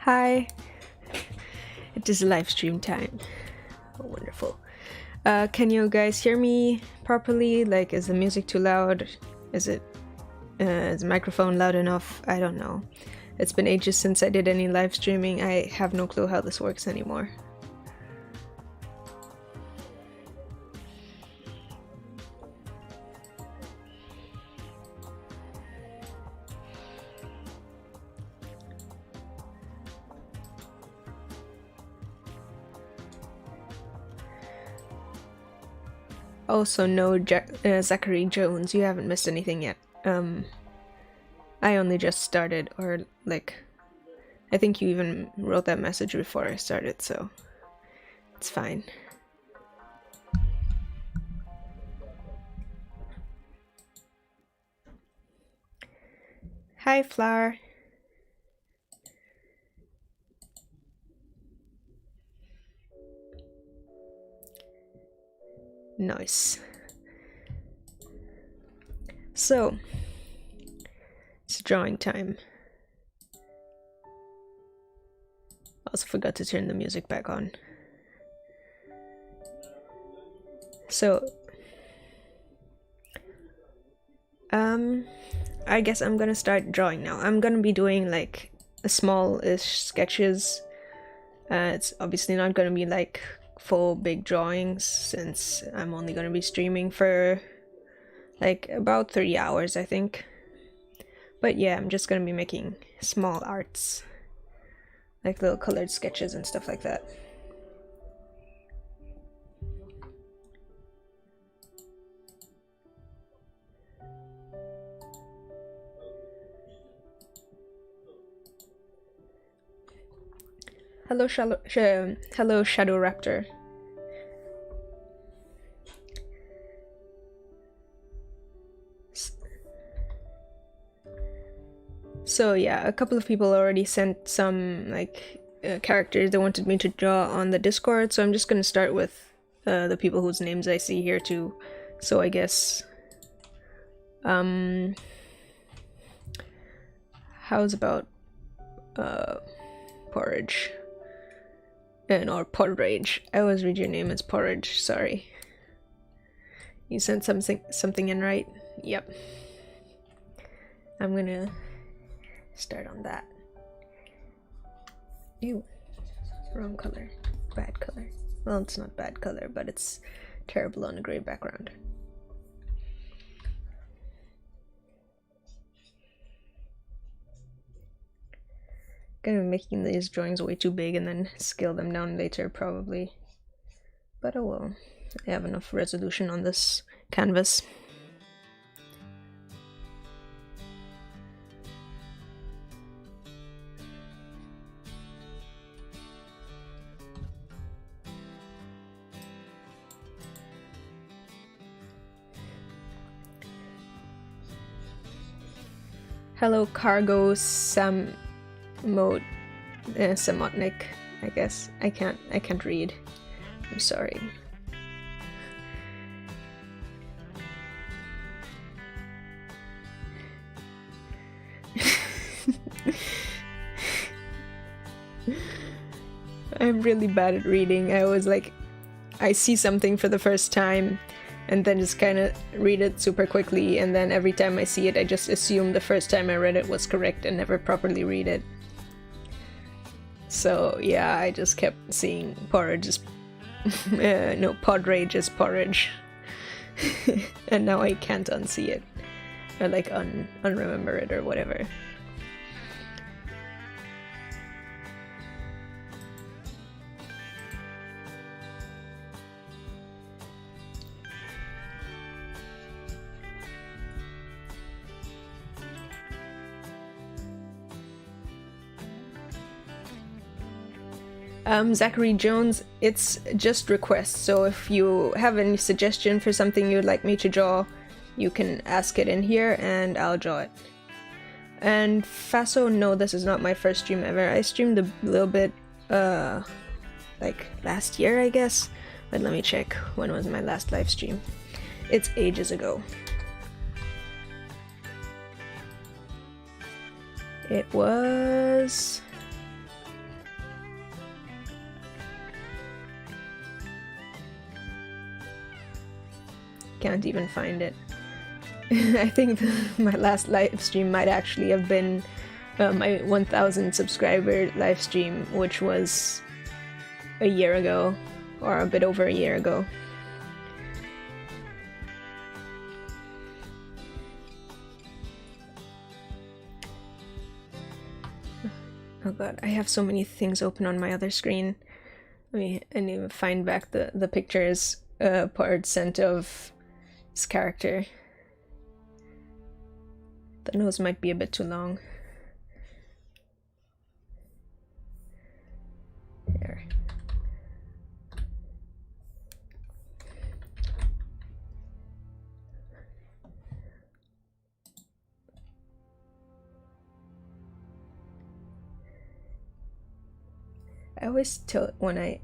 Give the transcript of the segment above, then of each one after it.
Hi, it is live stream time. Oh, wonderful. Can you guys hear me properly? Like, is the music too loud? Is the microphone loud enough? I don't know. It's been ages since I did any live streaming. I have no clue how this works anymore. Also, no Zachary Jones, you haven't missed anything yet. I only just started, or like, I think you even wrote that message before I started, so it's fine. Hi, Flower. Nice. So, it's drawing time. Also forgot to turn the music back on. So, I guess I'm gonna start drawing now. I'm gonna be doing like small-ish sketches. It's obviously not gonna be like full big drawings since I'm only gonna be streaming for like about 3 hours, I think. But yeah, I'm just gonna be making small arts, like little colored sketches and stuff like that. Hello, hello, Shadow Raptor. So yeah, a couple of people already sent some like characters they wanted me to draw on the Discord, so I'm just gonna start with the people whose names I see here too. So I guess how's about Porridge? Or Porridge. I always read your name as Porridge, sorry. You sent something in, right? Yep. I'm gonna start on that. Ew. Wrong color. Bad color. Well, it's not bad color, but it's terrible on a gray background. Gonna be making these drawings way too big and then scale them down later, probably. But oh well. I have enough resolution on this canvas. Hello, Cargo Samotnik, I guess. I can't read. I'm sorry. I'm really bad at reading. I always like, I see something for the first time and then just kind of read it super quickly, and then every time I see it I just assume the first time I read it was correct and never properly read it. So yeah, I just kept seeing porridge as no, podrage as porridge. And now I can't unsee it, or like unremember it or whatever. Zachary Jones, it's just requests, so if you have any suggestion for something you'd like me to draw, you can ask it in here and I'll draw it. And Faso, no, this is not my first stream ever. I streamed a little bit, like last year, I guess, but let me check when was my last live stream. It's ages ago. It was can't even find it. I think my last live stream might actually have been my 1000 subscriber live stream, which was a year ago, or a bit over a year ago. Oh god, I have so many things open on my other screen. I need to find back the pictures part sent of this character. The nose might be a bit too long. There. I always tilt when I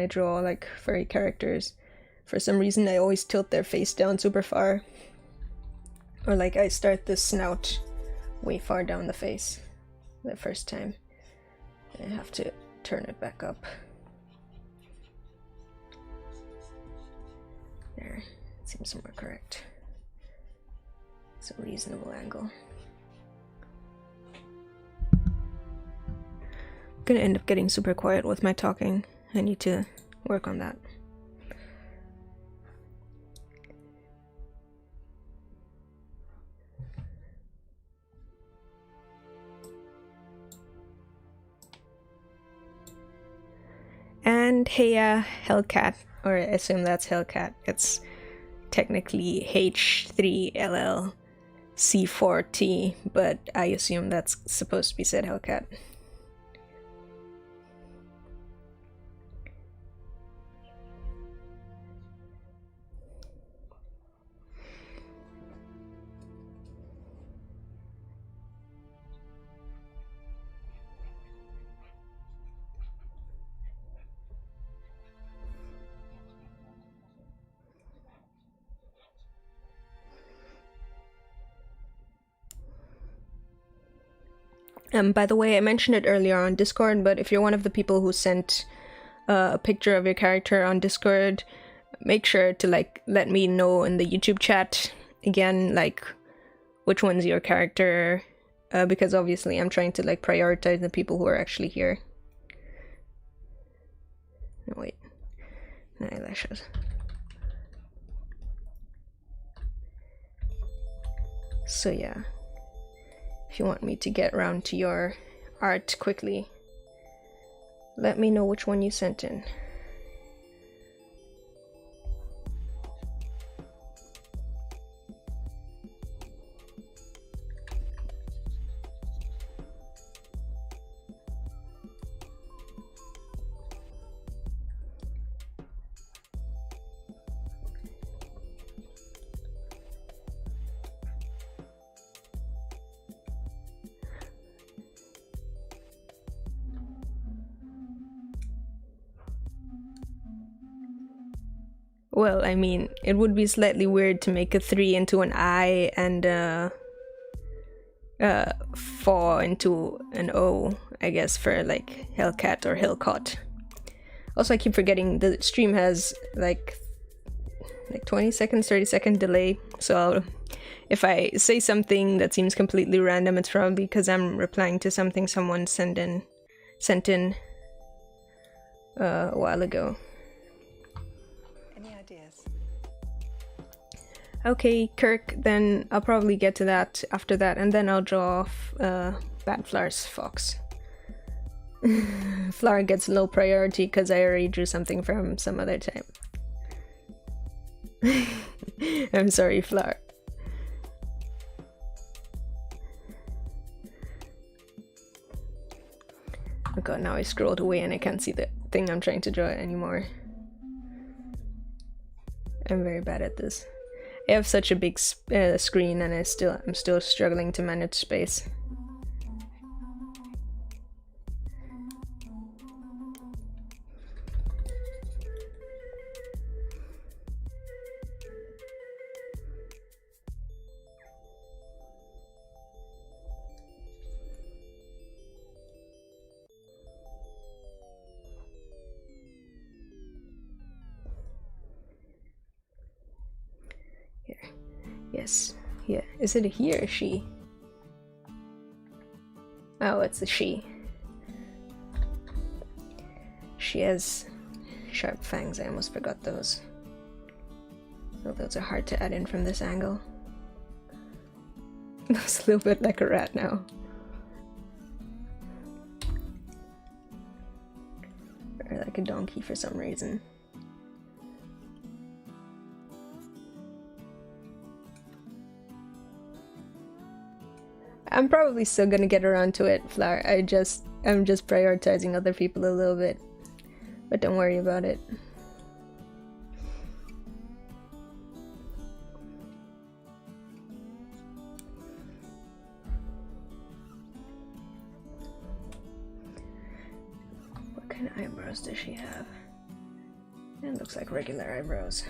draw like furry characters. For some reason I always tilt their face down super far. Or like I start the snout way far down the face the first time. I have to turn it back up. There, seems more correct. It's a reasonable angle. I'm gonna end up getting super quiet with my talking. I need to work on that. And hey, Hellcat, or I assume that's Hellcat. It's technically H3LLC4T, but I assume that's supposed to be said Hellcat. By the way, I mentioned it earlier on Discord, but if you're one of the people who sent a picture of your character on Discord, make sure to like let me know in the YouTube chat again, like which one's your character, because obviously I'm trying to like prioritize the people who are actually here. No, wait, eyelashes. So yeah. If you want me to get around to your art quickly, let me know which one you sent in. Well, I mean, it would be slightly weird to make a 3 into an I and 4 into an O, I guess, for like Hellcat or Hellcot. Also, I keep forgetting the stream has like 20 seconds, 30-second delay, so if I say something that seems completely random, it's probably because I'm replying to something someone sent in a while ago. Okay, Kirk, then I'll probably get to that after that, and then I'll draw Bad Flower's fox. Flower gets low priority because I already drew something from some other time. I'm sorry, Flower. Oh god, now I scrolled away and I can't see the thing I'm trying to draw anymore. I'm very bad at this. I have such a big screen and I'm still struggling to manage space. Yes. Yeah. Is it a he or a she? Oh, it's a she. She has sharp fangs. I almost forgot those. Oh, those are hard to add in from this angle. Looks a little bit like a rat now. Or like a donkey for some reason. I'm probably still gonna get around to it, Flower. I'm just prioritizing other people a little bit. But don't worry about it. What kind of eyebrows does she have? It looks like regular eyebrows.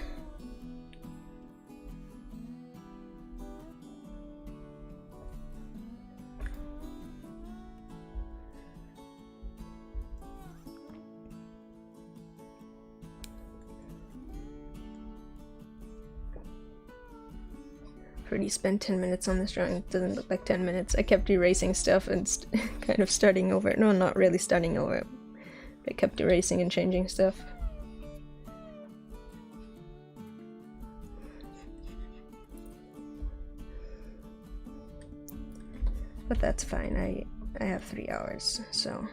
Already spent 10 minutes on this drawing. It doesn't look like 10 minutes. I kept erasing stuff and kind of starting over. No, not really starting over. But I kept erasing and changing stuff. But that's fine. I have 3 hours, so.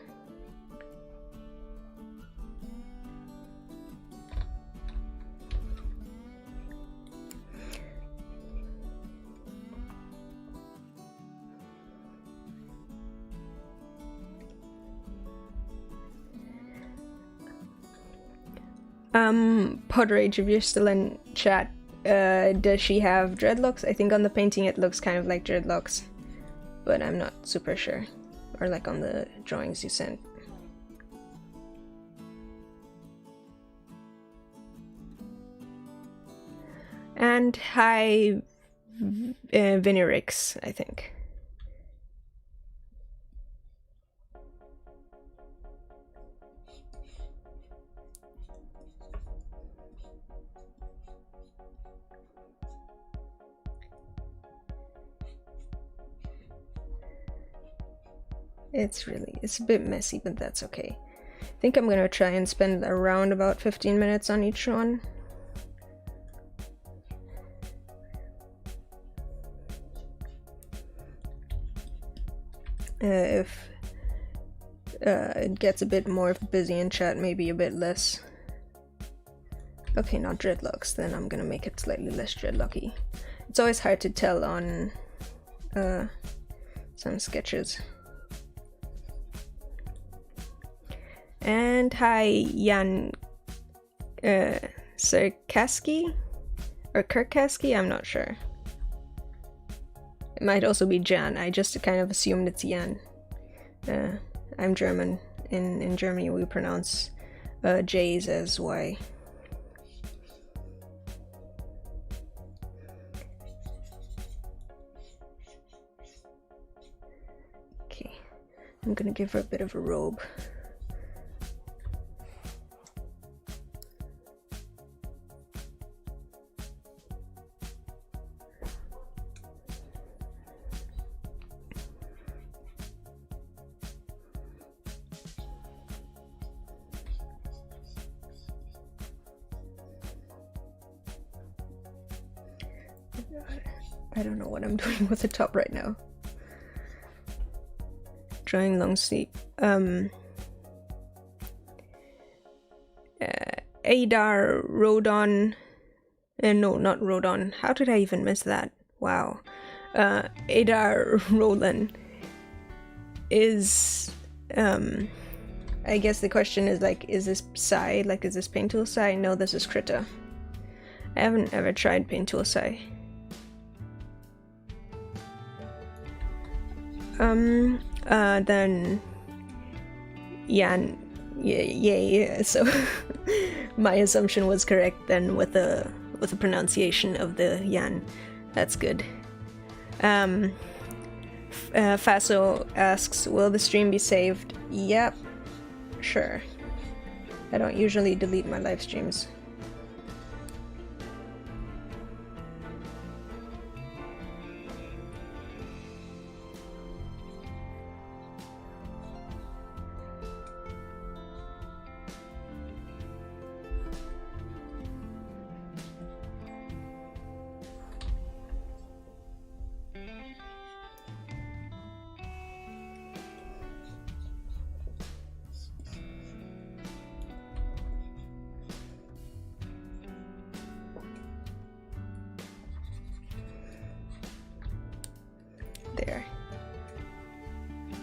Podrage, if you're still in chat, does she have dreadlocks? I think on the painting it looks kind of like dreadlocks, but I'm not super sure. Or like on the drawings you sent. And hi, Vinirix, I think. It's a bit messy, but that's okay. I think I'm gonna try and spend around about 15 minutes on each one. If it gets a bit more busy in chat, maybe a bit less. Okay, not dreadlocks, then I'm gonna make it slightly less dreadlocky. It's always hard to tell on some sketches. And hi, Jan Sarkaski? Or Kirkaski? I'm not sure. It might also be Jan. I just kind of assumed it's Jan. I'm German. In Germany we pronounce J's as Y. Okay, I'm gonna give her a bit of a robe. I don't know what I'm doing with the top right now. Drawing long sleeve. Adar Rodon. No, not Rodon. How did I even miss that? Wow. Adar Roland is. I guess the question is like, is this Psy? Like, is this Paint Tool Psy? No, this is Krita. I haven't ever tried Paint Tool Psy. Then Jan, yeah. So my assumption was correct then with the pronunciation of the Jan. That's good. Faso asks, will the stream be saved? Yep, sure. I don't usually delete my live streams.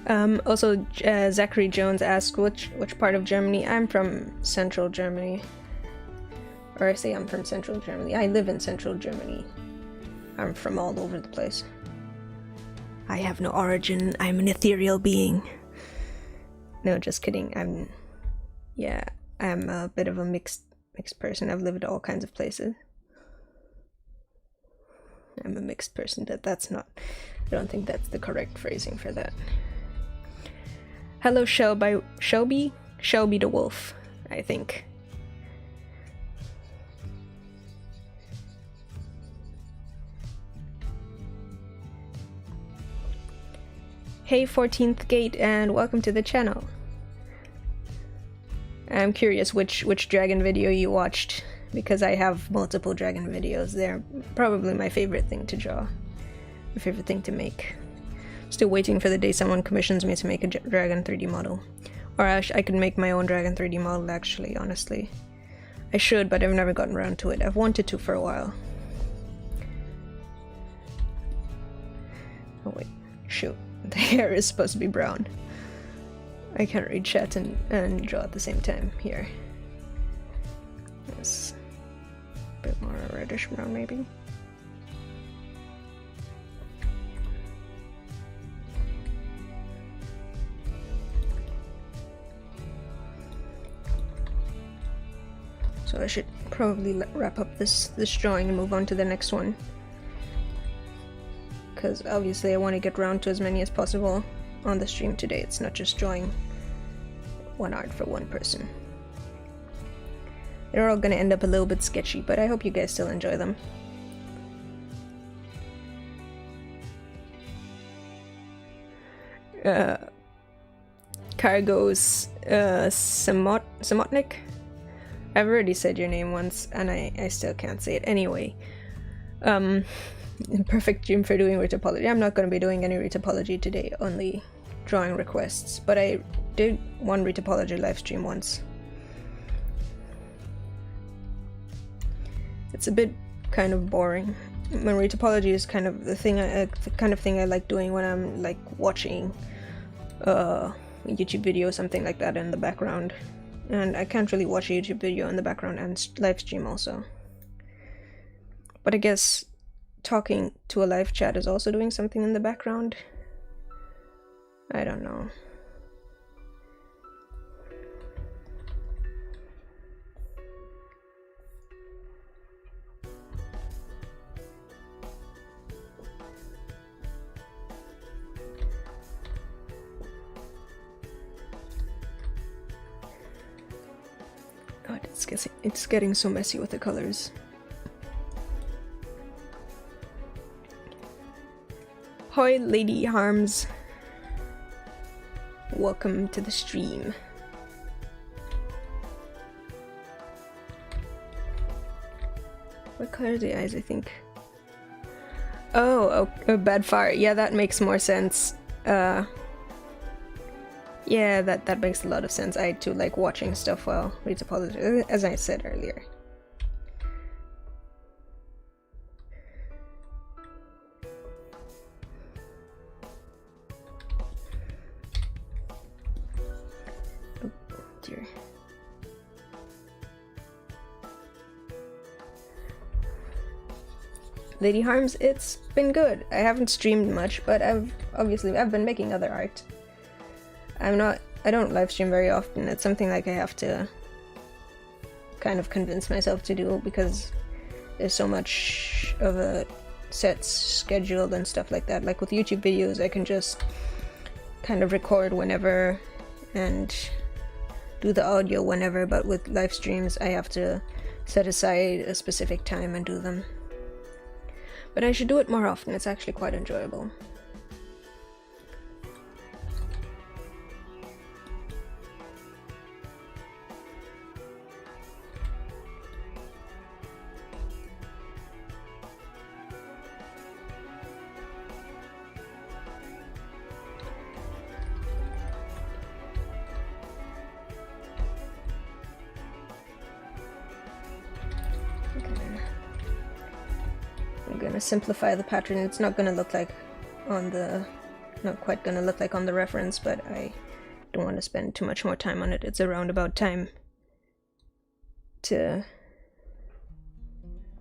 Also, Zachary Jones asked which part of Germany. I'm from central Germany. Or I say I'm from central Germany. I live in central Germany. I'm from all over the place. I have no origin. I'm an ethereal being. No, just kidding. I'm a bit of a mixed person. I've lived all kinds of places. I'm a mixed person. That's not. I don't think that's the correct phrasing for that. Hello, Shelby the wolf, I think. Hey 14th Gate, and welcome to the channel. I'm curious which dragon video you watched, because I have multiple dragon videos. They're probably my favorite thing to draw, my favorite thing to make. Still waiting for the day someone commissions me to make a dragon 3D model. Or I could make my own dragon 3D model, actually, honestly. I should, but I've never gotten around to it. I've wanted to for a while. Oh wait, shoot. The hair is supposed to be brown. I can't read chat and draw at the same time here. It's a bit more reddish brown, maybe. So I should probably wrap up this drawing and move on to the next one. Because obviously I want to get around to as many as possible on the stream today. It's not just drawing one art for one person. They're all gonna end up a little bit sketchy, but I hope you guys still enjoy them. Cargos Samotnik? I've already said your name once, and I still can't say it. Anyway, perfect dream for doing retopology. I'm not going to be doing any retopology today, only drawing requests, but I did one retopology live stream once. It's a bit kind of boring. My retopology is kind of the kind of thing I like doing when I'm like watching a YouTube video or something like that in the background. And I can't really watch a YouTube video in the background and live stream also. But I guess talking to a live chat is also doing something in the background. I don't know. God, it's getting so messy with the colors. Hoi, Lady Harms. Welcome to the stream. What color are the eyes, I think? Oh, bad fire. Yeah, that makes more sense. Yeah, that makes a lot of sense. I too like watching stuff while retopology, as I said earlier. Oh dear. Lady Harms, it's been good. I haven't streamed much, but I've been making other art. I don't live stream very often. It's something like I have to kind of convince myself to do because there's so much of a set schedule and stuff like that. Like with YouTube videos, I can just kind of record whenever and do the audio whenever, but with live streams, I have to set aside a specific time and do them. But I should do it more often. It's actually quite enjoyable. I'm gonna simplify the pattern. It's not gonna look like on the not quite gonna look like on the reference, but I don't want to spend too much more time on it. It's around about time to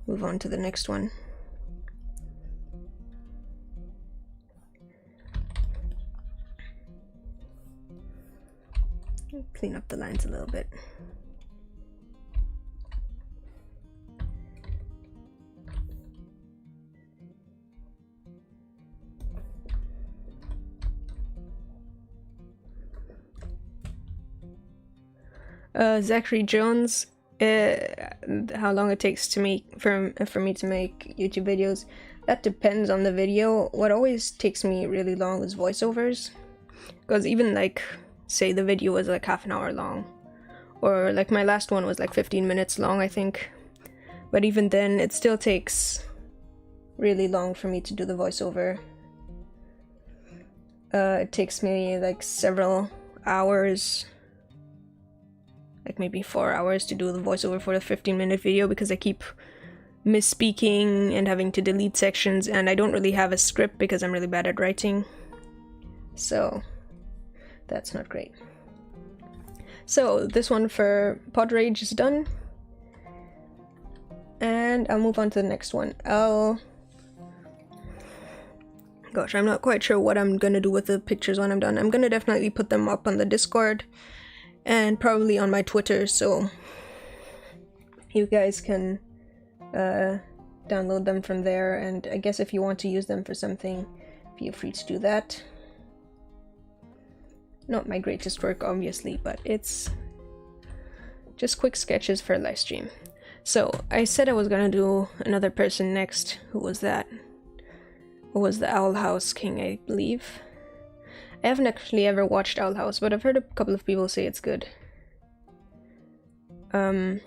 move on to the next one. Clean up the lines a little bit. Zachary Jones, how long it takes to make for me to make YouTube videos, that depends on the video. What always takes me really long is voiceovers, because even like say the video was like half an hour long, or like my last one was like 15 minutes long, I think, but even then it still takes really long for me to do the voiceover. It takes me like several hours, like maybe 4 hours to do the voiceover for the 15-minute video, because I keep misspeaking and having to delete sections, and I don't really have a script because I'm really bad at writing, so that's not great. So this one for Pod Rage is done, and I'll move on to the next one. Gosh, I'm not quite sure what I'm gonna do with the pictures when I'm done. I'm gonna definitely put them up on the Discord and probably on my Twitter, so you guys can download them from there, and I guess if you want to use them for something, feel free to do that. Not my greatest work, obviously, but it's just quick sketches for a live stream. So I said I was gonna do another person next. Who was that? Who was the Owl House King, I believe. I haven't actually ever watched Owl House, but I've heard a couple of people say it's good. Let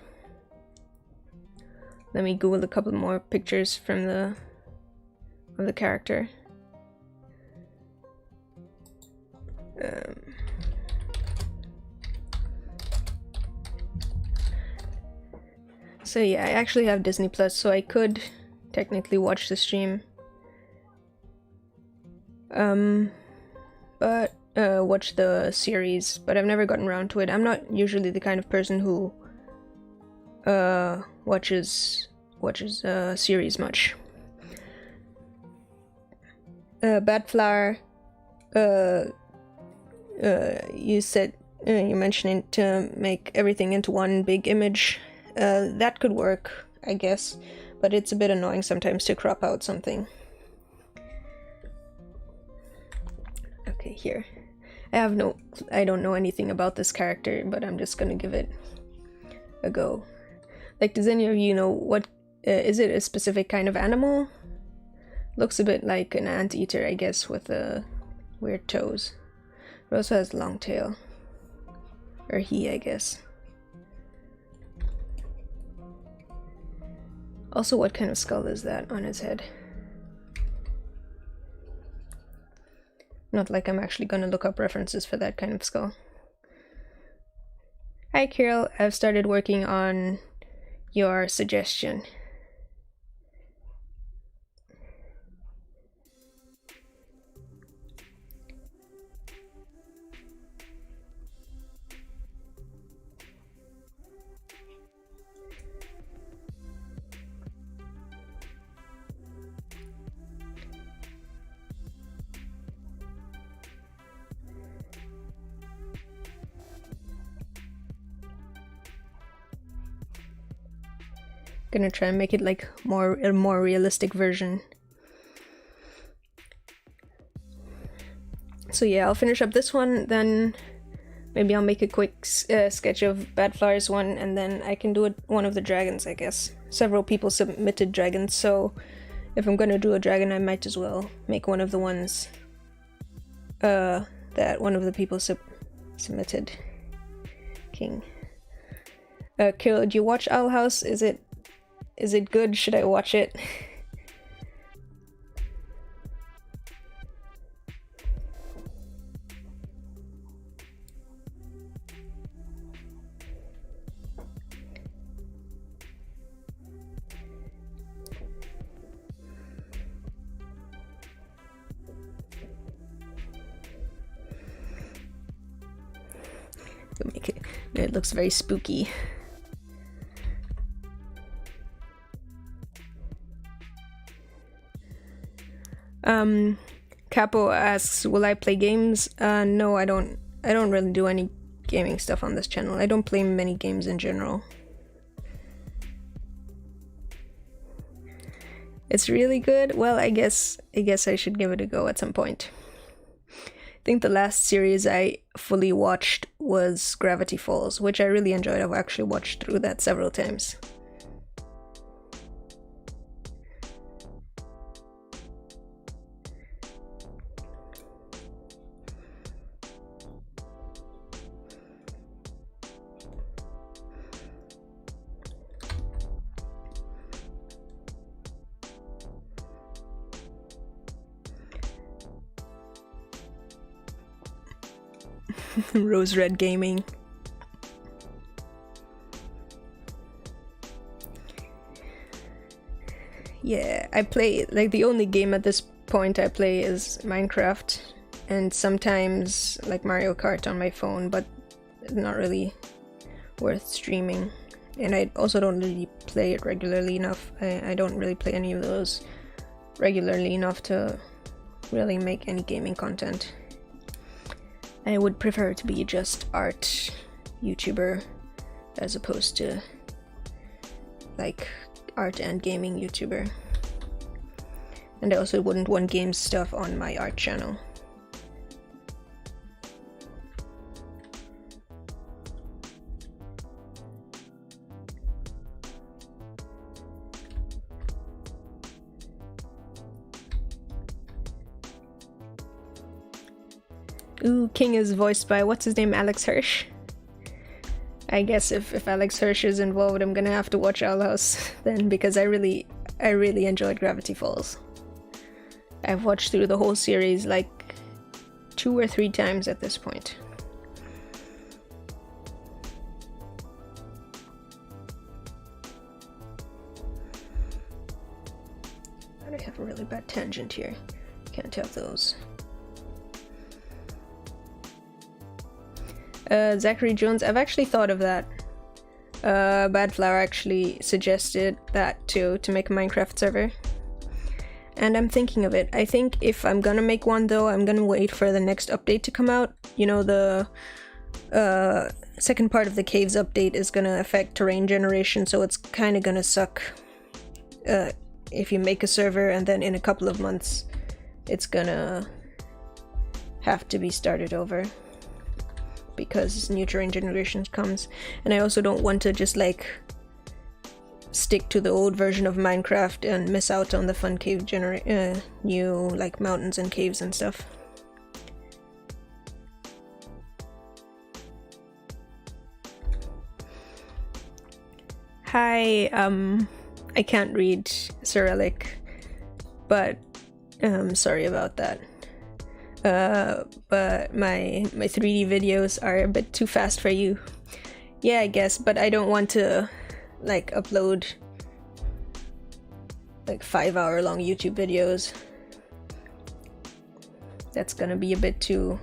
me Google a couple more pictures from of the character. So yeah, I actually have Disney Plus, so I could technically watch the stream. But watch the series, but I've never gotten around to it. I'm not usually the kind of person who watches series much. Badflower, you said you mentioned to make everything into one big image. That could work, I guess, but it's a bit annoying sometimes to crop out something. Okay, here. I don't know anything about this character, but I'm just gonna give it a go. Like, does any of you know what, is it a specific kind of animal? Looks a bit like an anteater, I guess, with weird toes. It also has a long tail. Or he, I guess. Also, what kind of skull is that on his head? Not like I'm actually gonna look up references for that kind of skull. Hi Kirill, I've started working on your suggestion. Gonna try and make it like a more realistic version. So yeah, I'll finish up this one, then maybe I'll make a quick sketch of Badflower's one, and then I can do one of the dragons, I guess. Several people submitted dragons, so if I'm gonna do a dragon, I might as well make one of the ones that one of the people submitted. King. Kirill, do you watch Owl House? Is it good? Should I watch it? Make it. It looks very spooky. Capo asks, will I play games? No, I don't really do any gaming stuff on this channel. I don't play many games in general. It's really good. Well, I guess I should give it a go at some point. I think the last series I fully watched was Gravity Falls, which I really enjoyed. I've actually watched through that several times. Rose Red Gaming. Yeah, I play, like, the only game at this point I play is Minecraft, and sometimes like Mario Kart on my phone, but not really worth streaming. And I also don't really play it regularly enough. I don't really play any of those regularly enough to really make any gaming content. I would prefer to be just art YouTuber as opposed to like art and gaming YouTuber. And I also wouldn't want game stuff on my art channel. Ooh, King is voiced by, what's his name, Alex Hirsch? I guess if Alex Hirsch is involved, I'm gonna have to watch Owl House then, because I really enjoyed Gravity Falls. I've watched through the whole series like 2 or 3 times at this point. I have a really bad tangent here. Can't have those. Zachary Jones, I've actually thought of that. Badflower actually suggested that too, to make a Minecraft server. And I'm thinking of it. I think if I'm gonna make one though, I'm gonna wait for the next update to come out. You know, the second part of the caves update is gonna affect terrain generation, so it's kinda gonna suck if you make a server and then in a couple of months it's gonna have to be started over, because new terrain generation comes. And I also don't want to just like stick to the old version of Minecraft and miss out on the fun cave new like mountains and caves and stuff. Hi, I can't read Cyrillic, but sorry about that. But my 3D videos are a bit too fast for you. Yeah, I guess, but I don't want to like upload like 5-hour long YouTube videos. That's gonna be a bit too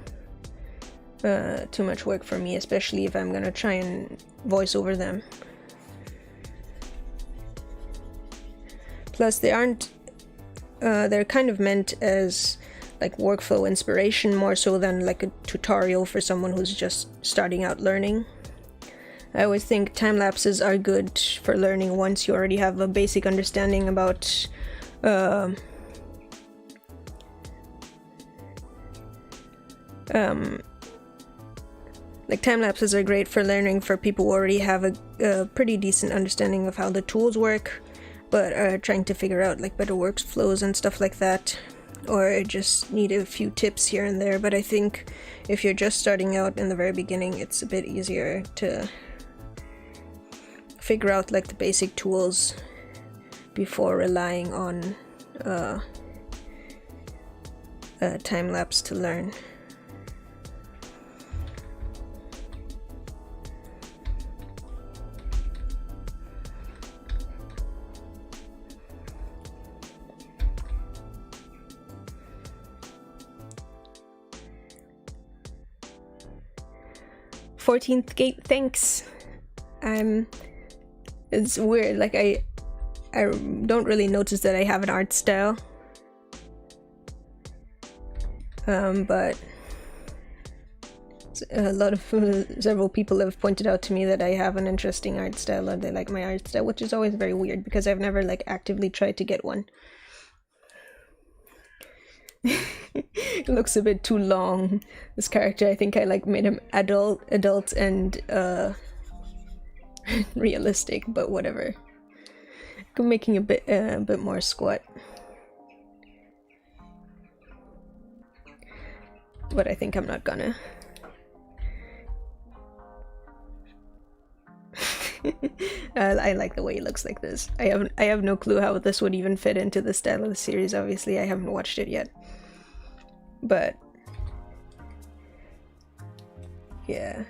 much work for me, especially if I'm gonna try and voice over them. Plus they aren't they're kind of meant as like workflow inspiration more so than like a tutorial for someone who's just starting out learning. I always think time lapses are good for learning once you already have a basic understanding about like time lapses are great for learning for people who already have a pretty decent understanding of how the tools work, but are trying to figure out like better workflows and stuff like that, or just need a few tips here and there. But I think if you're just starting out in the very beginning, it's a bit easier to figure out like the basic tools before relying on a time lapse to learn. 14th gate, thanks. It's weird, like I don't really notice that I have an art style. But a lot of several people have pointed out to me that I have an interesting art style, or they like my art style, which is always very weird because I've never like actively tried to get one. It looks a bit too long, this character. I think I like made him adult and realistic, but whatever. I'm making a bit more squat. But I think I'm not gonna. I like the way he looks like this. I have no clue how this would even fit into the style of the series. Obviously, I haven't watched it yet. But yeah,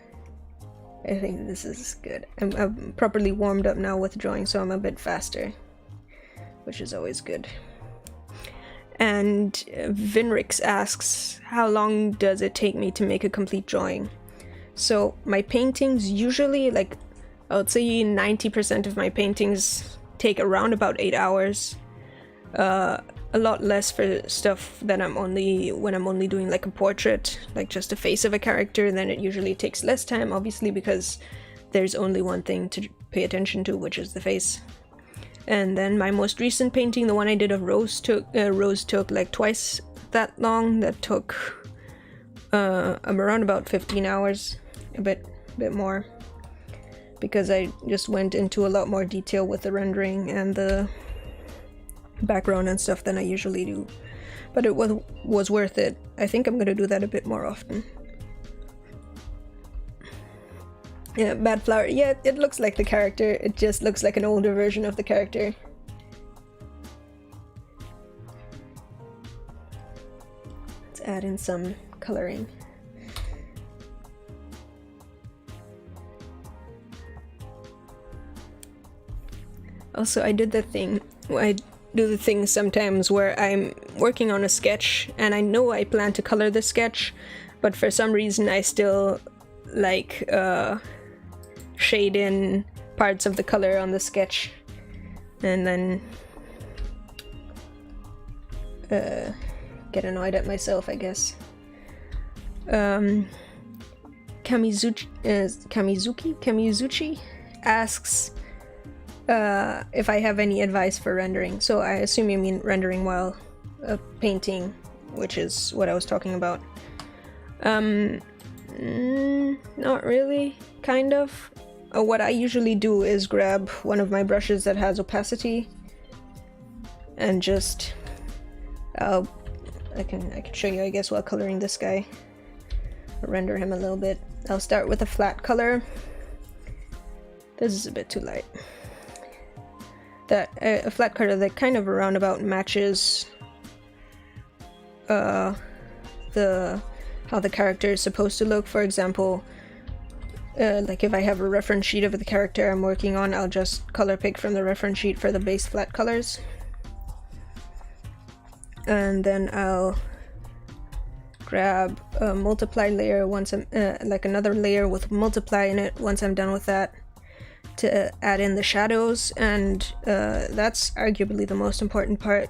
I think this is good. I'm properly warmed up now with drawing, so I'm a bit faster, which is always good. And Vinrix asks, how long does it take me to make a complete drawing? So my paintings usually, like, I would say 90% of my paintings take around about 8 hours. A lot less for stuff that when I'm only doing like a portrait, like just a face of a character, then it usually takes less time, obviously, because there's only one thing to pay attention to, which is the face. And then my most recent painting, the one I did of Rose, took like twice that long. That took around about 15 hours, a bit more, because I just went into a lot more detail with the rendering and the background and stuff than I usually do. But it was worth it. I think I'm gonna do that a bit more often. Yeah, Bad Flower. Yeah, it looks like the character. It just looks like an older version of the character. Let's add in some coloring. Also, I did the thing. I do the thing sometimes where I'm working on a sketch and I know I plan to color the sketch, but for some reason I still like shade in parts of the color on the sketch, and then get annoyed at myself, I guess. Kamizuchi asks if I have any advice for rendering. So I assume you mean rendering while painting, which is what I was talking about. Not really, kind of. What I usually do is grab one of my brushes that has opacity and just I can show you, I guess, while coloring this guy. I'll render him a little bit. I'll start with a flat color. This is a bit too light. That a flat color that kind of around about matches how the character is supposed to look. For example, like if I have a reference sheet of the character I'm working on, I'll just color pick from the reference sheet for the base flat colors. And then I'll grab a multiply layer once I'm like another layer with multiply in it once I'm done with that, to add in the shadows, and that's arguably the most important part,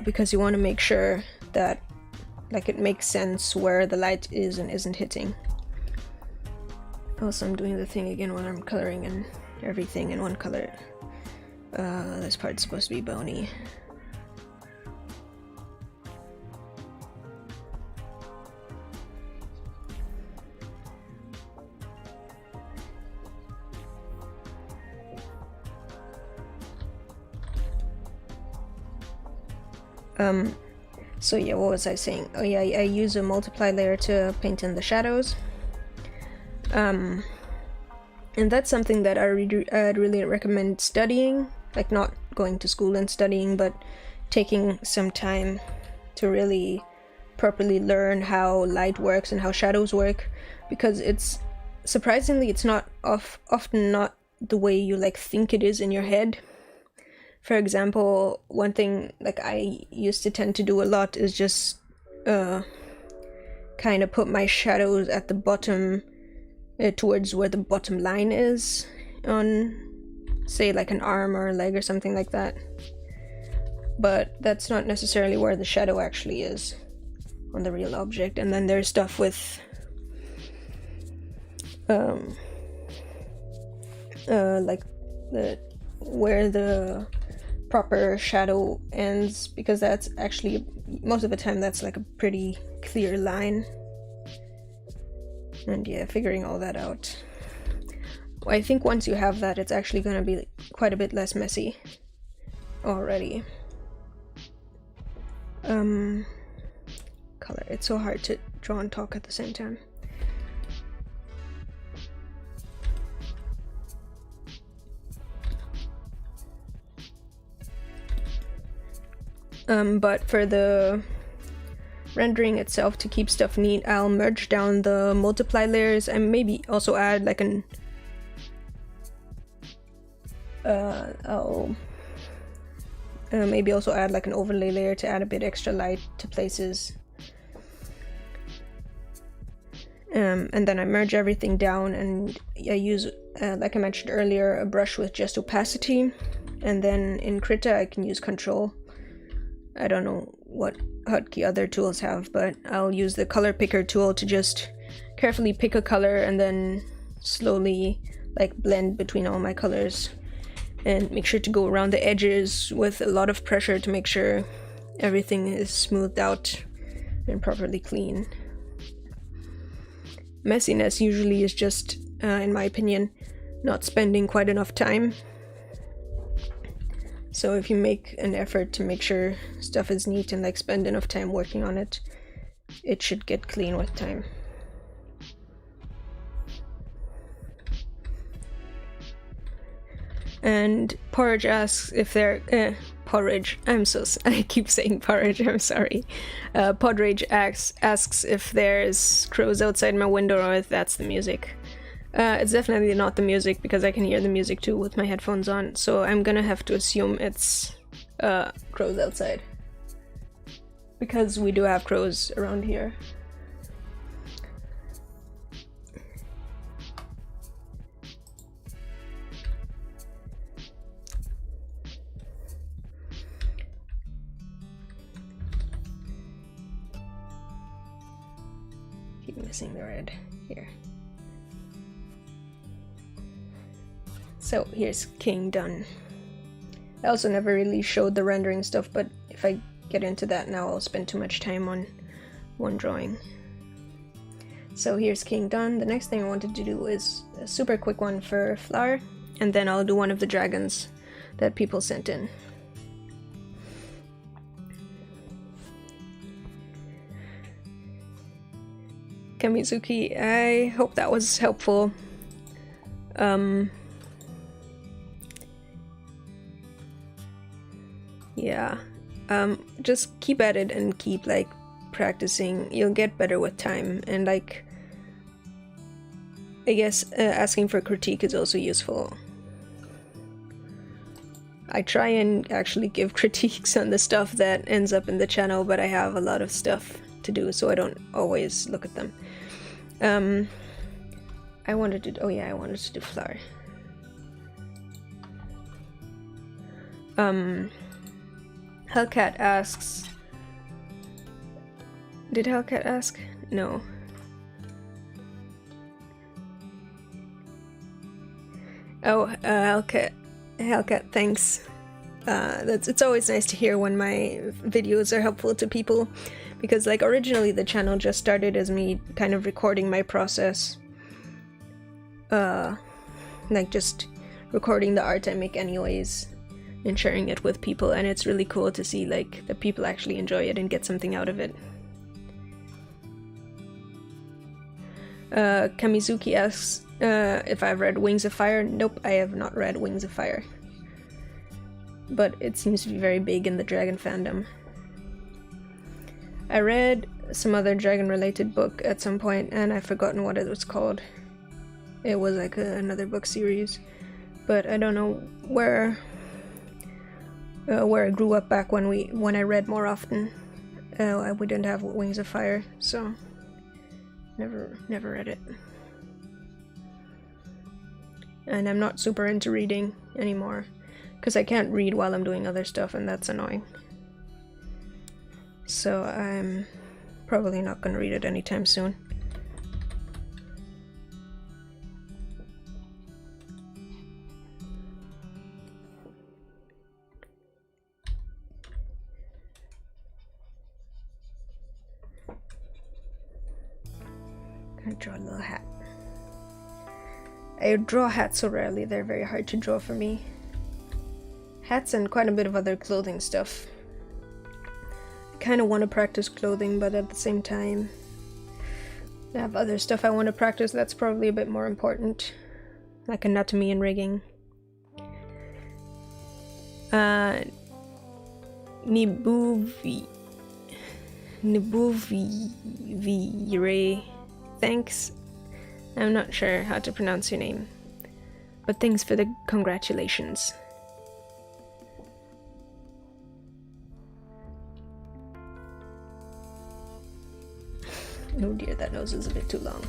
because you want to make sure that like it makes sense where the light is and isn't hitting. Also, I'm doing the thing again when I'm coloring and everything in one color. This part's supposed to be bony. So yeah, what was I saying? Oh yeah, I use a multiply layer to paint in the shadows. And that's something that I'd really recommend studying, like not going to school and studying, but taking some time to really properly learn how light works and how shadows work, because it's surprisingly, it's not often not the way you like think it is in your head. For example, one thing like I used to tend to do a lot is just kind of put my shadows at the bottom, towards where the bottom line is on, say, like an arm or a leg or something like that. But that's not necessarily where the shadow actually is on the real object. And then there's stuff with like where the proper shadow ends, because that's actually, most of the time, that's like a pretty clear line. And yeah, figuring all that out. I think once you have that, it's actually going to be quite a bit less messy already. Color. It's so hard to draw and talk at the same time. But for the rendering itself, to keep stuff neat, I'll merge down the multiply layers and maybe also add like an I'll maybe also add like an overlay layer to add a bit extra light to places. And then I merge everything down, and I use, like I mentioned earlier, a brush with just opacity. And then in Krita I can use control. I don't know what hotkey other tools have, but I'll use the color picker tool to just carefully pick a color and then slowly like blend between all my colors, and make sure to go around the edges with a lot of pressure to make sure everything is smoothed out and properly clean. Messiness usually is just, in my opinion, not spending quite enough time. So if you make an effort to make sure stuff is neat and like spend enough time working on it, it should get clean with time. And Porridge asks if there, Porridge, I keep saying Porridge, I'm sorry. Podridge asks if there's crows outside my window or if that's the music. It's definitely not the music, because I can hear the music too with my headphones on, so I'm gonna have to assume it's crows outside. Because we do have crows around here. Keep missing the red here. So here's King done. I also never really showed the rendering stuff, but if I get into that now, I'll spend too much time on one drawing. So here's King done. The next thing I wanted to do is a super quick one for Flower, and then I'll do one of the dragons that people sent in. Kamizuki, I hope that was helpful. Yeah, just keep at it and keep like practicing. You'll get better with time, and like I guess asking for critique is also useful. I try and actually give critiques on the stuff that ends up in the channel, but I have a lot of stuff to do, so I don't always look at them. I wanted to do Flower. Hellcat asks... Did Hellcat ask? No. Oh, Hellcat, thanks. It's always nice to hear when my videos are helpful to people, because like originally the channel just started as me kind of recording my process. Like just recording the art I make anyways, and sharing it with people, and it's really cool to see like that people actually enjoy it and get something out of it. Kamizuki asks if I've read Wings of Fire. Nope, I have not read Wings of Fire. But it seems to be very big in the dragon fandom. I read some other dragon related book at some point, and I've forgotten what it was called. It was like another book series, but I don't know where I grew up back when I read more often. We didn't have Wings of Fire, so Never read it. And I'm not super into reading anymore, because I can't read while I'm doing other stuff, and that's annoying. So I'm probably not going to read it anytime soon. Gonna draw a little hat. I draw hats so rarely, they're very hard to draw for me. Hats and quite a bit of other clothing stuff. I kind of want to practice clothing, but at the same time I have other stuff I want to practice that's probably a bit more important, like anatomy and rigging. Nibuvire. Thanks. I'm not sure how to pronounce your name, but thanks for the congratulations. Oh dear, that nose is a bit too long.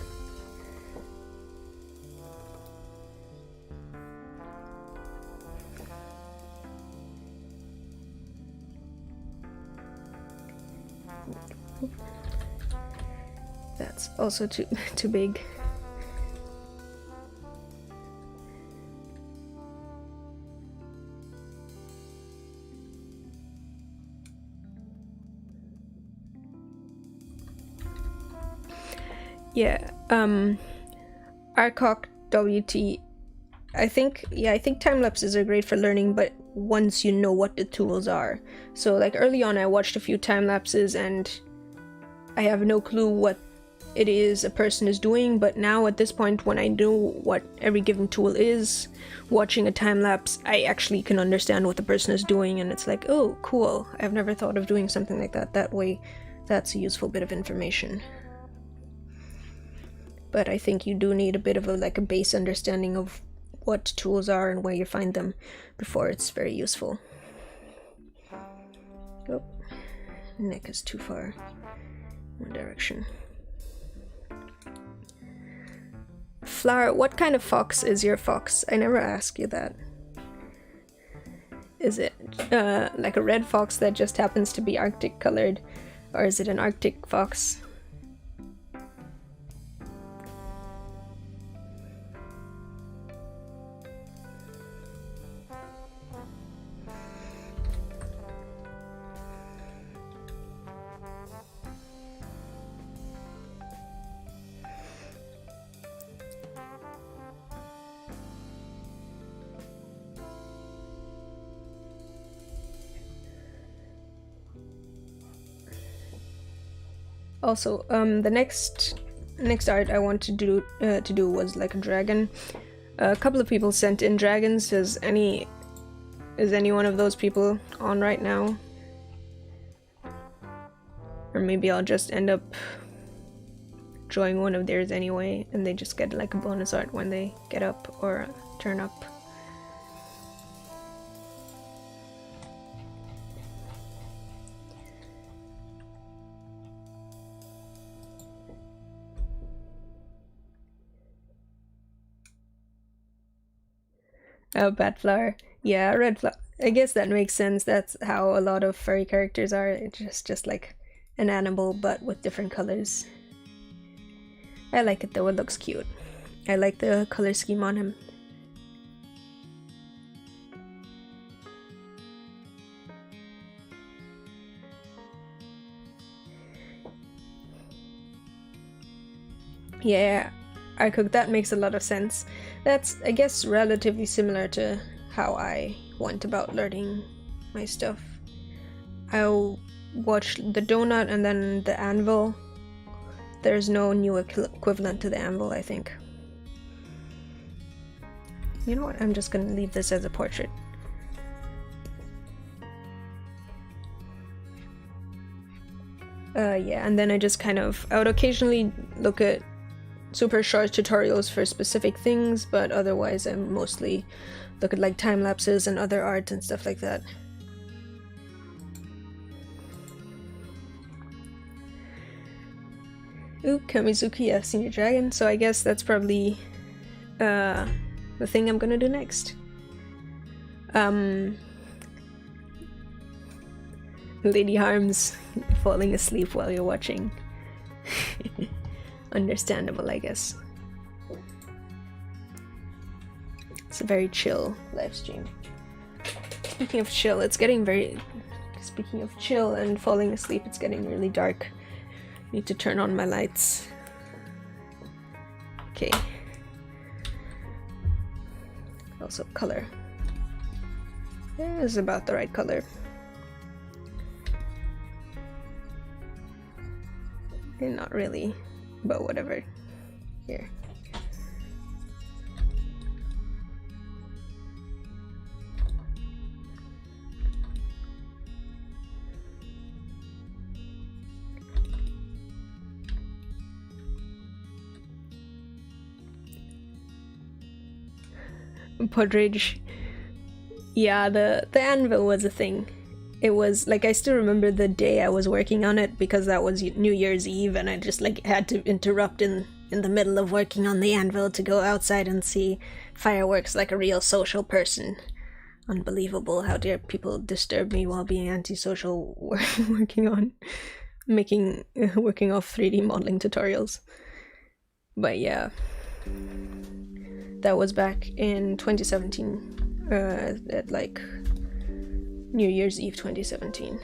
That's also too big. Yeah, Arcock WT. I think time lapses are great for learning, but once you know what the tools are. So like early on I watched a few time lapses and I have no clue what it is a person is doing, but now at this point when I know what every given tool is, watching a time lapse I actually can understand what the person is doing, and it's like, oh cool, I've never thought of doing something like that. That way that's a useful bit of information. But I think you do need a bit of a base understanding of what tools are and where you find them before it's very useful. Oh, neck is too far one direction. Flower, what kind of fox is your fox? I never asked you that. Is it like a red fox that just happens to be Arctic colored, or is it an Arctic fox? Also, the next art I want to do was like a dragon. A couple of people sent in dragons. Is any one of those people on right now? Or maybe I'll just end up drawing one of theirs anyway, and they just get like a bonus art when they get up or turn up. Oh, bad flower. Yeah, red flower. I guess that makes sense. That's how a lot of furry characters are. It's just like an animal, but with different colors. I like it though, it looks cute. I like the color scheme on him. Yeah, Arcook, that makes a lot of sense. That's, I guess, relatively similar to how I went about learning my stuff. I'll watch the donut and then the anvil. There's no new equivalent to the anvil, I think. You know what, I'm just gonna leave this as a portrait. Yeah, and then I would occasionally look at super short tutorials for specific things, but otherwise I mostly look at like time lapses and other art and stuff like that. Ooh, Kamizuki, I've seen your dragon, so I guess that's probably the thing I'm gonna do next. Lady Harms falling asleep while you're watching. Understandable, I guess. It's a very chill live stream. Speaking of chill, it's getting very... Speaking of chill and falling asleep, it's getting really dark. Need to turn on my lights. Okay. Also color. Yeah, this is about the right color. And not really, but whatever. Here. Podridge. Yeah, the anvil was a thing. It was like, I still remember the day I was working on it because that was New Year's Eve and I just like had to interrupt in the middle of working on the anvil to go outside and see fireworks like a real social person. Unbelievable, how dare people disturb me while being antisocial working off 3D modeling tutorials. But yeah, that was back in 2017, at like New Year's Eve 2017.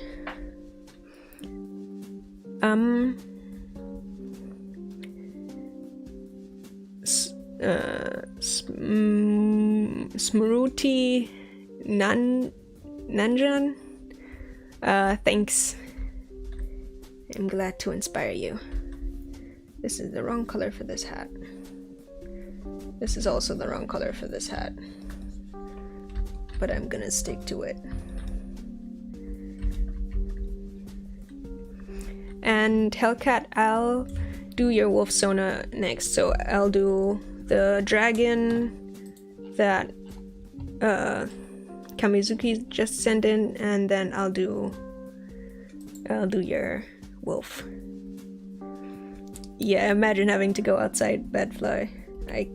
Smruti Nanjan, thanks. I'm glad to inspire you. This is the wrong color for this hat. This is also the wrong color for this hat. But I'm gonna stick to it. And Hellcat, I'll do your wolf Sona next. So I'll do the dragon that Kamizuki just sent in, and then I'll do your wolf. Yeah, imagine having to go outside Bedfly. I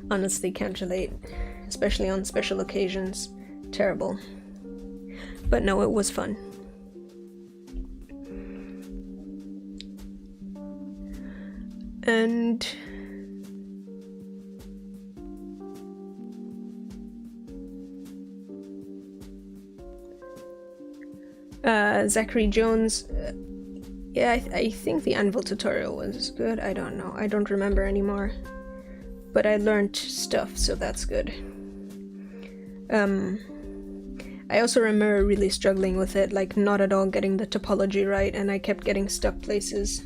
honestly can't relate, especially on special occasions. Terrible. But no, it was fun. And Zachary Jones, yeah, I think the anvil tutorial was good. I don't know, I don't remember anymore, but I learned stuff, so that's good. I also remember really struggling with it, like not at all getting the topology right, and I kept getting stuck places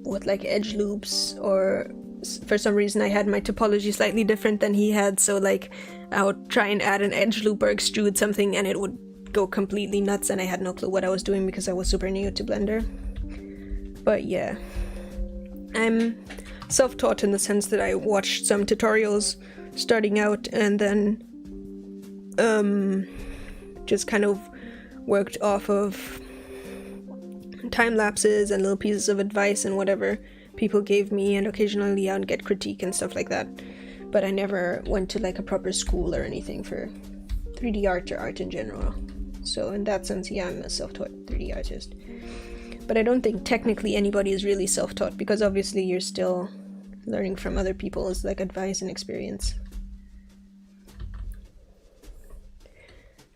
with like edge loops, or for some reason I had my topology slightly different than he had, so like I would try and add an edge loop or extrude something and it would go completely nuts and I had no clue what I was doing because I was super new to Blender. But yeah, I'm self-taught in the sense that I watched some tutorials starting out and then just kind of worked off of time lapses and little pieces of advice and whatever people gave me, and occasionally I would get critique and stuff like that, but I never went to like a proper school or anything for 3D art or art in general. So in that sense, yeah, I'm a self-taught 3D artist. But I don't think technically anybody is really self-taught, because obviously you're still learning from other people's like advice and experience.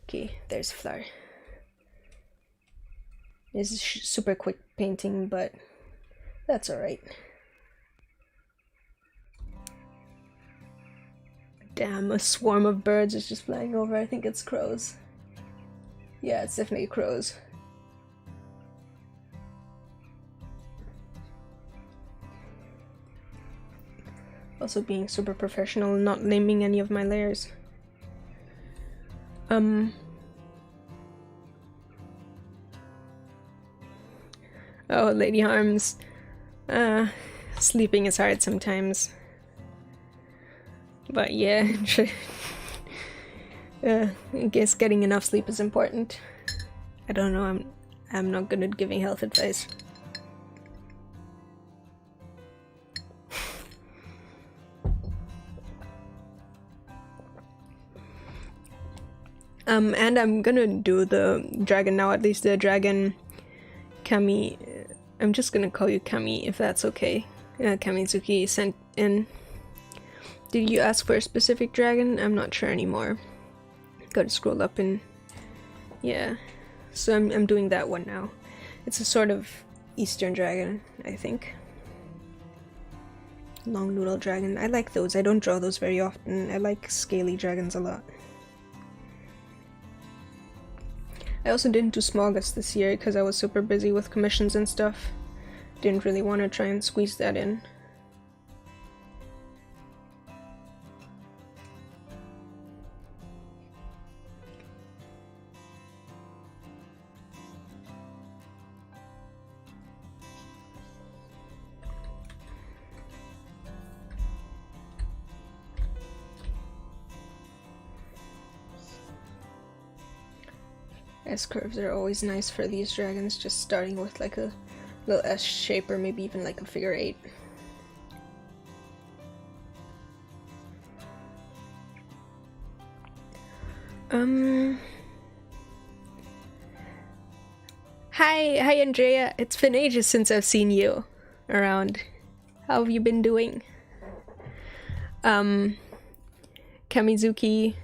Okay, there's Flower. This is super quick painting, but that's alright. Damn, a swarm of birds is just flying over. I think it's crows. Yeah, it's definitely crows. Also being super professional and not naming any of my layers. Oh, Lady Harms. Sleeping is hard sometimes. But yeah, I guess getting enough sleep is important. I don't know, I'm not good at giving health advice. And I'm gonna do the dragon now, at least the dragon Kami. I'm just gonna call you Kami if that's okay. Kamizuki sent in. Did you ask for a specific dragon? I'm not sure anymore. Gotta scroll up and yeah. So I'm doing that one now. It's a sort of Eastern dragon, I think. Long noodle dragon. I like those. I don't draw those very often. I like scaly dragons a lot. I also didn't do Smogus this year because I was super busy with commissions and stuff. Didn't really want to try and squeeze that in. S-curves are always nice for these dragons, just starting with like a little S shape or maybe even like a figure 8. Hi Andrea, it's been ages since I've seen you around. How have you been doing? Kamizuki,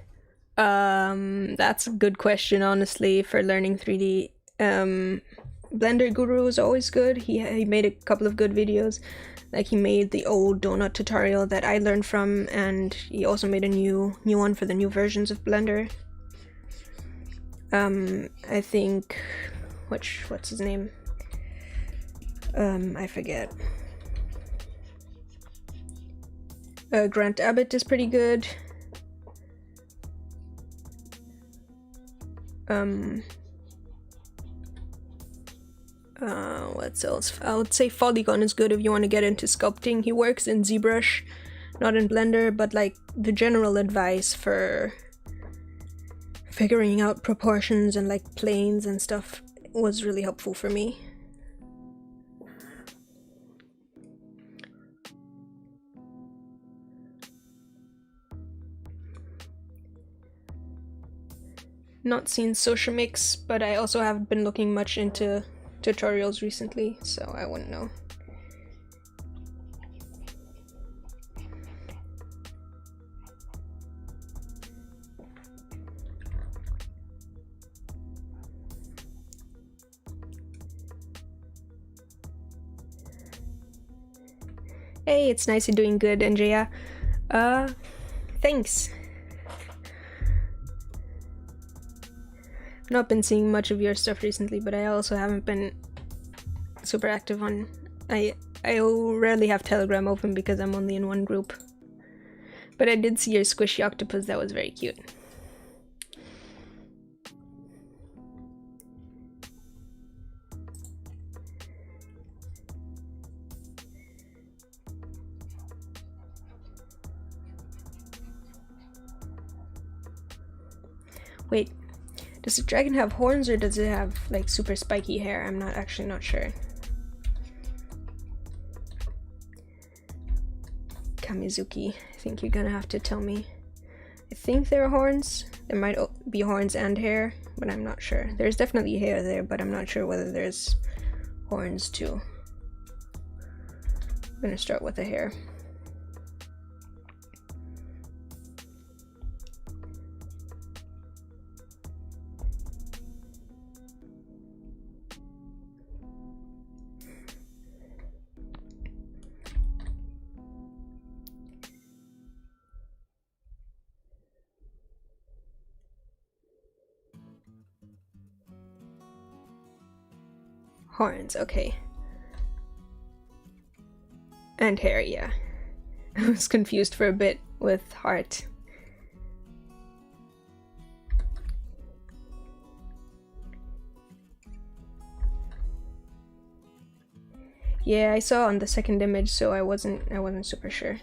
that's a good question, honestly, for learning 3D. Blender Guru is always good. He made a couple of good videos. Like, he made the old donut tutorial that I learned from, and he also made a new one for the new versions of Blender. I think, what's his name? I forget. Grant Abbott is pretty good. What else? I would say Polygon is good if you want to get into sculpting. He works in ZBrush, not in Blender, but like the general advice for figuring out proportions and like planes and stuff was really helpful for me. Not seen Social Mix, but I also haven't been looking much into tutorials recently, so I wouldn't know. Hey, it's nice you're doing good, Andrea. Thanks. Not been seeing much of your stuff recently, but I also haven't been super active on... I rarely have Telegram open because I'm only in one group. But I did see your squishy octopus, that was very cute. Wait. Does the dragon have horns or does it have like super spiky hair? I'm actually not sure. Kamizuki, I think you're gonna have to tell me. I think there are horns. There might be horns and hair, but I'm not sure. There's definitely hair there, but I'm not sure whether there's horns too. I'm gonna start with the hair. Horns, okay. And hair, yeah. I was confused for a bit with heart. Yeah, I saw on the second image, so I wasn't super sure.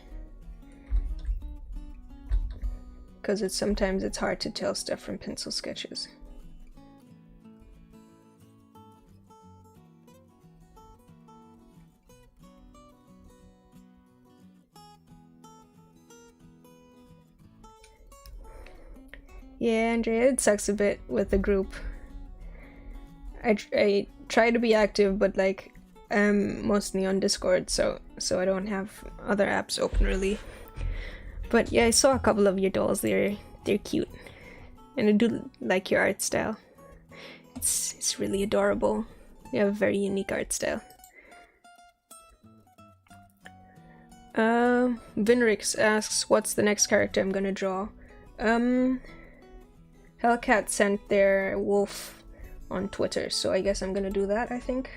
Because sometimes it's hard to tell stuff from pencil sketches. Yeah, Andrea, it sucks a bit with the group. I try to be active, but like I'm mostly on Discord, so I don't have other apps open really. But yeah, I saw a couple of your dolls. They're cute, and I do like your art style. It's really adorable. You have a very unique art style. Vinrix asks, what's the next character I'm gonna draw? Hellcat sent their wolf on Twitter, so I guess I'm gonna do that, I think.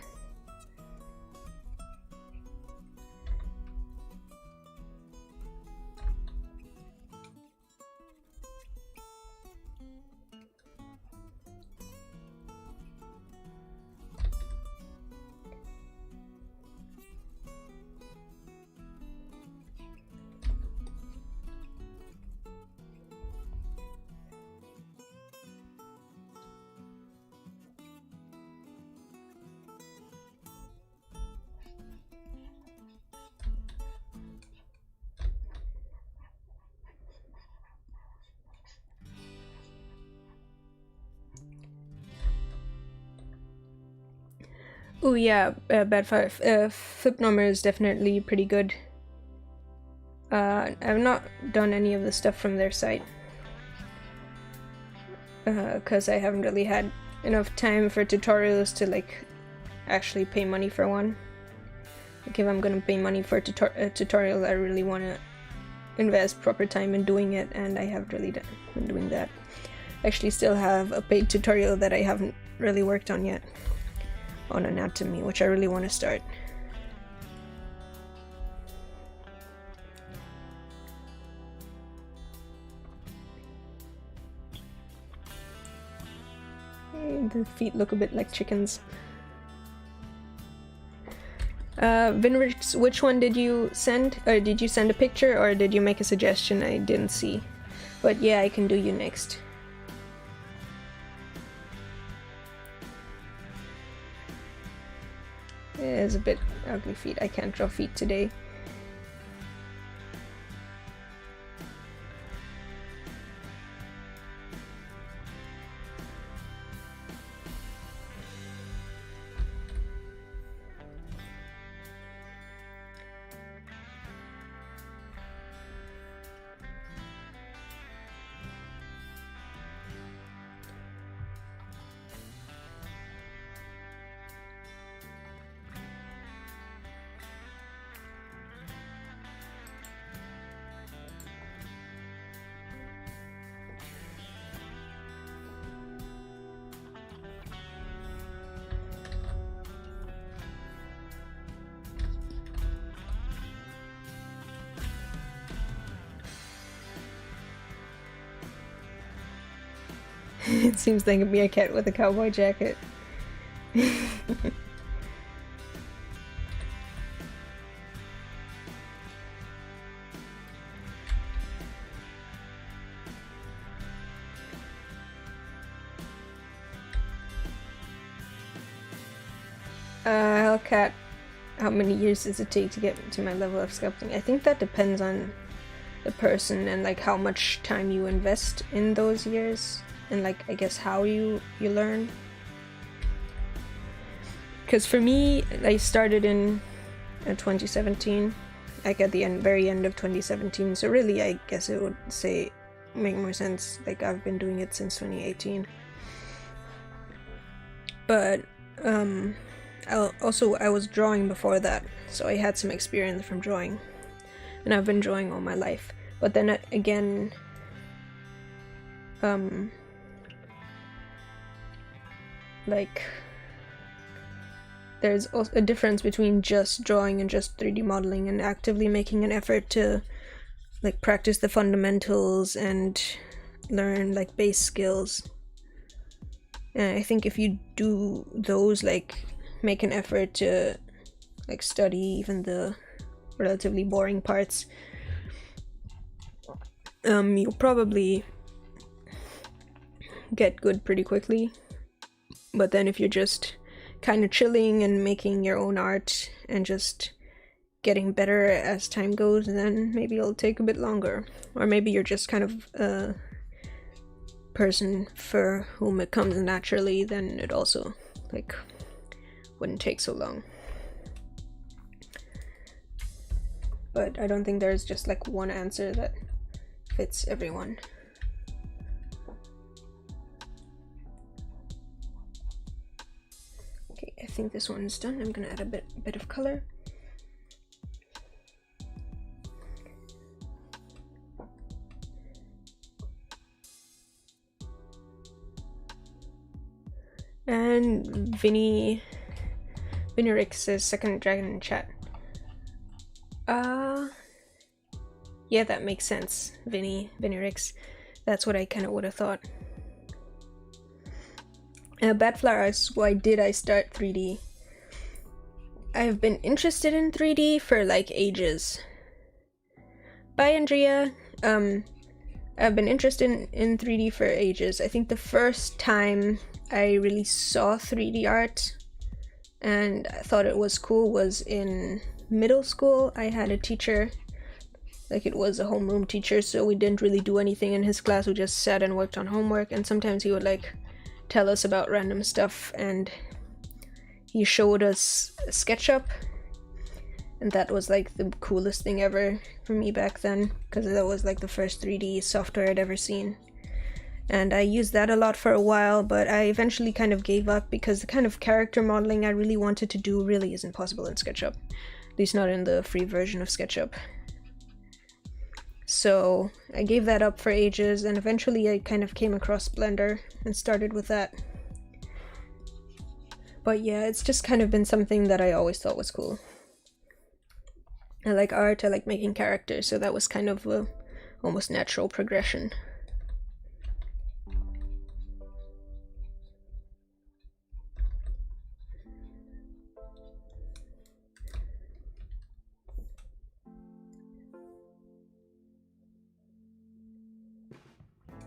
Oh yeah, Bad 5. Flip number is definitely pretty good. I've not done any of the stuff from their site. Because I haven't really had enough time for tutorials to like actually pay money for one. Like if I'm gonna pay money for a tutorial, I really want to invest proper time in doing it, and I haven't really been doing that. I actually still have a paid tutorial that I haven't really worked on yet on anatomy, which I really want to start. The feet look a bit like chickens. Vinrix, which one did you send? Or did you send a picture, or did you make a suggestion I didn't see? But yeah, I can do you next. It's a bit ugly feet. I can't draw feet today. It seems like a meerkat with a cowboy jacket. Hellcat, how many years does it take to get to my level of sculpting? I think that depends on the person and like how much time you invest in those years. And like I guess how you learn, because for me I started in 2017, like at the very end of 2017, so really I guess it would make more sense like I've been doing it since 2018. But I was drawing before that, so I had some experience from drawing, and I've been drawing all my life. But then again, like there's also a difference between just drawing and just 3D modeling, and actively making an effort to like practice the fundamentals and learn like base skills. And I think if you do those, like make an effort to like study even the relatively boring parts, you'll probably get good pretty quickly. But then if you're just kind of chilling and making your own art and just getting better as time goes, then maybe it'll take a bit longer. Or maybe you're just kind of person for whom it comes naturally, then it also like wouldn't take so long. But I don't think there's just like one answer that fits everyone. Okay, I think this one's done. I'm gonna add a bit of color. And Vinirix says second dragon in chat. Yeah, that makes sense, Vinirix. That's what I kind of would have thought. Badflower asks, why did I start 3D? I've been interested in 3D for like ages. Bye, Andrea. I've been interested in 3D for ages. I think the first time I really saw 3D art and I thought it was cool was in middle school. I had a teacher, like it was a homeroom teacher, so we didn't really do anything in his class. We just sat and worked on homework, and sometimes he would like tell us about random stuff, and he showed us SketchUp, and that was like the coolest thing ever for me back then, because that was like the first 3D software I'd ever seen. And I used that a lot for a while, but I eventually kind of gave up because the kind of character modeling I really wanted to do really isn't possible in SketchUp. At least not in the free version of SketchUp. So I gave that up for ages, and eventually I kind of came across Blender and started with that. But yeah, it's just kind of been something that I always thought was cool. I like art, I like making characters, so that was kind of a almost natural progression.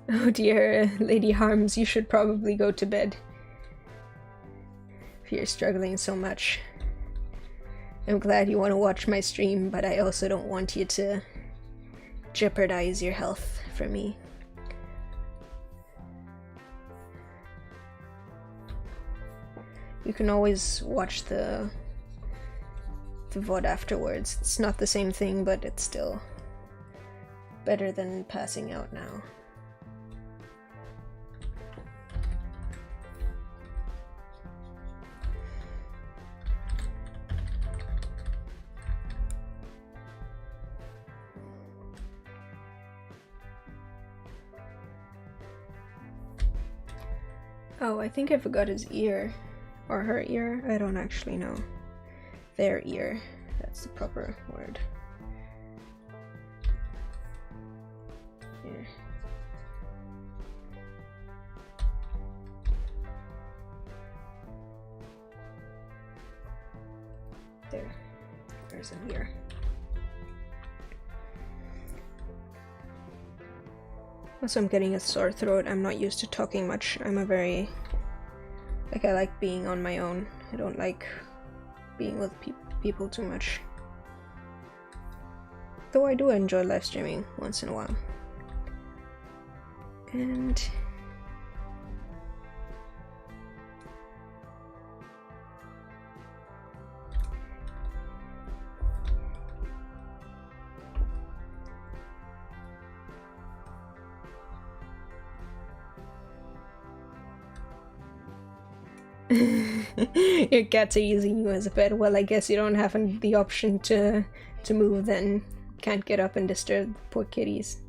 Oh dear, Lady Harms, you should probably go to bed if you're struggling so much. I'm glad you want to watch my stream, but I also don't want you to jeopardize your health for me. You can always watch the VOD afterwards. It's not the same thing, but it's still better than passing out now. Oh, I think I forgot his ear. Or her ear? I don't actually know. Their ear. That's the proper word. Here. There. There's an ear. Also, I'm getting a sore throat. I'm not used to talking much. I'm a very... I like being on my own. I don't like being with people too much. Though I do enjoy live streaming once in a while. And... your cats are using you as a pet. Well, I guess you don't have the option to move then. Can't get up and disturb poor kitties.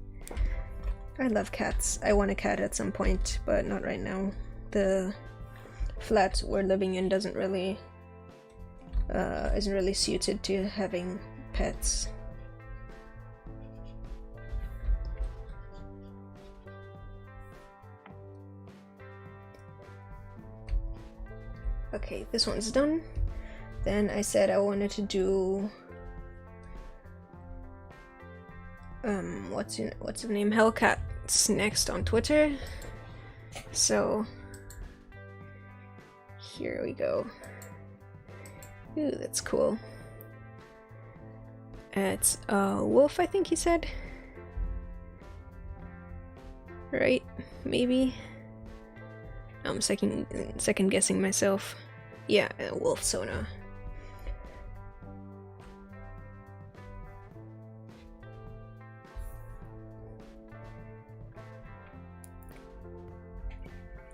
I love cats. I want a cat at some point, but not right now. The flat we're living in isn't really suited to having pets. Okay, this one's done. Then I said I wanted to do what's the name? Hellcat's next on Twitter. So here we go. Ooh, that's cool. It's a wolf, I think he said. Right? maybe. I'm second guessing myself. Yeah, wolf Sona.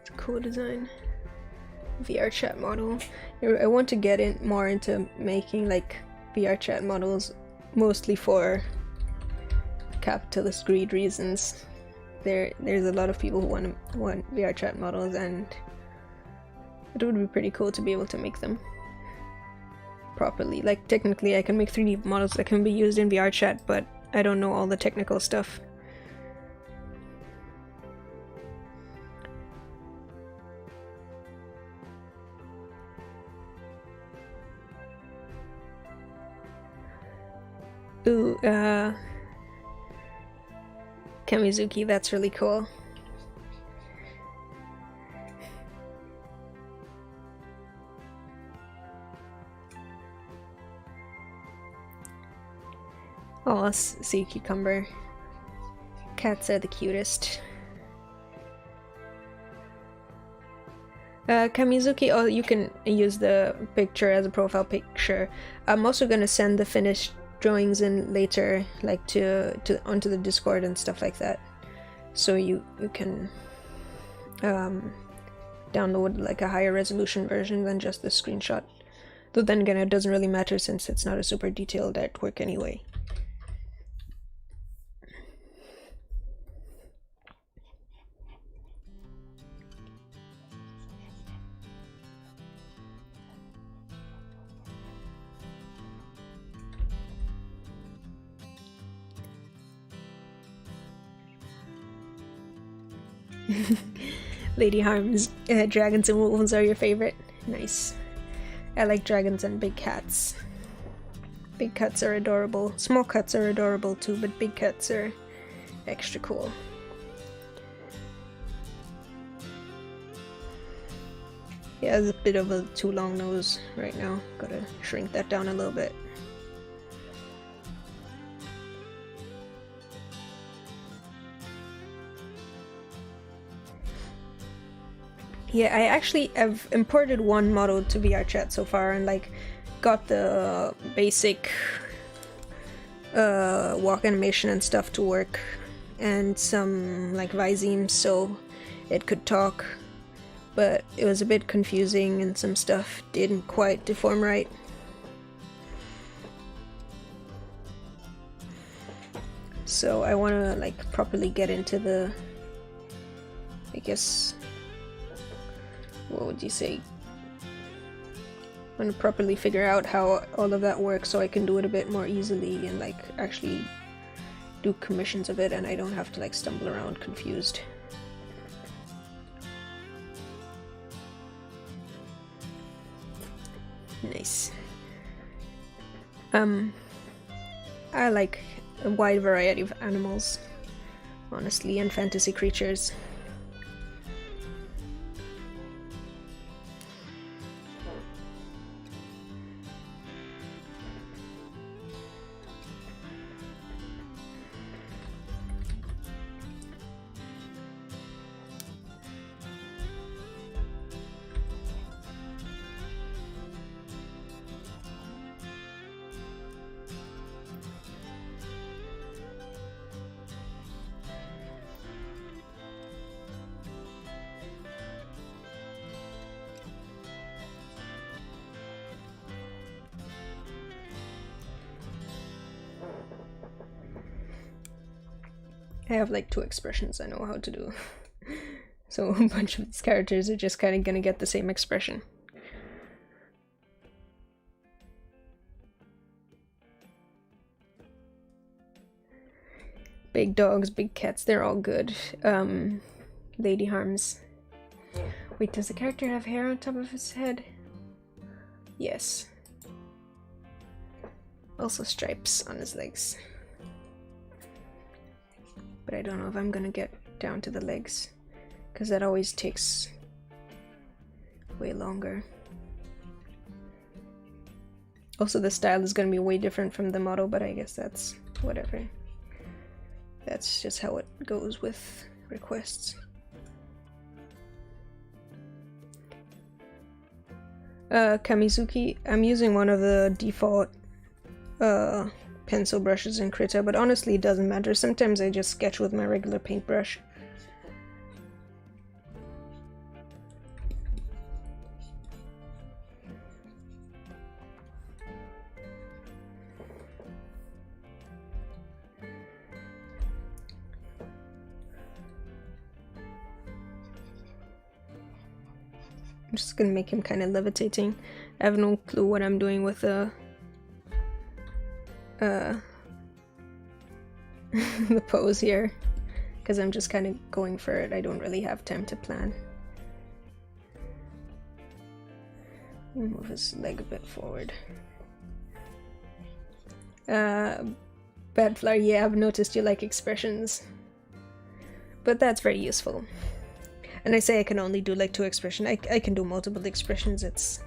It's a cool design. VR chat model. I want to get in more into making like VR chat models, mostly for capitalist greed reasons. There's a lot of people who want VR chat models, and it would be pretty cool to be able to make them properly. Like, technically I can make 3D models that can be used in VR chat, but I don't know all the technical stuff. Ooh, Kamizuki, that's really cool. Oh, sea cucumber. Cats are the cutest. Kamizuki, oh, you can use the picture as a profile picture. I'm also gonna send the finished drawings in later, like onto the Discord and stuff like that, so you can download like a higher resolution version than just the screenshot. Though then again, it doesn't really matter since it's not a super detailed artwork anyway. Lady Harm's dragons and wolves are your favorite. Nice. I like dragons and big cats. Big cats are adorable. Small cats are adorable too, but big cats are extra cool. Yeah, it's a bit of a too long nose right now. Gotta shrink that down a little bit. Yeah, I actually have imported one model to VRChat so far and like got the basic walk animation and stuff to work, and some like Viseme so it could talk, but it was a bit confusing and some stuff didn't quite deform right. So I want to like properly get into the, I guess, what would you say? I want to properly figure out how all of that works so I can do it a bit more easily and like actually do commissions of it and I don't have to like stumble around confused. Nice. I like a wide variety of animals, honestly, and fantasy creatures. I have like 2 expressions I know how to do. So a bunch of these characters are just kind of gonna get the same expression. Big dogs, big cats, they're all good. Lady Harms. Wait, does the character have hair on top of his head? Yes. Also stripes on his legs. But I don't know if I'm gonna get down to the legs, because that always takes way longer. Also, the style is gonna be way different from the model, but I guess that's whatever. That's just how it goes with requests. Kamizuki. I'm using one of the default pencil brushes in Krita, but honestly it doesn't matter. Sometimes I just sketch with my regular paintbrush. I'm just gonna make him kind of levitating. I have no clue what I'm doing with the the pose here, because I'm just kind of going for it. I don't really have time to plan. Move his leg a bit forward. Bad Flower, yeah, I've noticed you like expressions, but that's very useful. And I say I can only do like 2 expressions. I can do multiple expressions.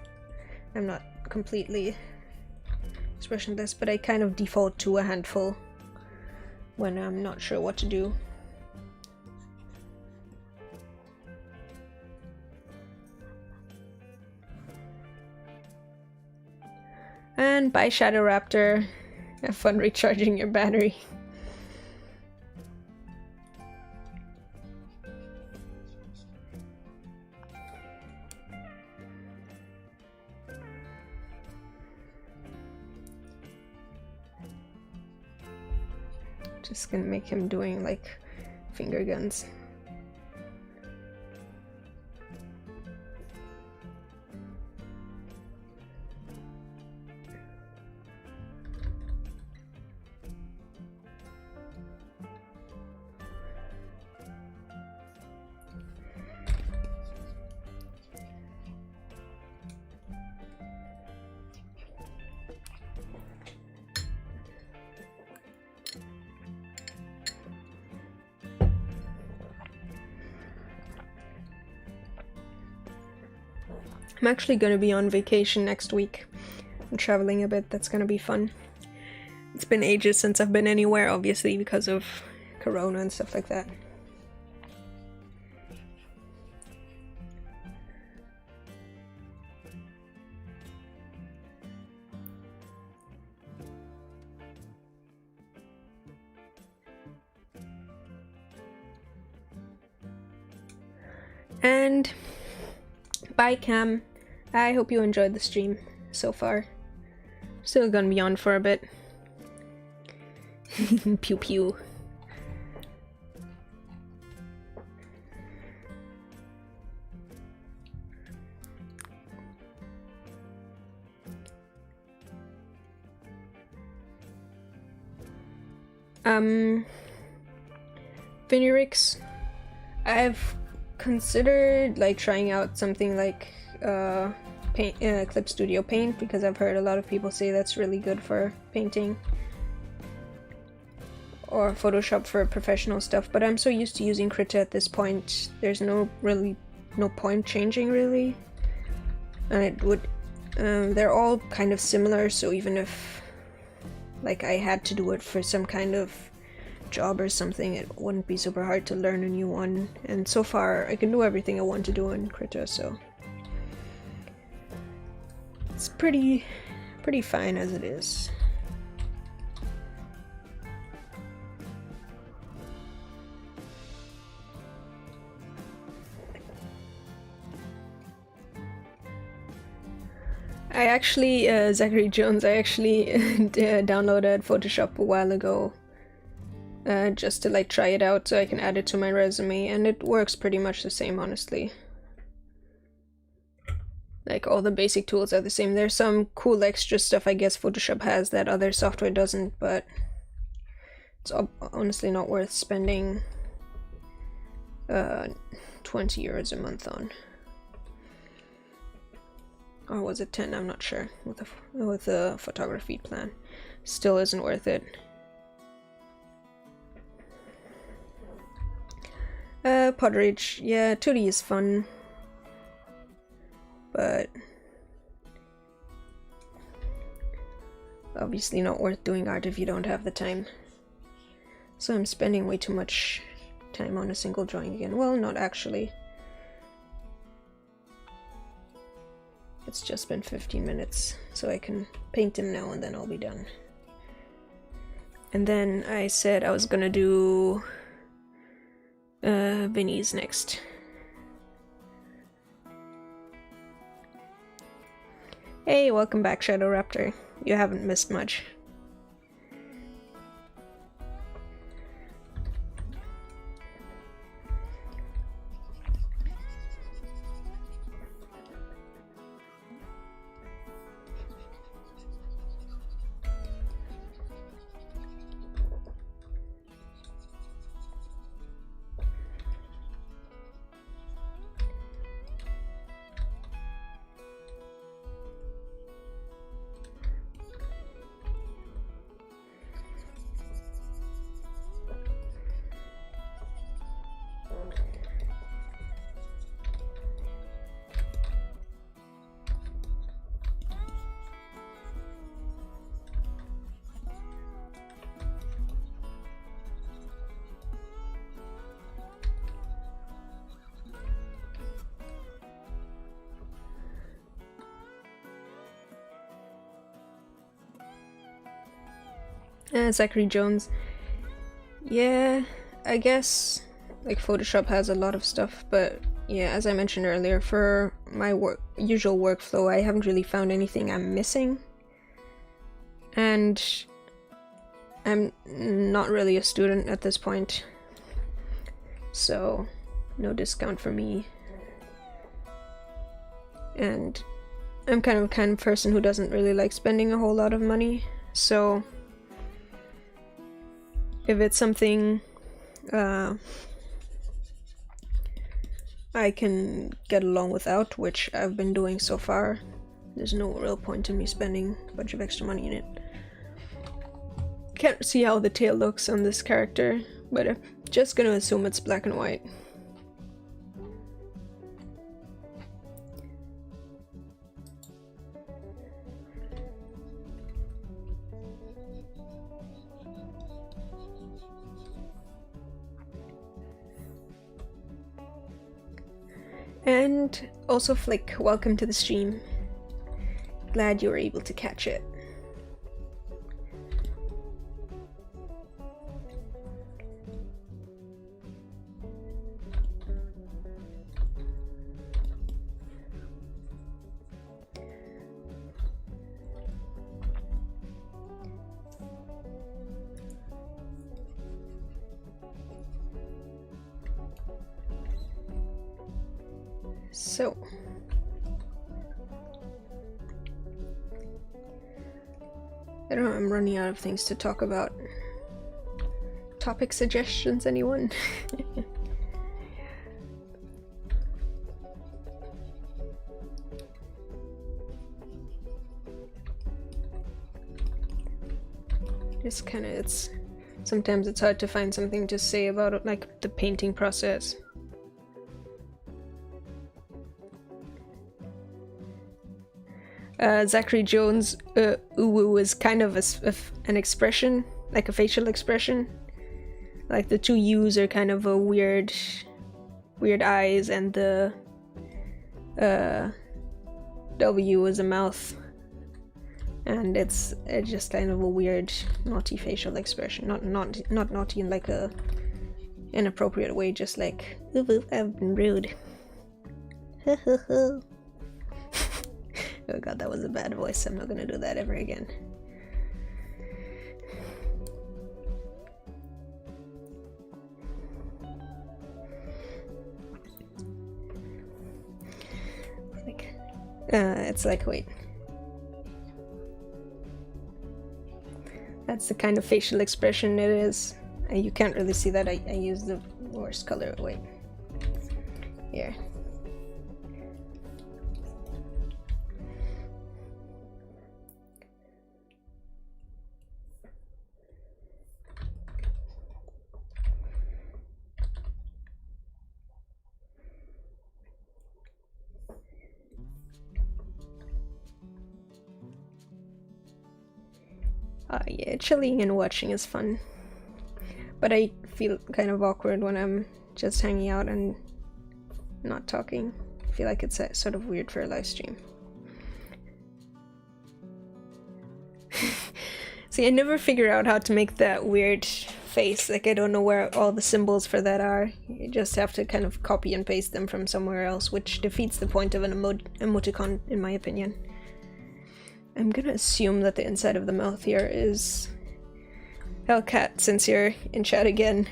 I'm not completely expressionless, but I kind of default to a handful when I'm not sure what to do. And bye, Shadow Raptor. Have fun recharging your battery. Just gonna make him doing like finger guns. I'm actually going to be on vacation next week. I'm traveling a bit, that's going to be fun. It's been ages since I've been anywhere, obviously, because of Corona and stuff like that. And bye, Cam. I hope you enjoyed the stream so far. Still gonna be on for a bit. Pew pew. Finurix, I've considered like trying out something like Clip Studio Paint, because I've heard a lot of people say that's really good for painting, or Photoshop for professional stuff, but I'm so used to using Krita at this point, there's no point changing really, and it would they're all kind of similar, so even if like I had to do it for some kind of job or something, it wouldn't be super hard to learn a new one, and so far I can do everything I want to do in Krita, so it's pretty fine as it is. I actually, Zachary Jones, I actually downloaded Photoshop a while ago just to like try it out so I can add it to my resume, and it works pretty much the same, honestly. Like all the basic tools are the same. There's some cool extra stuff I guess Photoshop has that other software doesn't, but it's honestly not worth spending 20 euros a month on. Or was it 10? I'm not sure. With a photography plan. Still isn't worth it. Podridge. Yeah, 2D is fun. But obviously not worth doing art if you don't have the time. So I'm spending way too much time on a single drawing again. Well, not actually. It's just been 15 minutes, so I can paint him now and then I'll be done. And then I said I was gonna do Vinny's next. Hey, welcome back, Shadow Raptor. You haven't missed much. Zachary Jones. Yeah, I guess like Photoshop has a lot of stuff, but yeah, as I mentioned earlier, for my usual workflow, I haven't really found anything I'm missing. And I'm not really a student at this point, so no discount for me. And I'm kind of a kind of person who doesn't really like spending a whole lot of money, so if it's something I can get along without, which I've been doing so far, there's no real point in me spending a bunch of extra money in it. Can't see how the tail looks on this character, but I'm just gonna assume it's black and white. And also Flick, welcome to the stream. Glad you were able to catch it. So, I don't know, I'm running out of things to talk about. Topic suggestions, anyone? Just kind of, sometimes it's hard to find something to say about it, like the painting process. Zachary Jones, uwu is kind of an expression, like a facial expression. Like the two U's are kind of a weird eyes, and the W is a mouth, and it's just kind of a weird naughty facial expression. Not naughty in like a inappropriate way, just like ooh, I've been rude. Oh god, that was a bad voice. I'm not gonna do that ever again. It's like, wait. That's the kind of facial expression it is. You can't really see that. I used the worst color. Wait. Here. Yeah, chilling and watching is fun, but I feel kind of awkward when I'm just hanging out and not talking. I feel like it's sort of weird for a live stream. See, I never figure out how to make that weird face. Like, I don't know where all the symbols for that are. You just have to kind of copy and paste them from somewhere else, which defeats the point of an emoticon, in my opinion. I'm gonna assume that the inside of the mouth here is Hellcat, since you're in chat again.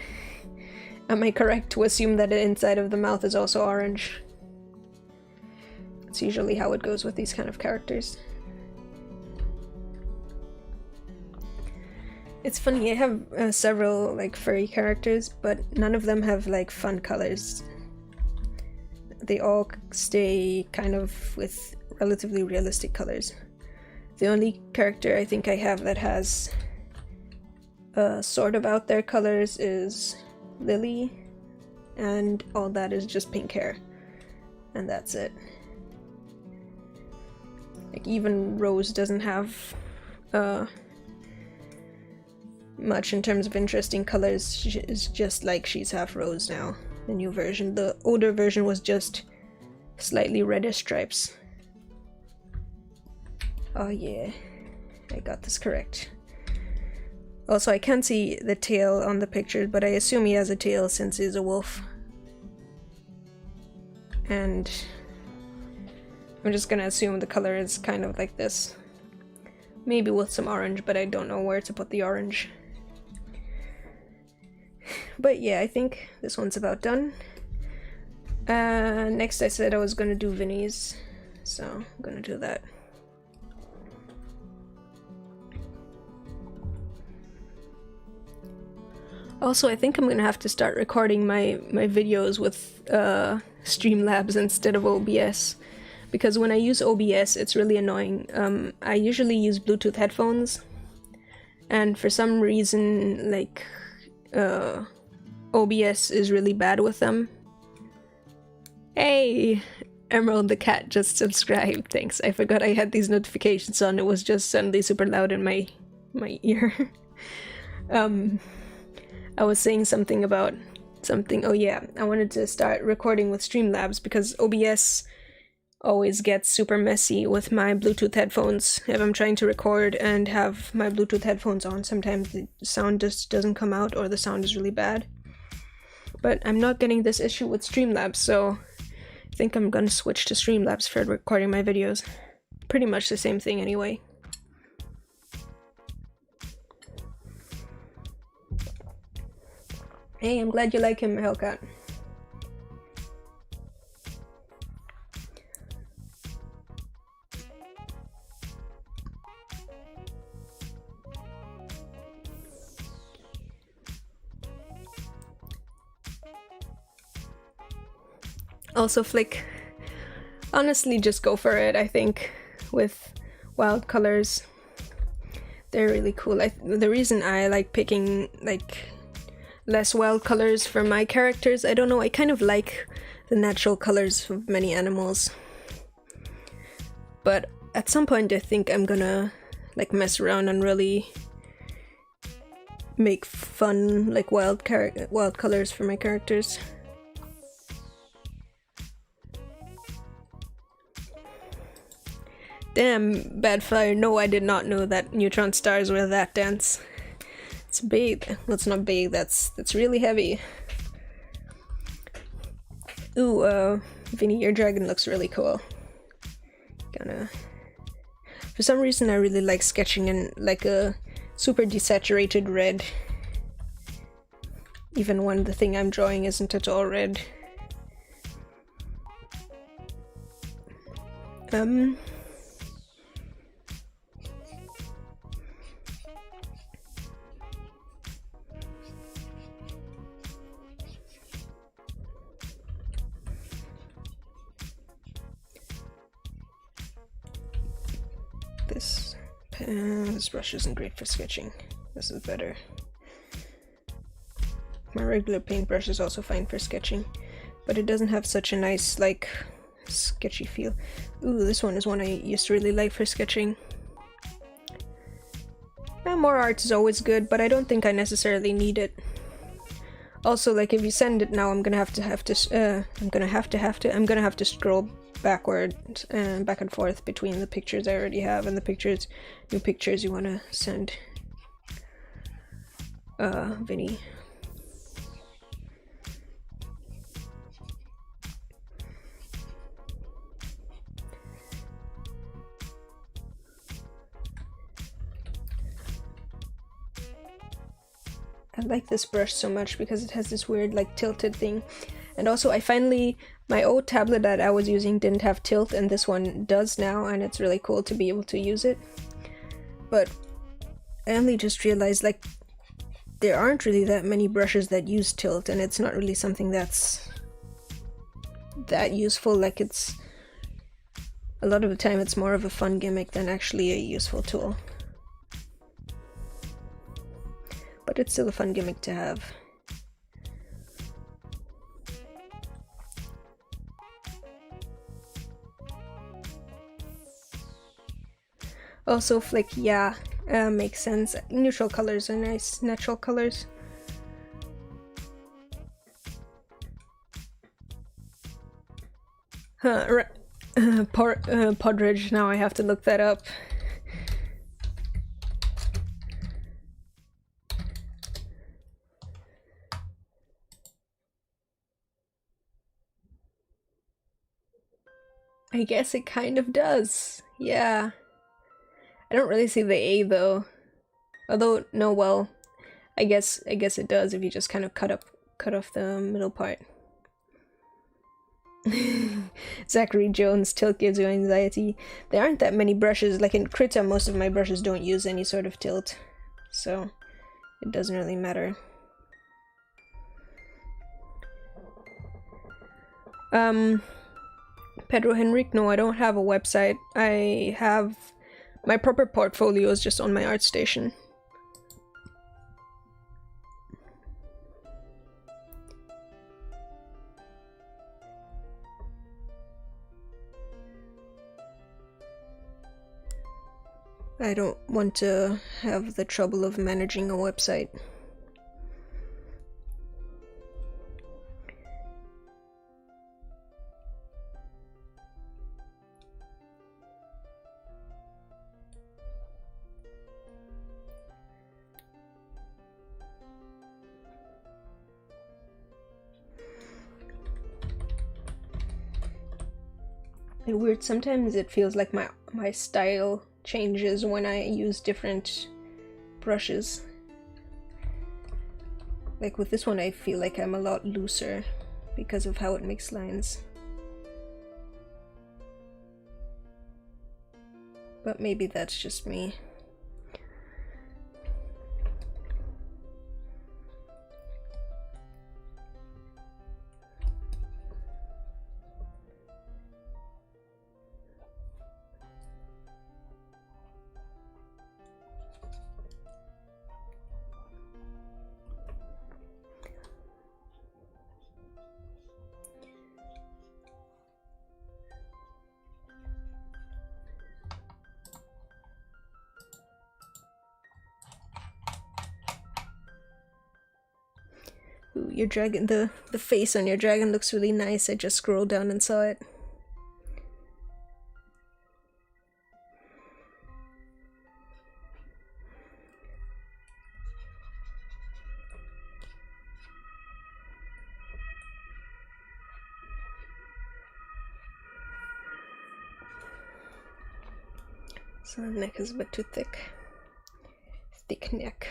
Am I correct to assume that the inside of the mouth is also orange? It's usually how it goes with these kind of characters. It's funny, I have several like furry characters, but none of them have like fun colors. They all stay kind of with relatively realistic colors. The only character I think I have that has sort of out there colors is Lily, and all that is just pink hair, and that's it. Like, even Rose doesn't have much in terms of interesting colors. She is just like she's half rose now, the new version. The older version was just slightly reddish stripes. Oh yeah, I got this correct. Also, I can't see the tail on the picture, but I assume he has a tail since he's a wolf. And I'm just gonna assume the color is kind of like this. Maybe with some orange, but I don't know where to put the orange. But yeah, I think this one's about done. Next I said I was gonna do Vinny's, so I'm gonna do that. Also, I think I'm gonna have to start recording my videos with Streamlabs instead of OBS, because when I use OBS it's really annoying. I usually use Bluetooth headphones, and for some reason, like, OBS is really bad with them. Hey! Emerald the cat just subscribed, thanks. I forgot I had these notifications on, it was just suddenly super loud in my ear. I was saying something about something. Oh yeah, I wanted to start recording with Streamlabs because OBS always gets super messy with my Bluetooth headphones. If I'm trying to record and have my Bluetooth headphones on, sometimes the sound just doesn't come out or the sound is really bad. But I'm not getting this issue with Streamlabs, so I think I'm gonna switch to Streamlabs for recording my videos. Pretty much the same thing anyway. Hey, I'm glad you like him, Hellcat. Also, Flick, honestly just go for it, I think, with wild colors. They're really cool. The reason I like picking, like, less wild colors for my characters, I don't know, I kind of like the natural colors of many animals. But at some point I think I'm gonna like mess around and really make fun, like, wild colors for my characters. Damn, Badfire, no, I did not know that neutron stars were that dense. It's big. Well, it's not big, that's really heavy. Ooh, Vinny, your dragon looks really cool. For some reason I really like sketching in like a super desaturated red, even when the thing I'm drawing isn't at all red. This brush isn't great for sketching. This is better. My regular paintbrush is also fine for sketching, but it doesn't have such a nice, like, sketchy feel. Ooh, this one is one I used to really like for sketching. More art is always good, but I don't think I necessarily need it. Also, like, if you send it now, I'm gonna have to scroll backward and back and forth between the pictures I already have and the new pictures you want to send. Vinny. I like this brush so much because it has this weird like tilted thing. And also my old tablet that I was using didn't have tilt, and this one does now, and it's really cool to be able to use it. But I only just realized like there aren't really that many brushes that use tilt, and it's not really something that's that useful. Like it's a lot of the time it's more of a fun gimmick than actually a useful tool. But it's still a fun gimmick to have. Also flick, yeah, makes sense. Neutral colors are nice, natural colors. Podridge, now I have to look that up. I guess it kind of does, yeah. I don't really see the A though. Although, no, well, I guess it does if you just kind of cut off the middle part. Zachary Jones, tilt gives you anxiety. There aren't that many brushes. Like in Krita, most of my brushes don't use any sort of tilt, so it doesn't really matter. Pedro Henrique, no, I don't have a website. I have my proper portfolio is just on my ArtStation. I don't want to have the trouble of managing a website. And weird, sometimes it feels like my style changes when I use different brushes. Like with this one I feel like I'm a lot looser because of how it makes lines. But maybe that's just me. Ooh, your dragon, the face on your dragon looks really nice. I just scrolled down and saw it. So the neck is a bit too thick. Thick neck.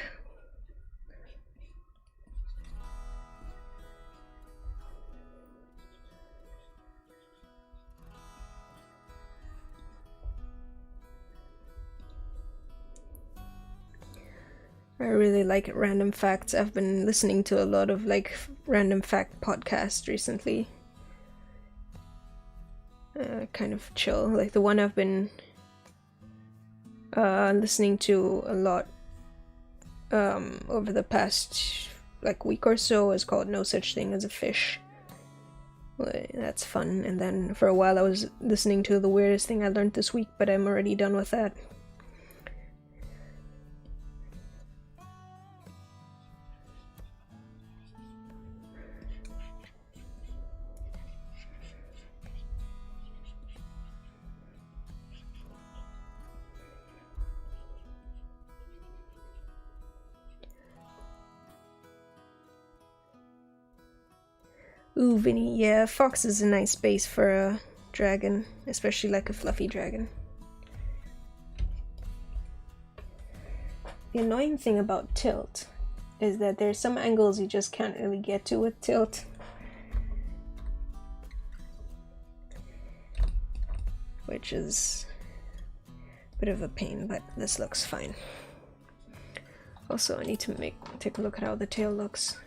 I really like random facts. I've been listening to a lot of like random fact podcasts recently. Kind of chill. Like the one I've been listening to a lot over the past like week or so is called No Such Thing as a Fish. That's fun. And then for a while I was listening to The Weirdest Thing I Learned This Week, but I'm already done with that. Ooh, Vinny, yeah, fox is a nice base for a dragon, especially like a fluffy dragon. The annoying thing about tilt is that there's some angles you just can't really get to with tilt. Which is a bit of a pain, but this looks fine. Also, I need to take a look at how the tail looks.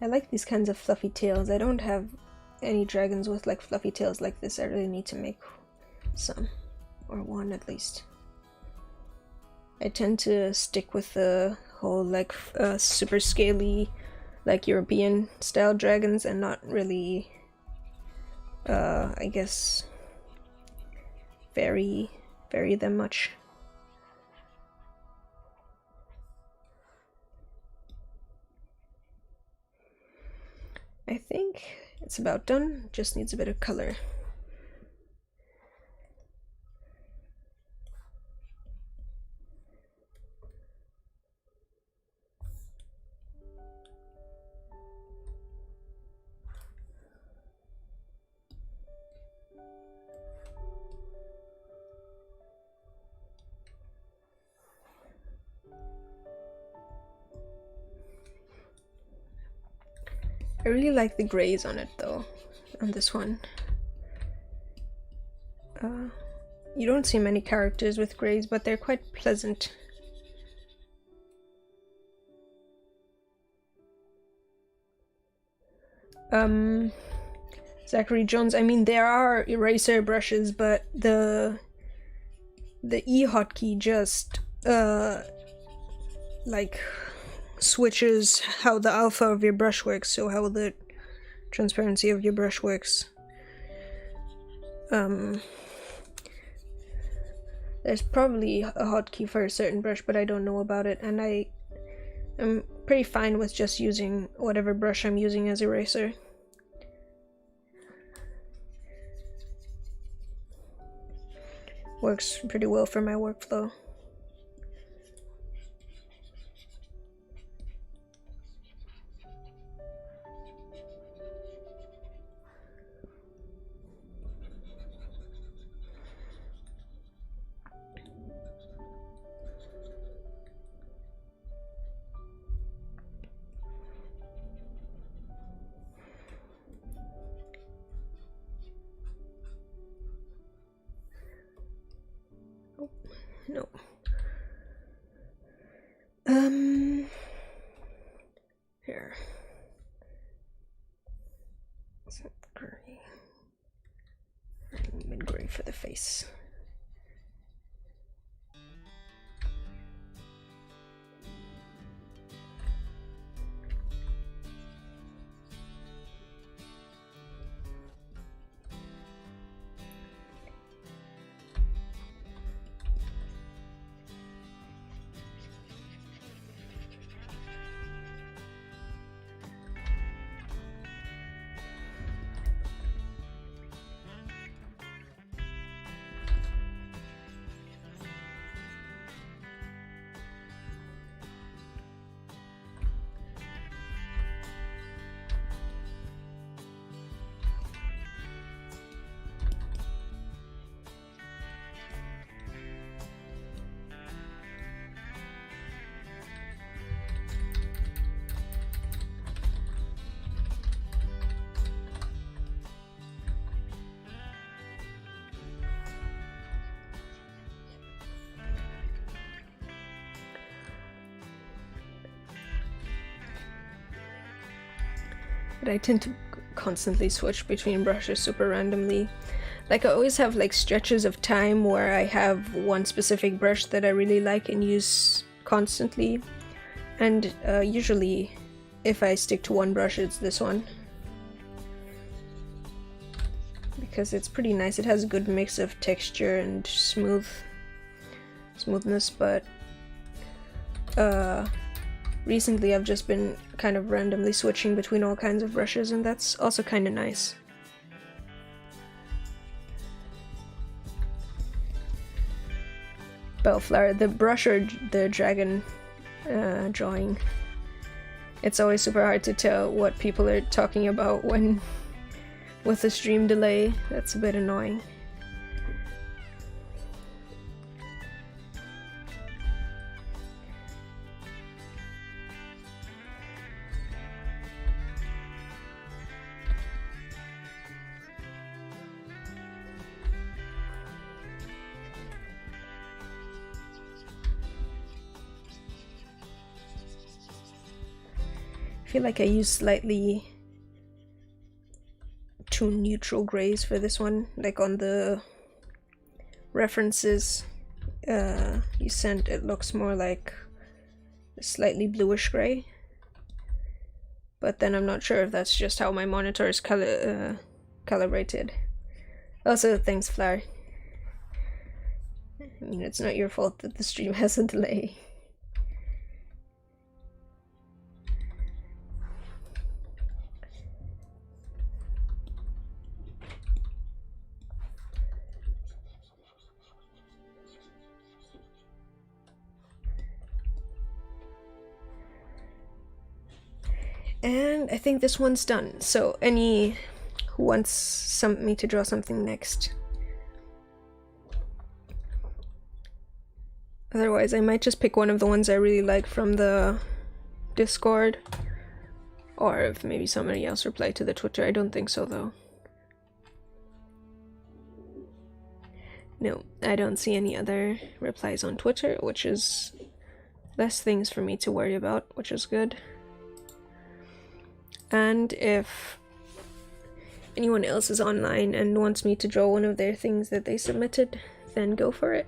I like these kinds of fluffy tails. I don't have any dragons with like fluffy tails like this. I really need to make some, or one at least. I tend to stick with the whole like super scaly, like European style dragons, and not really, I guess, vary them much. I think it's about done, just needs a bit of color. I really like the grays on it though, on this one. You don't see many characters with grays, but they're quite pleasant. Zachary Jones, I mean there are eraser brushes, but the E hotkey just like switches how the alpha of your brush works, so how the transparency of your brush works. There's probably a hotkey for a certain brush, but I don't know about it, and I'm pretty fine with just using whatever brush I'm using as eraser. Works pretty well for my workflow. No. Here. Is it gray? Mid-gray for the face. But I tend to constantly switch between brushes super randomly. Like I always have like stretches of time where I have one specific brush that I really like and use constantly. And usually if I stick to one brush, it's this one. Because it's pretty nice. It has a good mix of texture and smooth smoothness, but recently I've just been kind of randomly switching between all kinds of brushes, and that's also kind of nice. Bellflower, the brush or the dragon drawing. It's always super hard to tell what people are talking about when with the stream delay. That's a bit annoying. I feel like I used slightly too neutral grays for this one. Like on the references you sent, it looks more like a slightly bluish gray. But then I'm not sure if that's just how my monitor is calibrated. Also, thanks, Flower. I mean, it's not your fault that the stream has a delay. And I think this one's done. So any who wants me to draw something next? Otherwise, I might just pick one of the ones I really like from the Discord. Or if maybe somebody else replied to the Twitter. I don't think so, though. No, I don't see any other replies on Twitter, which is less things for me to worry about, which is good. And if anyone else is online and wants me to draw one of their things that they submitted, then go for it.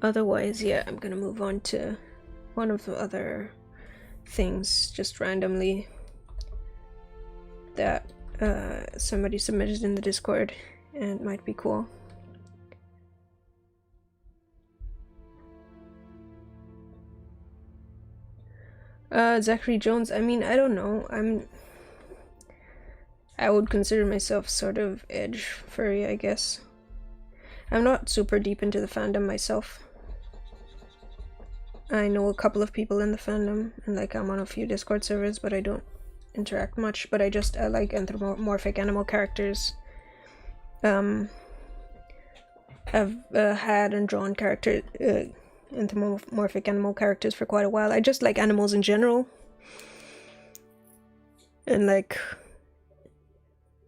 Otherwise, yeah, I'm gonna move on to one of the other things just randomly that somebody submitted in the Discord and might be cool. Zachary Jones, I mean, I don't know. I would consider myself sort of edge furry, I guess. I'm not super deep into the fandom myself. I know a couple of people in the fandom, and like I'm on a few Discord servers, but I don't interact much. But I like anthropomorphic animal characters. I've had and drawn anthropomorphic animal characters for quite a while. I just like animals in general. And like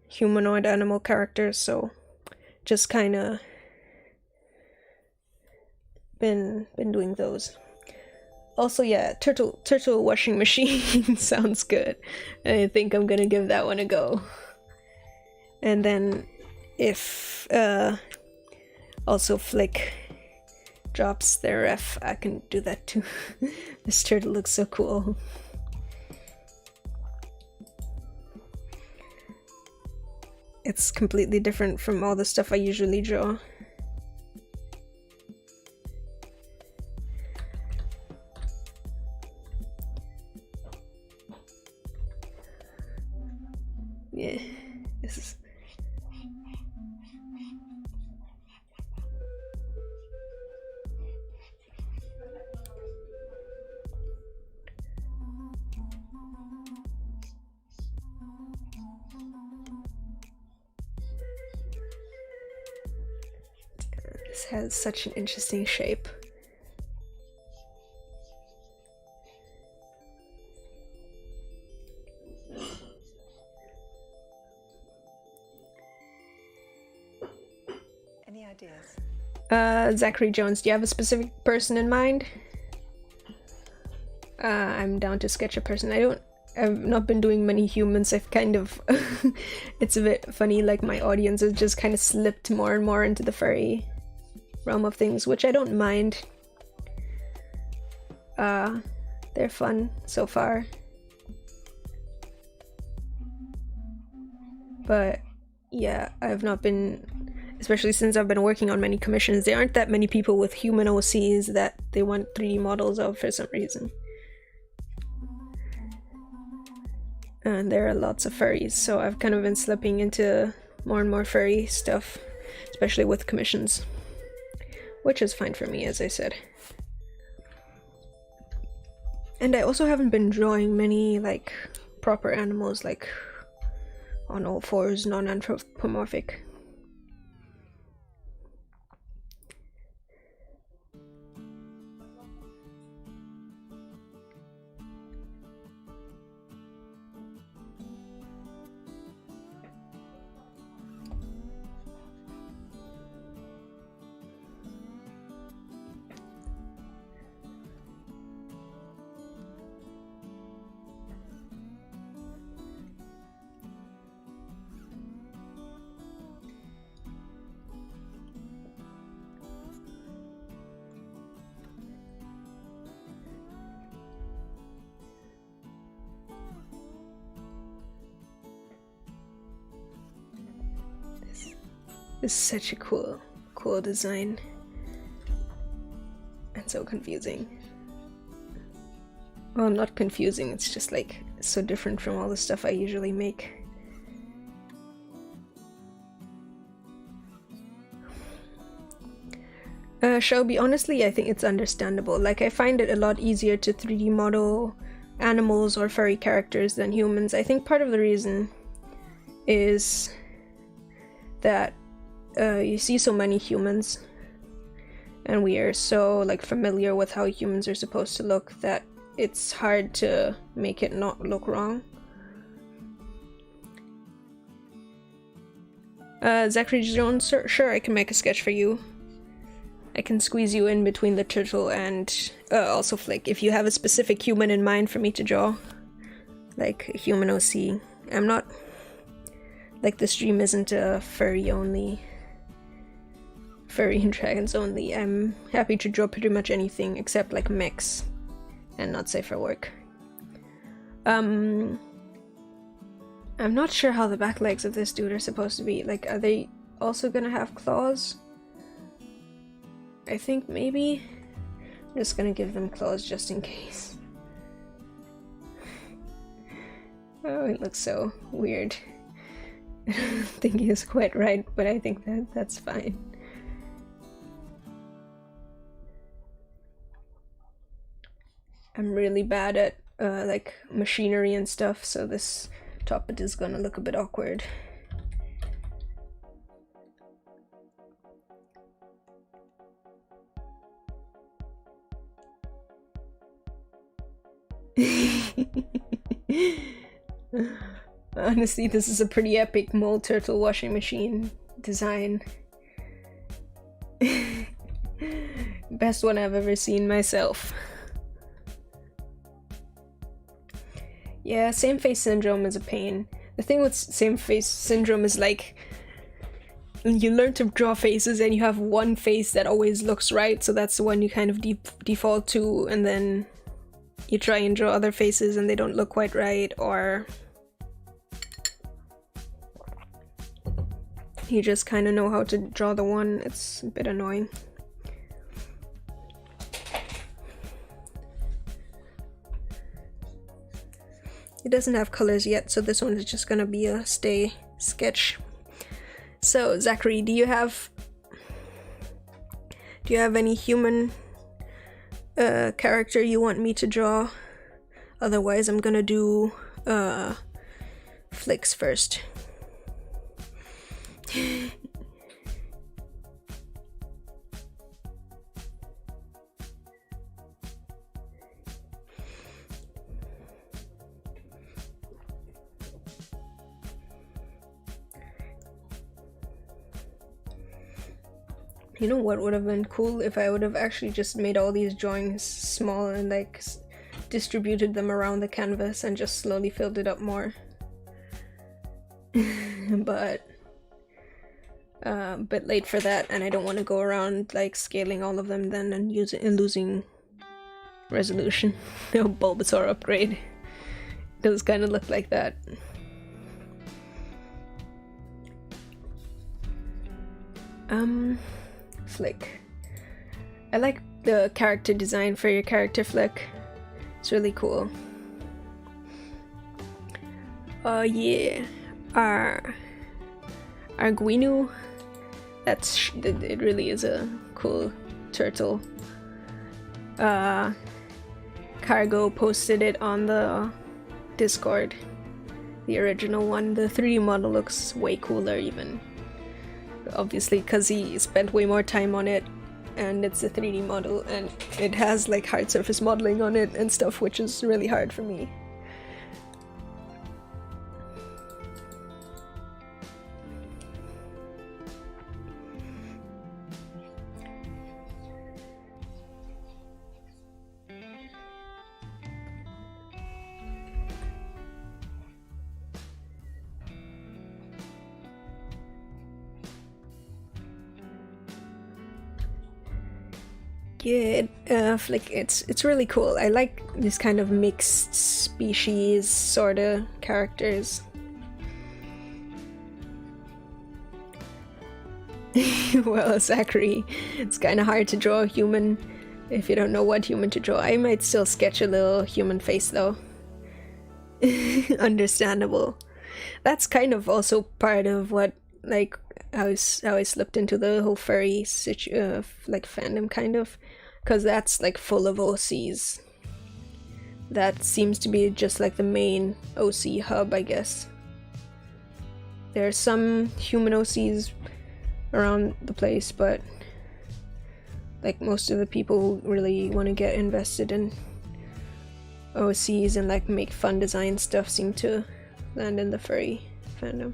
humanoid animal characters, so just kind of been doing those. Also, yeah, turtle washing machine sounds good. I think I'm gonna give that one a go. And then if also Flick drops their ref, I can do that too. This turtle looks so cool. It's completely different from all the stuff I usually draw. Yeah, this is... This has such an interesting shape. Any ideas? Zachary Jones, do you have a specific person in mind? I'm down to sketch a person. I've not been doing many humans. I've kind of it's a bit funny, like my audience has just kind of slipped more and more into the furry realm of things, which I don't mind. They're fun so far. But yeah, I've not been especially since I've been working on many commissions. There aren't that many people with human OCs that they want 3D models of for some reason. And there are lots of furries, so I've kind of been slipping into more and more furry stuff, especially with commissions, which is fine for me, as I said. And I also haven't been drawing many like proper animals, like on all fours, non-anthropomorphic. It's such a cool design, and so confusing. Well, not confusing, it's just like so different from all the stuff I usually make. Shelby, honestly, I think it's understandable. Like, I find it a lot easier to 3D model animals or furry characters than humans. I think part of the reason is that you see so many humans, and we are so like familiar with how humans are supposed to look that it's hard to make it not look wrong. Zachary Jones, sure, I can make a sketch for you. I can squeeze you in between the turtle and also Flick, if you have a specific human in mind for me to draw, like a human OC. I'm not, like, the stream isn't a furry only. Furry and dragons only. I'm happy to draw pretty much anything except like mechs and not safe for work. I'm not sure how the back legs of this dude are supposed to be. Like, are they also gonna have claws? I think maybe. I'm just gonna give them claws just in case. Oh, it looks so weird. I don't think he's quite right, but I think that's fine. I'm really bad at like machinery and stuff, so this top bit is gonna look a bit awkward. Honestly, this is a pretty epic mole turtle washing machine design. Best one I've ever seen myself. Yeah, same face syndrome is a pain. The thing with same face syndrome is like you learn to draw faces and you have one face that always looks right, so that's the one you kind of default to, and then you try and draw other faces and they don't look quite right, or you just kind of know how to draw the one. It's a bit annoying. It doesn't have colors yet, so this one is just gonna be a stay sketch. So Zachary, do you have any human character you want me to draw? Otherwise I'm gonna do Flicks first. You know what would have been cool? If I would have actually just made all these drawings small and like distributed them around the canvas and just slowly filled it up more. But a bit late for that, and I don't want to go around like scaling all of them then and losing resolution. No Bulbasaur upgrade. Does kind of look like that. Flick. I like the character design for your character, Flick. It's really cool. Oh yeah, our Arguinu. It really is a cool turtle. Cargo posted it on the Discord. The original one. The 3D model looks way cooler even. Obviously because he spent way more time on it and it's a 3D model and it has like hard surface modeling on it and stuff, which is really hard for me. Yeah, like it's really cool. I like this kind of mixed species sorta characters. Well, Zachary, it's kind of hard to draw a human if you don't know what human to draw. I might still sketch a little human face though. Understandable. That's kind of also part of what, like, how I slipped into the whole furry like fandom kind of, because that's like full of OCs. That seems to be just like the main OC hub, I guess. There are some human OCs around the place, but like most of the people who really want to get invested in OCs and like make fun design stuff seem to land in the furry fandom.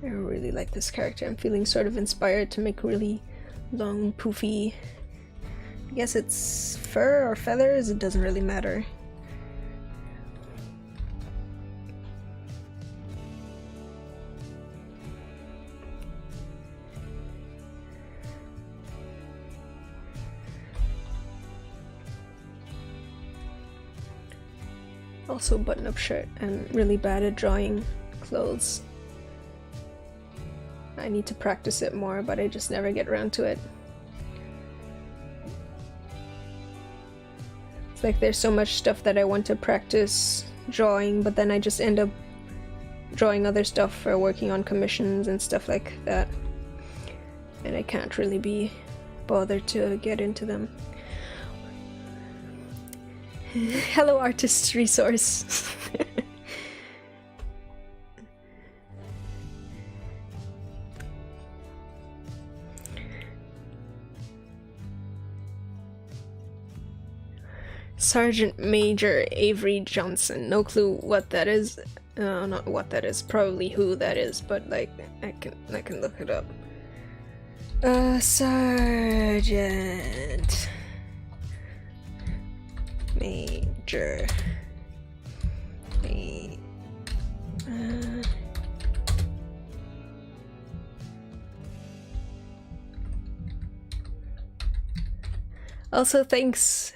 I really like this character. I'm feeling sort of inspired to make really long, poofy, I guess it's fur or feathers, it doesn't really matter. Also button-up shirt. I'm really bad at drawing clothes. I need to practice it more, but I just never get around to it. It's like there's so much stuff that I want to practice drawing, but then I just end up drawing other stuff or working on commissions and stuff like that. And I can't really be bothered to get into them. Hello, artist resource. Sergeant Major Avery Johnson. No clue what that is. Not what that is. Probably who that is. But like, I can look it up. Sergeant Major. Also, thanks.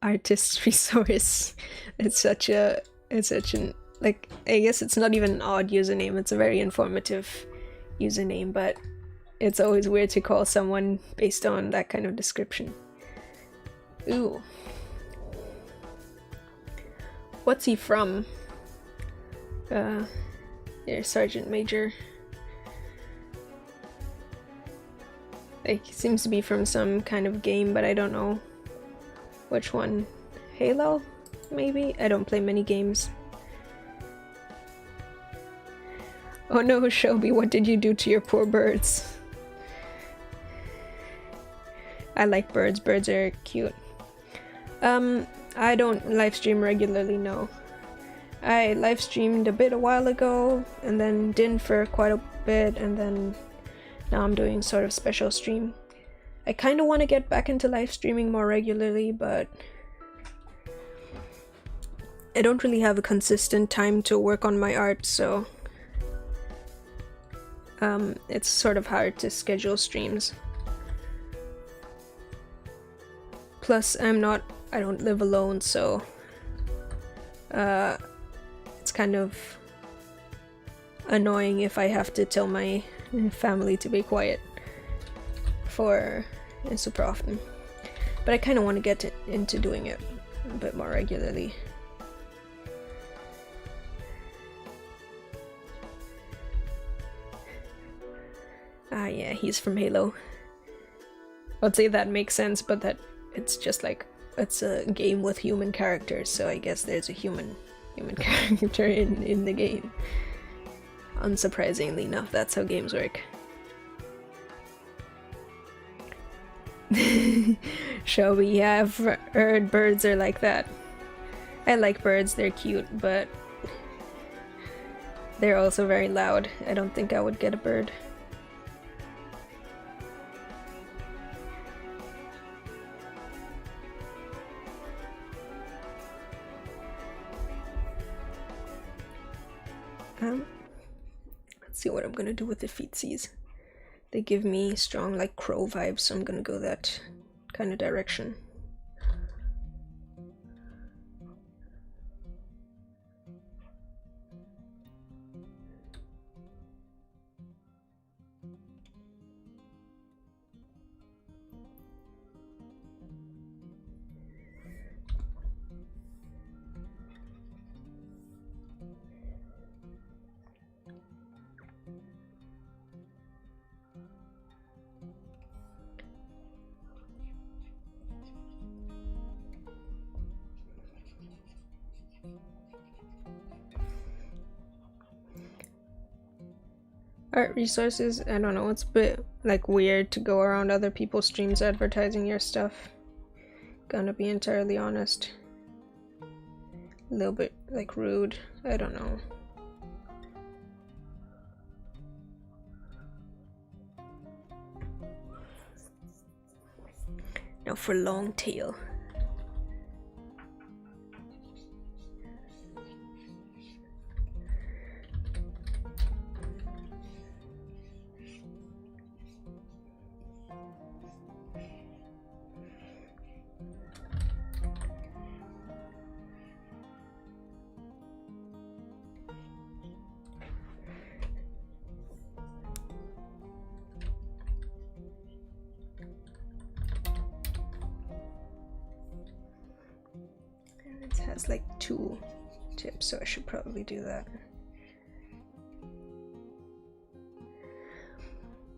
Artist resource. It's such an, like, I guess it's not even an odd username, it's a very informative username, but it's always weird to call someone based on that kind of description. Ooh. What's he from? Yeah, Sergeant Major. Like, he seems to be from some kind of game, but I don't know which one. Halo? Maybe? I don't play many games. Oh no, Shelby, what did you do to your poor birds? I like birds. Birds are cute. I don't live stream regularly, no. I live streamed a bit a while ago, and then didn't for quite a bit, and then now I'm doing sort of special stream. I kind of want to get back into live streaming more regularly, but I don't really have a consistent time to work on my art, so it's sort of hard to schedule streams. Plus, I don't live alone, so it's kind of annoying if I have to tell my family to be quiet for super often. But I kind of want to get into doing it a bit more regularly. Ah, yeah, he's from Halo. I'd say that makes sense, but that it's just like it's a game with human characters, so I guess there's a human character in the game. Unsurprisingly enough, that's how games work. Shelby, yeah, I've heard birds are like that. I like birds, they're cute, but they're also very loud. I don't think I would get a bird. Let's see what I'm gonna do with the feetsies. They give me strong like crow vibes, so I'm gonna go that kind of direction. Art resources, I don't know, it's a bit like weird to go around other people's streams advertising your stuff. Gonna be entirely honest. A little bit like rude, I don't know. Now for long tail. Has like 2 tips, so I should probably do that.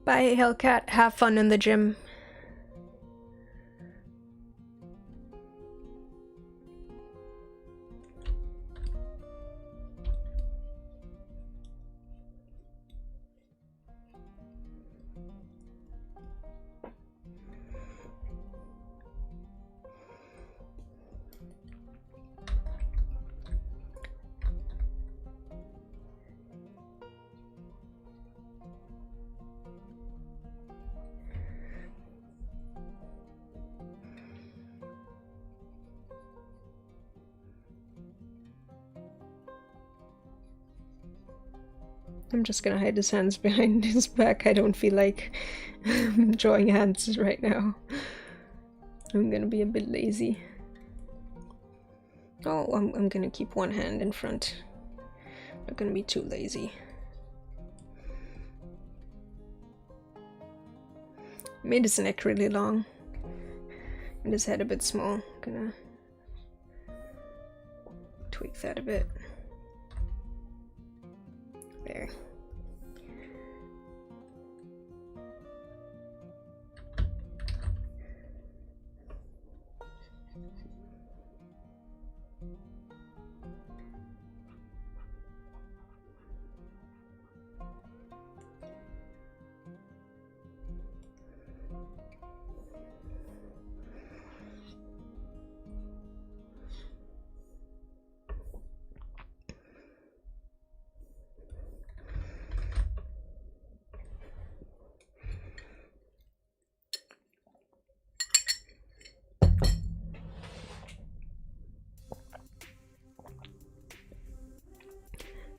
Bye, Hellcat. Have fun in the gym. I'm just gonna hide his hands behind his back. I don't feel like drawing hands right now. I'm gonna be a bit lazy. Oh, I'm gonna keep one hand in front. I'm not gonna be too lazy. Made his neck really long and his head a bit small. Gonna tweak that a bit. There.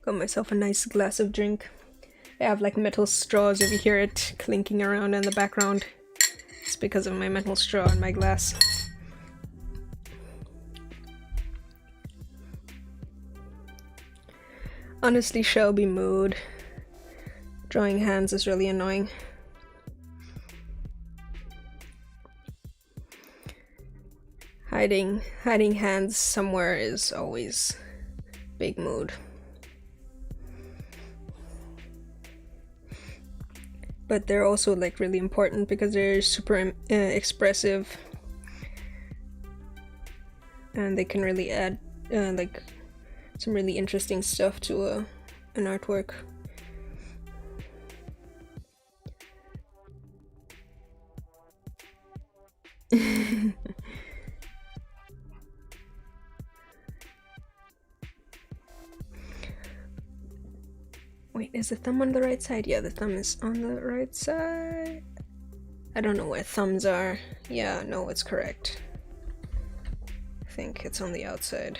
Got myself a nice glass of drink. I have like metal straws if you hear it clinking around in the background. It's because of my metal straw in my glass. Honestly, Shelby mood. Drawing hands is really annoying. Hiding hands somewhere is always big mood. But they're also like really important because they're super expressive, and they can really add like some really interesting stuff to an artwork. Wait, is the thumb on the right side? Yeah, the thumb is on the right side. I don't know where thumbs are. Yeah, no, it's correct. I think it's on the outside.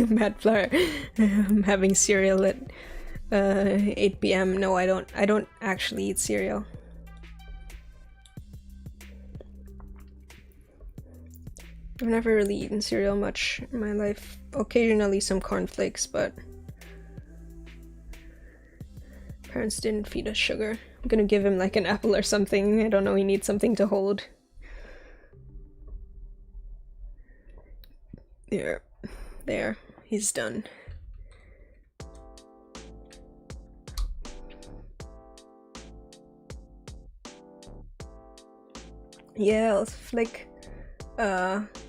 Matt Flower. I'm having cereal at 8 p.m. No, I don't actually eat cereal. I've never really eaten cereal much in my life. Occasionally some cornflakes, but parents didn't feed us sugar. I'm gonna give him like an apple or something. I don't know, he needs something to hold. There, he's done. Yeah, it's like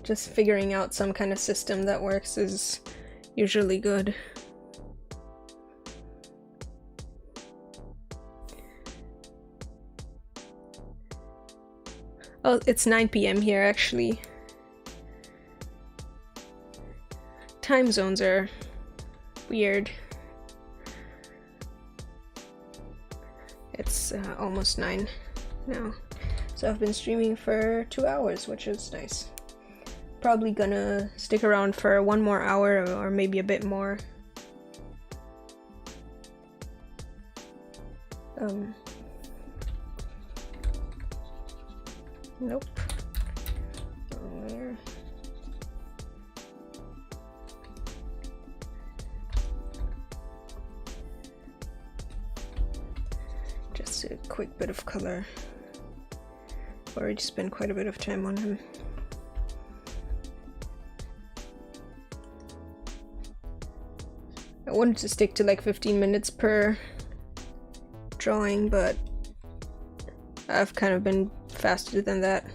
just figuring out some kind of system that works is usually good. Oh, it's 9 p.m. here actually. Time zones are weird. It's almost 9 now. So I've been streaming for 2 hours, which is nice. Probably gonna stick around for 1 more hour or maybe a bit more. Nope. Where? Just a quick bit of color. Already spent quite a bit of time on him. I wanted to stick to like 15 minutes per drawing, but I've kind of been faster than that.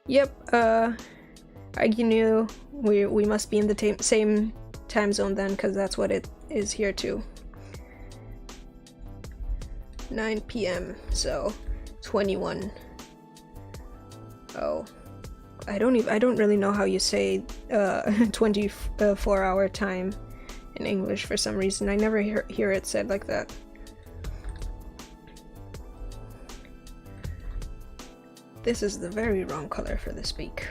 Yep, I knew we must be in the same time zone then, because that's what it is here too. 9 p.m. so 21. Oh, I don't really know how you say 24-hour time in English for some reason. I never hear it said like that. This is the very wrong color for this beak.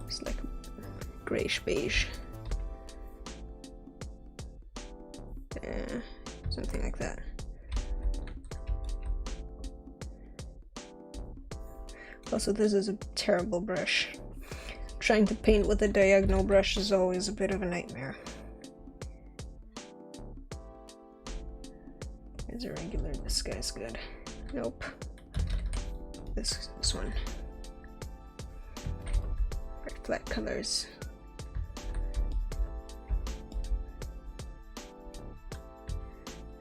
It's like grayish beige. Something like that. Also, this is a terrible brush. Trying to paint with a diagonal brush is always a bit of a nightmare. Here's a regular, this guy's good. Nope. This one. Very flat colors.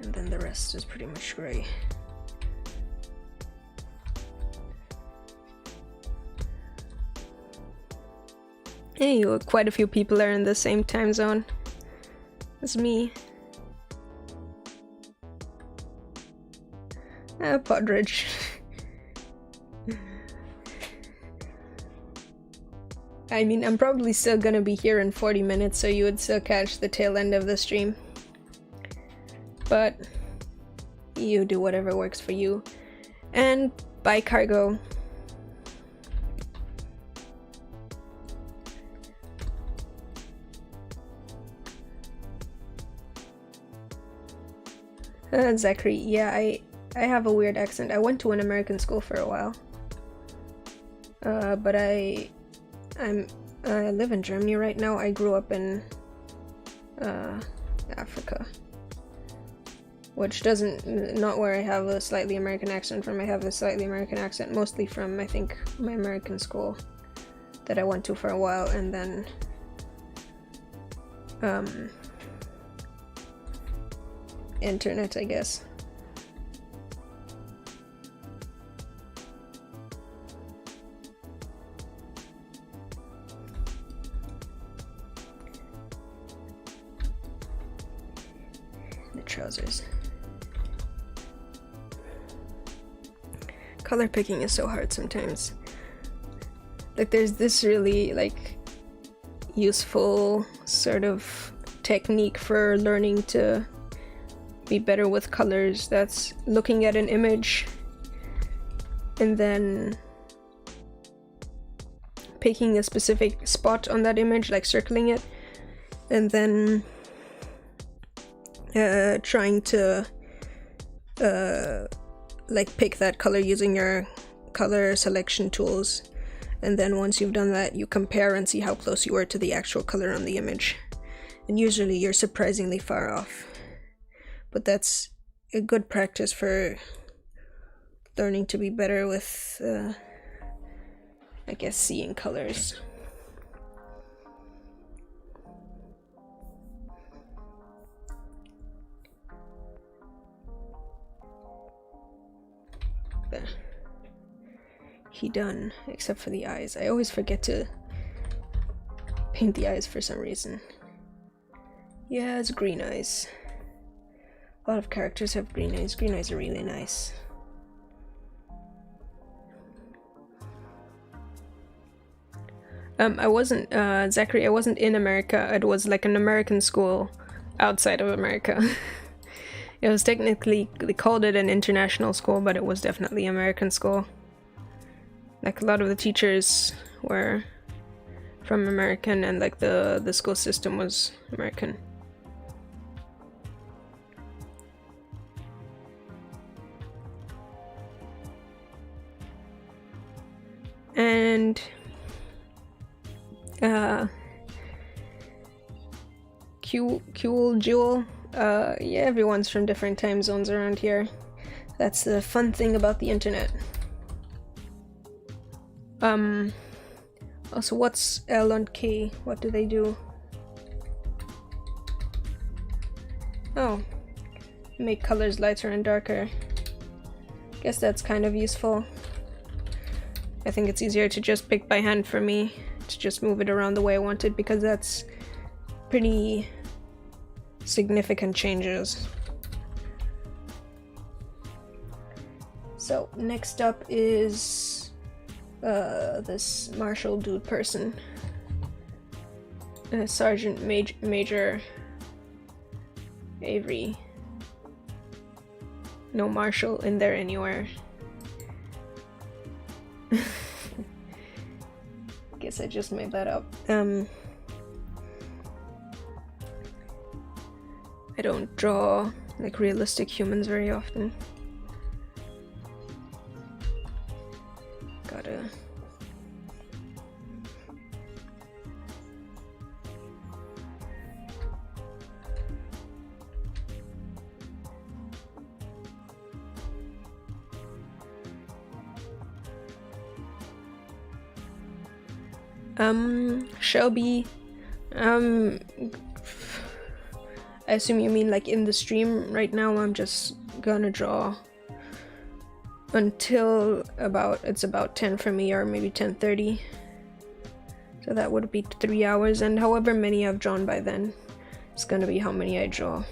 And then the rest is pretty much gray. Hey, quite a few people are in the same time zone as me. Podridge. I mean, I'm probably still gonna be here in 40 minutes, so you would still catch the tail end of the stream. But you do whatever works for you. And bye, Cargo. Zachary, yeah, I have a weird accent. I went to an American school for a while. but I live in Germany right now. I grew up in Africa, which not where I have a slightly American accent from. I have a slightly American accent mostly from, I think, my American school that I went to for a while, and then internet, I guess. The trousers. Color picking is so hard sometimes. Like, there's this really like useful sort of technique for learning to be better with colors. That's looking at an image and then picking a specific spot on that image, like circling it, and then trying to like pick that color using your color selection tools. And then once you've done that, you compare and see how close you are to the actual color on the image. And usually you're surprisingly far off. But that's a good practice for learning to be better with, I guess, seeing colors. There. He done, except for the eyes. I always forget to paint the eyes for some reason. Yeah, it's green eyes. A lot of characters have green eyes. Green eyes are really nice. I wasn't, Zachary, I wasn't in America. It was like an American school outside of America. It was technically, they called it an international school, but it was definitely American school. Like, a lot of the teachers were from American, and like the school system was American. And Jewel, yeah, everyone's from different time zones around here. That's the fun thing about the internet. Also, what's L and K? What do they do? Oh, make colors lighter and darker. Guess that's kind of useful. I think it's easier to just pick by hand for me, to just move it around the way I want it, because that's pretty significant changes. So next up is this Marshall dude person, Sergeant Major Avery. No Marshall in there anywhere. Guess I just made that up. I don't draw like realistic humans very often. Gotta Shelby, I assume you mean like in the stream. Right now I'm just gonna draw until it's about 10 for me, or maybe 10:30. So that would be 3 hours, and however many I've drawn by then, it's gonna be how many I draw.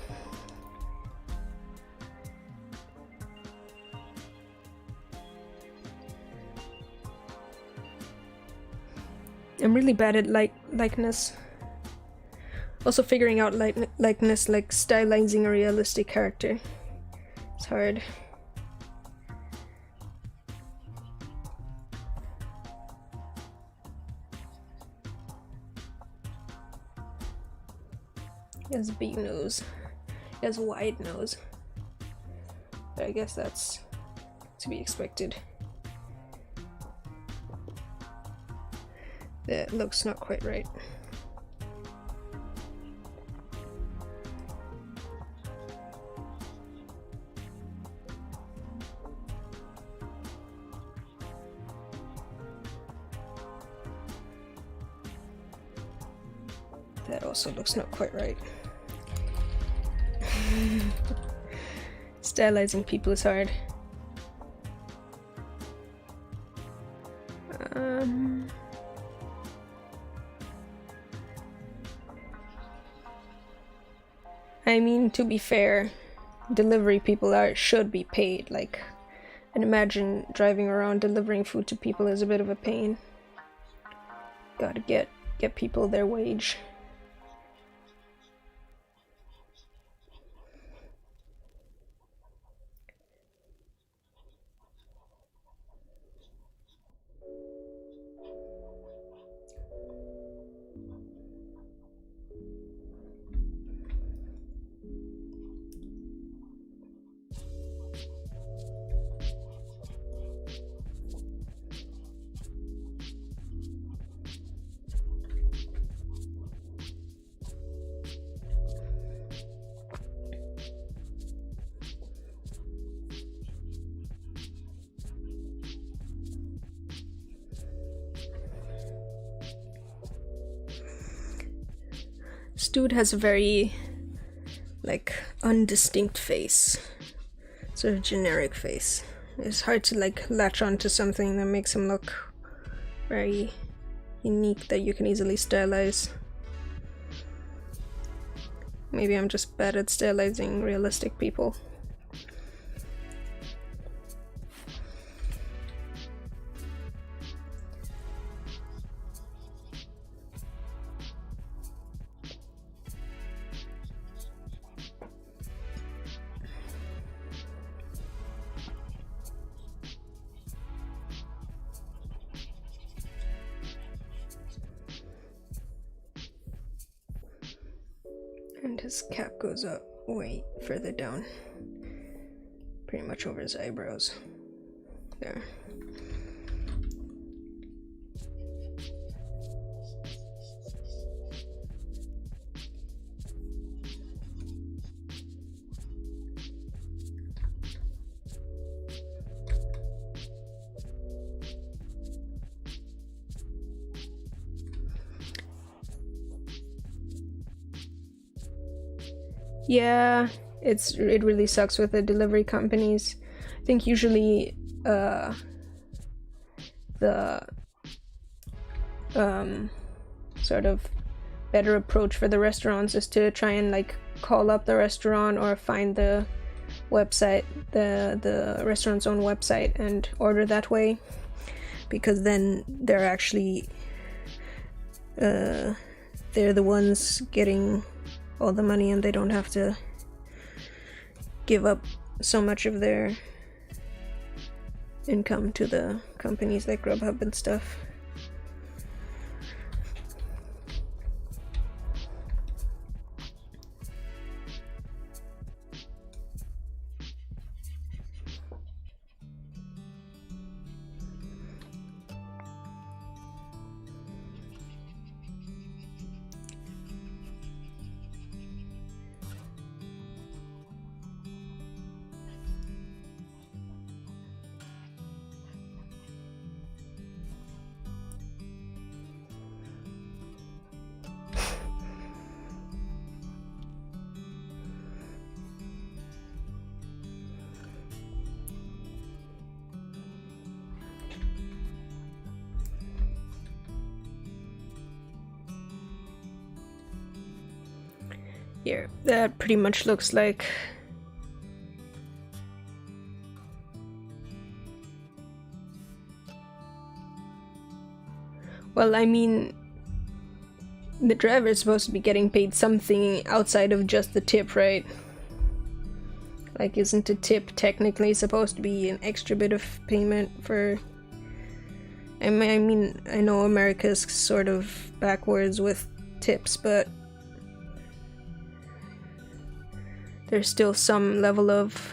I'm really bad at likeness. Also figuring out likeness, like stylizing a realistic character. It's hard. He has a big nose. He has a wide nose. But I guess that's to be expected. That looks not quite right. That also looks not quite right. Stylizing people is hard. I mean, to be fair, delivery people should be paid. Like, and imagine driving around delivering food to people is a bit of a pain. Gotta get people their wage. This dude has a very, like, undistinct face. Sort of generic face. It's hard to, like, latch onto something that makes him look very unique that you can easily stylize. Maybe I'm just bad at stylizing realistic people. And his cap goes up way further down, pretty much over his eyebrows. There. Yeah, it really sucks with the delivery companies. I think usually the sort of better approach for the restaurants is to try and like call up the restaurant or find the website, the restaurant's own website, and order that way, because then they're actually they're the ones getting all the money and they don't have to give up so much of their income to the companies like Grubhub and stuff. Here, that pretty much looks like well, I mean, the driver is supposed to be getting paid something outside of just the tip, right? Like, isn't a tip technically supposed to be an extra bit of payment for... I mean, I know America's sort of backwards with tips, but there's still some level of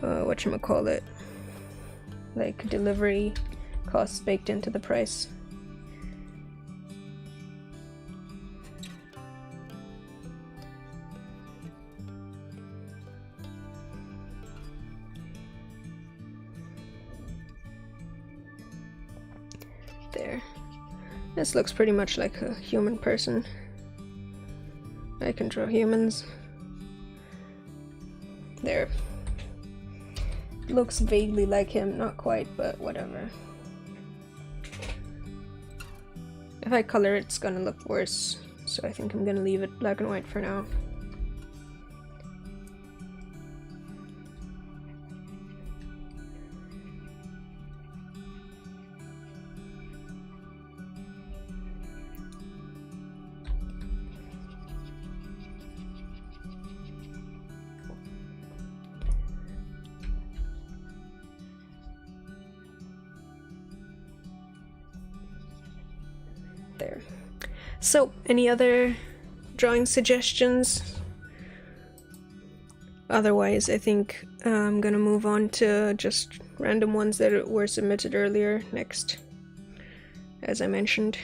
whatchamacallit, like delivery costs baked into the price. There. This looks pretty much like a human person. I can draw humans. There. Looks vaguely like him, not quite, but whatever. If I color it, it's gonna look worse, so I think I'm gonna leave it black and white for now. There. So, any other drawing suggestions? Otherwise, I think I'm gonna move on to just random ones that were submitted earlier next, as I mentioned.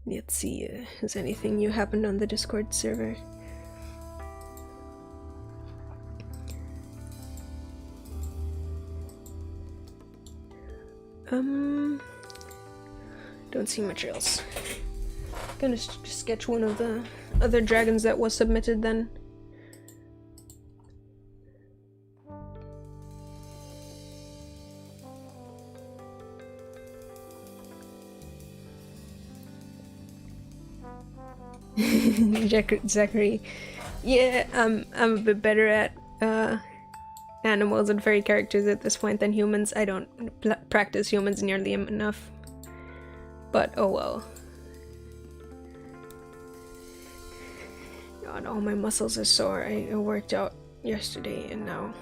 Let's see, has anything new happened on the Discord server? Don't see much else. Gonna sketch one of the other dragons that was submitted then. Zachary, yeah, I'm a bit better at animals and fairy characters at this point than humans. I don't practice humans nearly enough, but oh well. God, all my muscles are sore. I worked out yesterday and now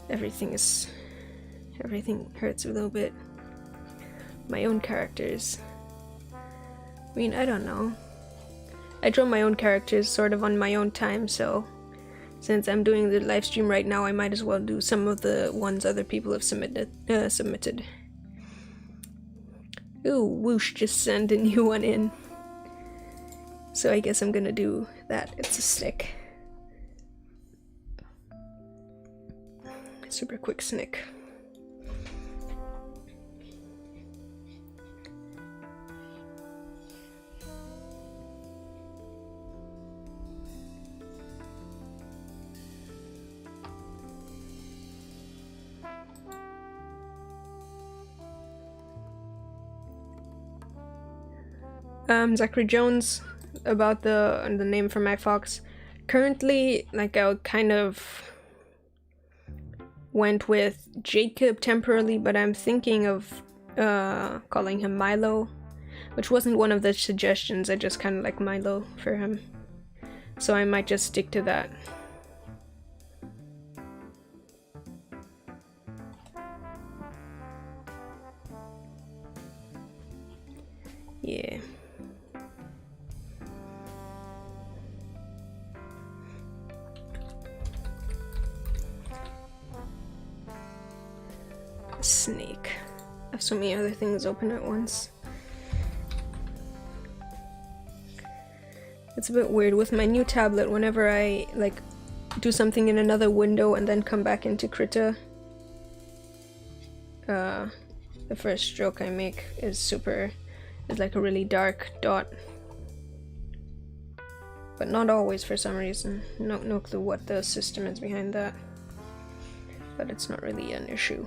everything hurts a little bit. My own characters, I mean, I don't know. I draw my own characters sort of on my own time, so since I'm doing the live stream right now, I might as well do some of the ones other people have submitted. Ooh, Whoosh just sent a new one in. So I guess I'm gonna do that. It's a snick. Super quick snick. Zachary Jones, about the name for my fox. Currently, like, I kind of went with Jacob temporarily, but I'm thinking of calling him Milo, which wasn't one of the suggestions. I just kind of like Milo for him, so I might just stick to that. Yeah. Snake. I have so many other things open at once. It's a bit weird with my new tablet. Whenever I like do something in another window and then come back into Krita, the first stroke I make is like a really dark dot. But not always for some reason. No clue what the system is behind that. But it's not really an issue.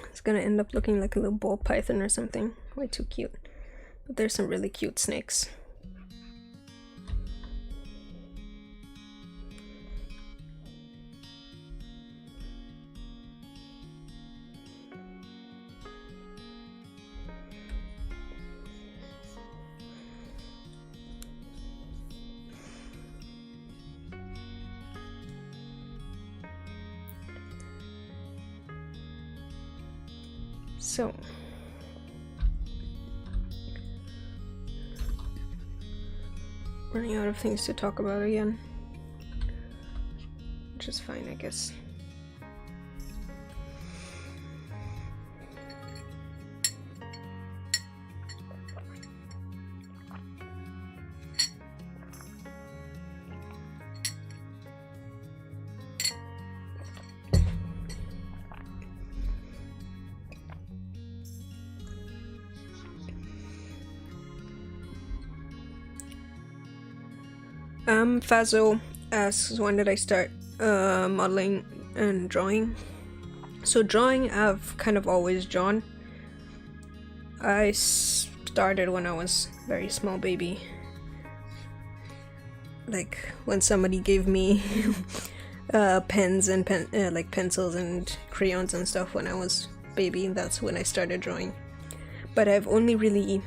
It's gonna end up looking like a little ball python or something. Way too cute. But there's some really cute snakes. So running out of things to talk about again, which is fine, I guess. Fazo asks, when did I start modeling and drawing? So drawing, I've kind of always drawn. I started when I was a very small baby. Like when somebody gave me pens and like pencils and crayons and stuff when I was a baby, and that's when I started drawing. But I've only really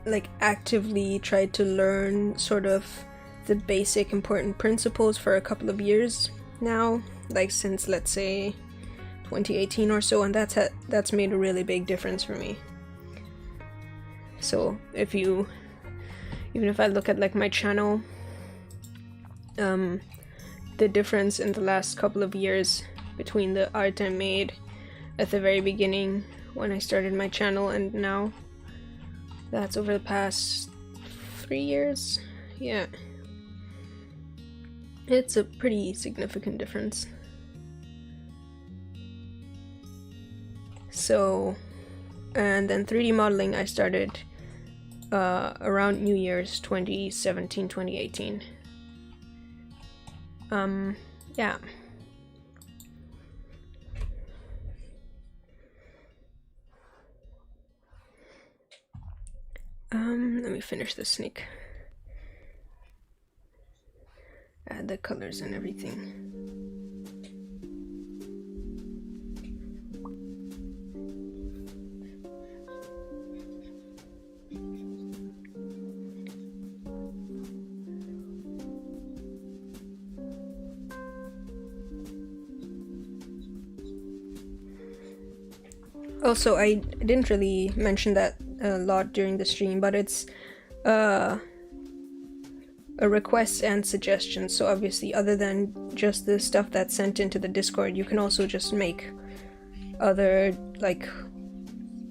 like actively tried to learn sort of the basic important principles for a couple of years now, like since let's say 2018 or so, and that's made a really big difference for me. So even if I look at like my channel, the difference in the last couple of years between the art I made at the very beginning when I started my channel and now, that's over the past 3 years. Yeah, it's a pretty significant difference. So, and then 3D modeling I started around New Year's 2017, 2018. Yeah. Let me finish the snake. Add the colors and everything. Also, I didn't really mention that a lot during the stream, but it's a requests and suggestions. So obviously, other than just the stuff that's sent into the Discord, you can also just make other, like,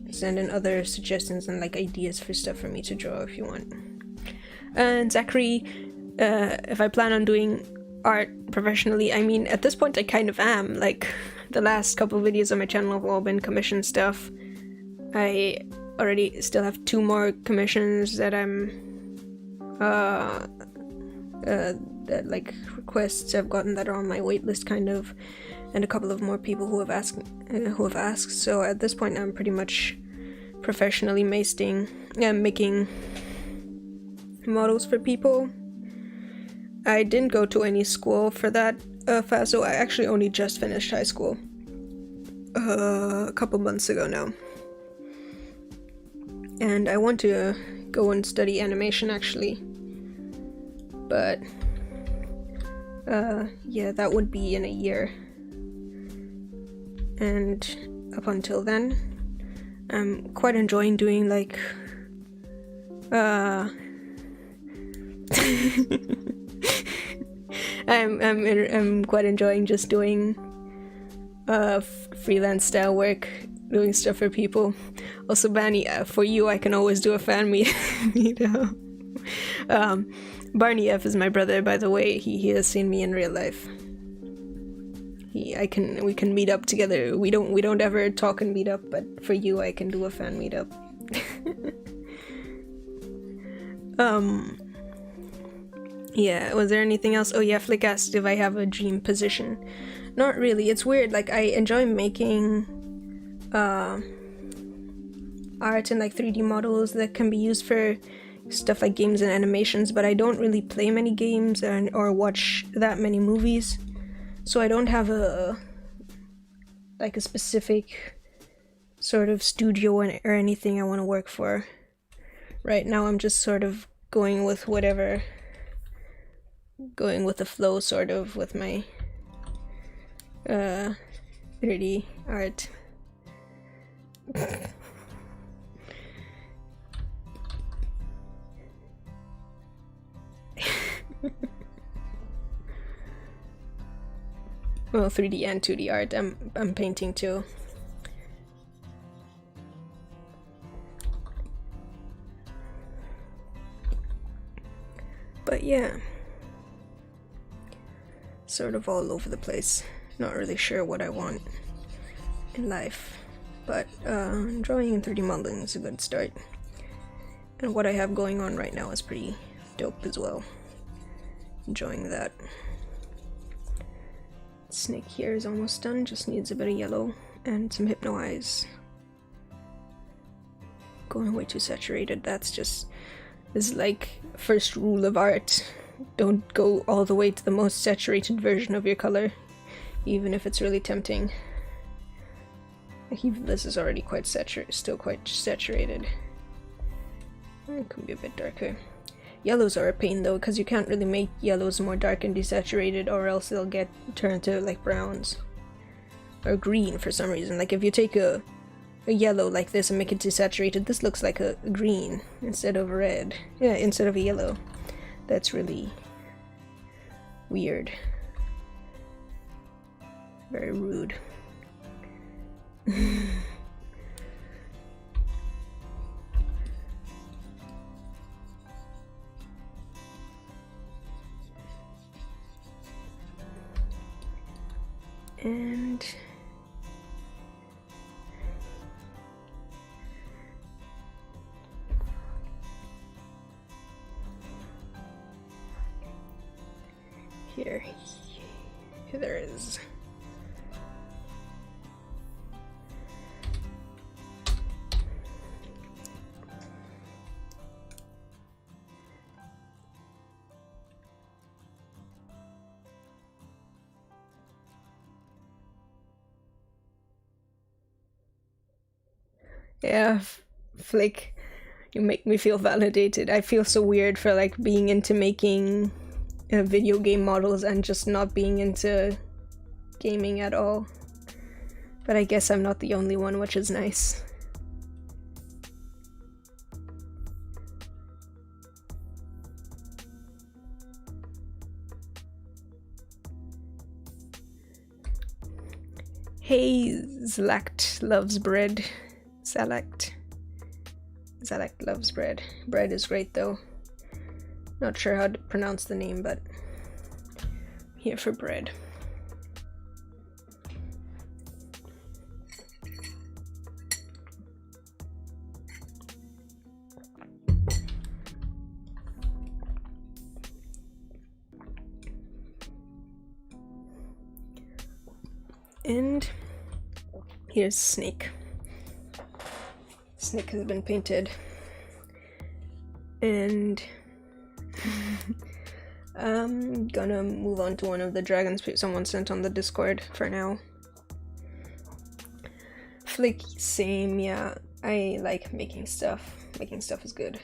send in other suggestions and like ideas for stuff for me to draw if you want. And Zachary, if I plan on doing art professionally, I mean, at this point I kind of am. Like, the last couple of videos on my channel have all been commission stuff. I already still have 2 more commissions that I'm that like requests I've gotten that are on my waitlist kind of, and a couple of more people who have asked. So at this point I'm pretty much professionally making models for people. I didn't go to any school for that, so I actually only just finished high school a couple months ago now. And I want to go and study animation actually. But yeah, that would be in a year. And up until then, I'm quite enjoying doing like I'm quite enjoying just doing freelance style work, doing stuff for people. Also, Barney, for you, I can always do a fan meetup. Barney F is my brother, by the way. He has seen me in real life. We can meet up together. We don't ever talk and meet up, but for you, I can do a fan meetup. Yeah, was there anything else? Oh yeah, Flick asked if I have a dream position. Not really. It's weird. Like, I enjoy making art and like 3D models that can be used for stuff like games and animations, but I don't really play many games or watch that many movies, so I don't have a specific sort of studio or anything I want to work for. Right now I'm just sort of going with the flow, sort of, with my 3D art. Well, 3D and 2D art I'm painting too. But yeah, sort of all over the place. Not really sure what I want in life, but drawing in 3D modeling is a good start. And what I have going on right now is pretty dope as well. Enjoying that. Snake here is almost done, just needs a bit of yellow and some hypno eyes. Going way too saturated, this is like first rule of art. Don't go all the way to the most saturated version of your color, even if it's really tempting. Even this is already quite still quite saturated. It could be a bit darker. Yellows are a pain though, because you can't really make yellows more dark and desaturated, or else they'll get turned to like browns. Or green for some reason. Like if you take a yellow like this and make it desaturated, this looks like a green instead of a red. Yeah, instead of a yellow. That's really weird. Very rude. And here there is. Yeah, Flick, you make me feel validated. I feel so weird for like being into making video game models and just not being into gaming at all. But I guess I'm not the only one, which is nice. Hey, Zlakt loves bread. Zalakt loves bread. Bread is great though. Not sure how to pronounce the name, but I'm here for bread. And here's Snake. Snake has been painted. And I'm gonna move on to one of the dragons someone sent on the Discord for now. Flick, same, yeah. I like making stuff. Making stuff is good.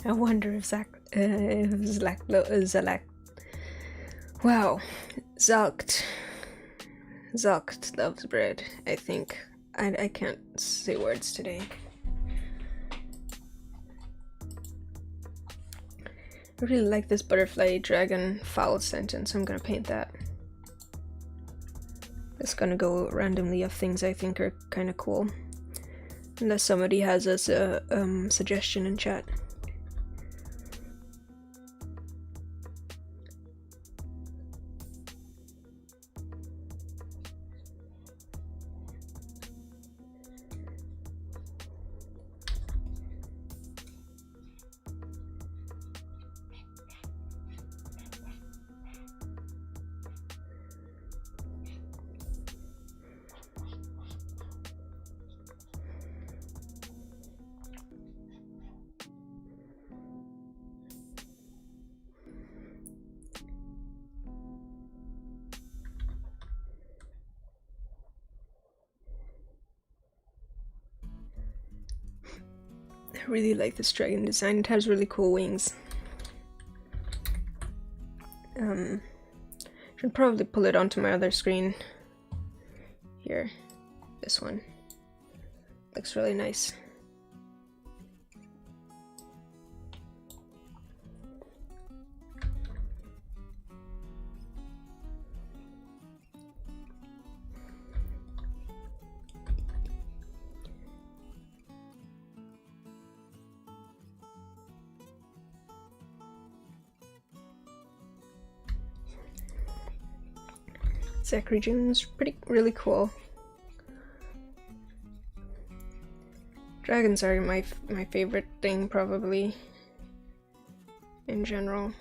I wonder if Zalakt. Wow, Zalkt loves bread. I think I can't say words today. I really like this butterfly dragon foul sentence. I'm gonna paint that. Just gonna go randomly of things I think are kind of cool. Unless somebody has us a suggestion in chat. really like this dragon design. It has really cool wings. Should probably pull it onto my other screen. Here, this one. Looks really nice. Zachary June's really cool. Dragons are my favorite thing, probably, in general.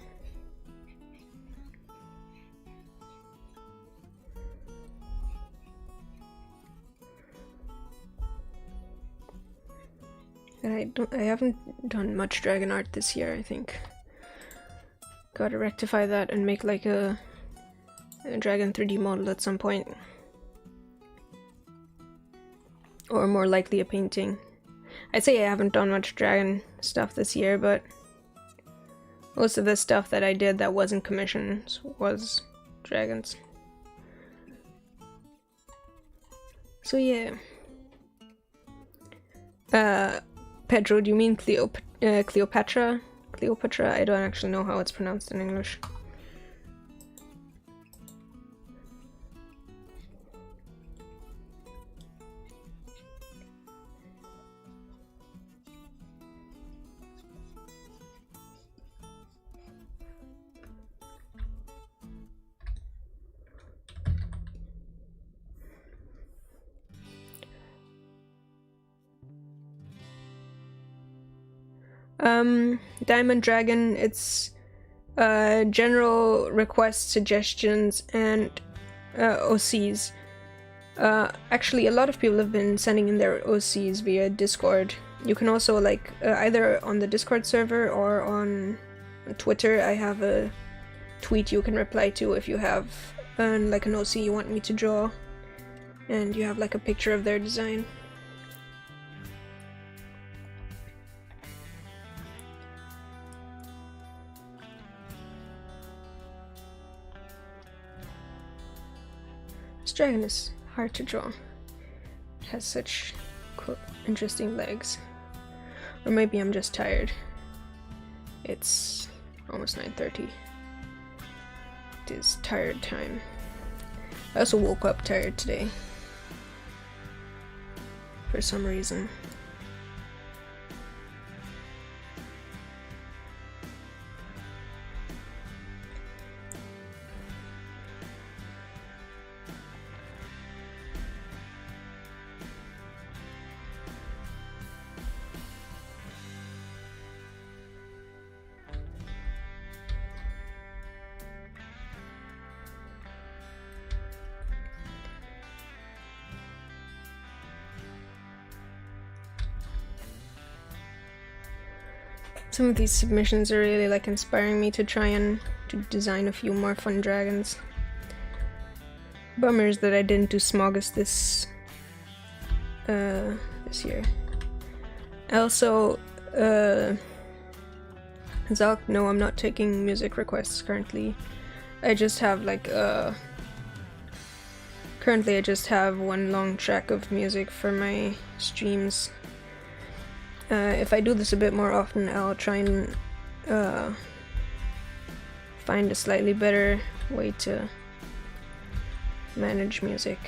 And I haven't done much dragon art this year, I think. Gotta rectify that and make like a dragon 3D model at some point. Or more likely a painting. I'd say I haven't done much dragon stuff this year, but most of the stuff that I did that wasn't commissioned was dragons. So yeah. Pedro, do you mean Cleopatra? Cleopatra? I don't actually know how it's pronounced in English. Diamond Dragon, it's general requests, suggestions, and OCs. Actually, a lot of people have been sending in their OCs via Discord. You can also, like, either on the Discord server or on Twitter, I have a tweet you can reply to if you have like an OC you want me to draw, and you have like a picture of their design. This dragon is hard to draw. It has such cool, interesting legs. Or maybe I'm just tired. It's almost 9:30. It is tired time. I also woke up tired today. For some reason. Some of these submissions are really like inspiring me to try and design a few more fun dragons. Bummers that I didn't do Smogus this year. Also, Zalk, no, I'm not taking music requests currently. I just have like currently I just have one long track of music for my streams. If I do this a bit more often, I'll try and find a slightly better way to manage music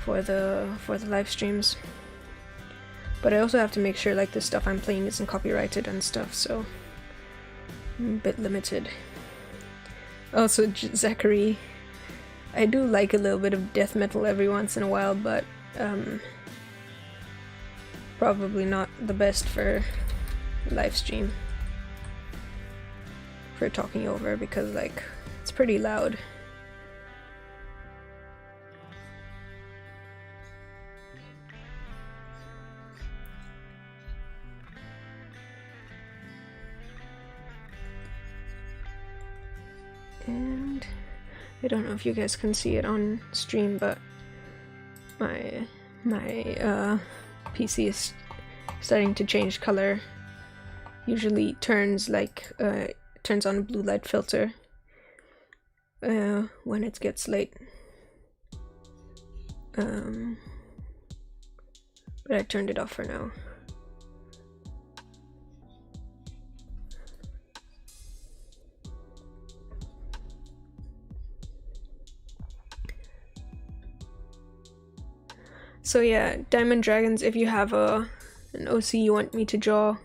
for the live streams. But I also have to make sure like the stuff I'm playing isn't copyrighted and stuff, so I'm a bit limited. Also, Zachary, I do like a little bit of death metal every once in a while, but probably not the best for live stream for talking over, because like it's pretty loud. And I don't know if you guys can see it on stream, but my PC is starting to change color. Usually turns like turns on a blue light filter when it gets late. But I turned it off for now. So yeah, Diamond Dragons, if you have an OC you want me to draw,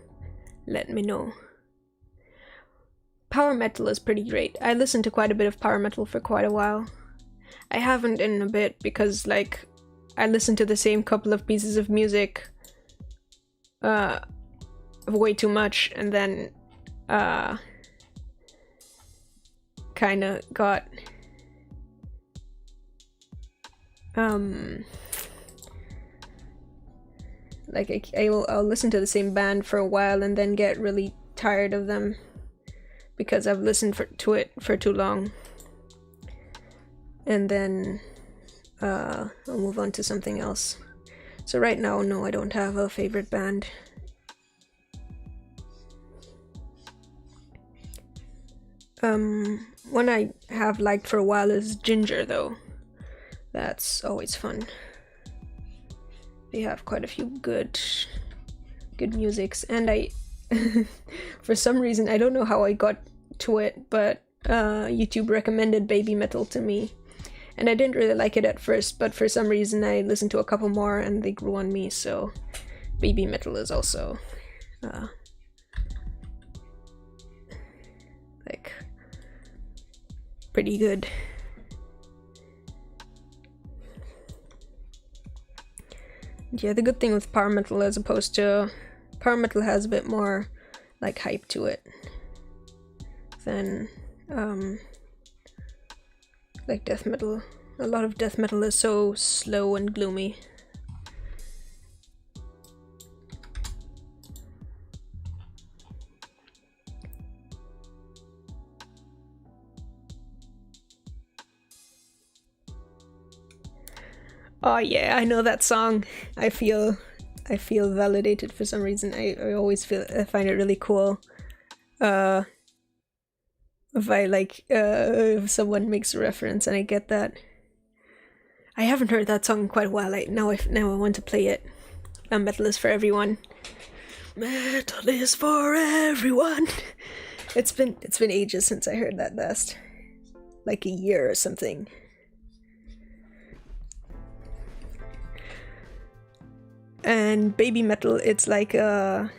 let me know. Power metal is pretty great. I listened to quite a bit of power metal for quite a while. I haven't in a bit because like I listened to the same couple of pieces of music way too much, and then kind of got like I'll listen to the same band for a while and then get really tired of them because I've listened to it for too long, and then I'll move on to something else. So right now, no, I don't have a favorite band. One I have liked for a while is Ginger though. That's always fun. They have quite a few good musics, and I for some reason, I don't know how I got to it, but YouTube recommended Baby Metal to me, and I didn't really like it at first, but for some reason I listened to a couple more and they grew on me, so Baby Metal is also like pretty good. Yeah, the good thing with power metal as opposed to power metal has a bit more like hype to it than like death metal. A lot of death metal is so slow and gloomy. Oh yeah, I know that song. I feel validated for some reason. I always find it really cool. If I like if someone makes a reference and I get that. I haven't heard that song in quite a while. Now I want to play it. Metal is for everyone. Metal is for everyone. It's been ages since I heard that last. Like a year or something. And Baby Metal, it's like a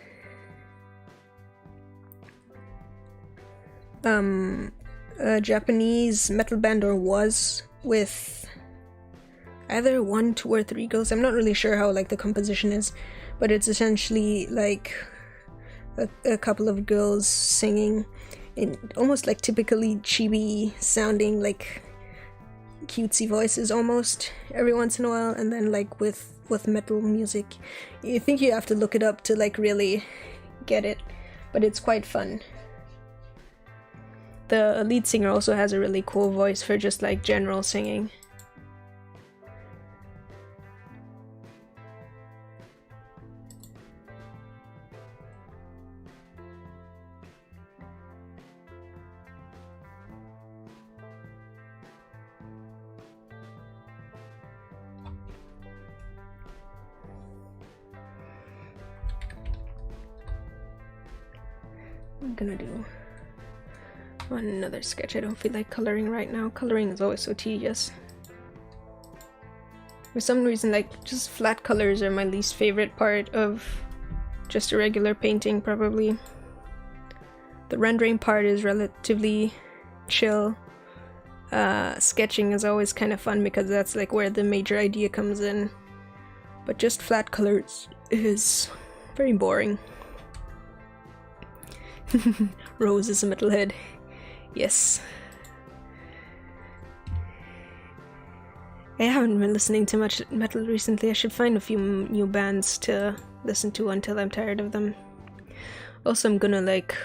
Japanese metal band, or was, with either 1, 2, or 3 girls. I'm not really sure how like the composition is, but it's essentially like a couple of girls singing in almost like typically chibi sounding, like cutesy voices almost every once in a while, and then like with metal music. You think you have to look it up to like really get it, but it's quite fun. The lead singer also has a really cool voice for just like general singing. I'm gonna do another sketch. I don't feel like coloring right now. Coloring is always so tedious. For some reason, like, just flat colors are my least favorite part of just a regular painting, probably. The rendering part is relatively chill. Sketching is always kind of fun because that's like where the major idea comes in. But just flat colors is very boring. Rose is a metalhead. Yes. I haven't been listening to much metal recently. I should find a few new bands to listen to until I'm tired of them. Also, I'm gonna like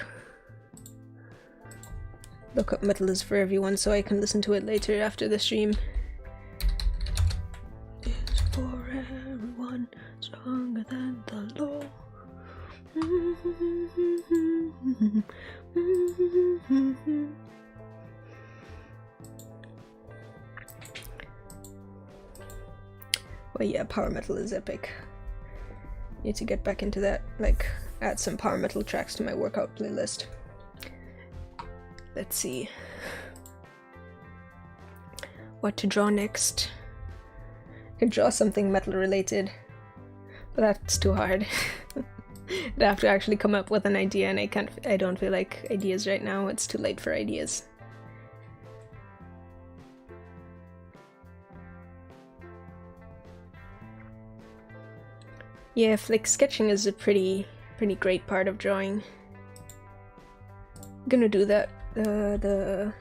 look up Metal is for Everyone so I can listen to it later after the stream. It's for everyone, stronger than the law. But yeah, power metal is epic. Need to get back into that, like add some power metal tracks to my workout playlist. Let's see what to draw next. I could draw something metal related, but that's too hard. I'd have to actually come up with an idea, and I don't feel like ideas right now. It's too late for ideas. Yeah, like sketching is a pretty great part of drawing. I'm gonna do that.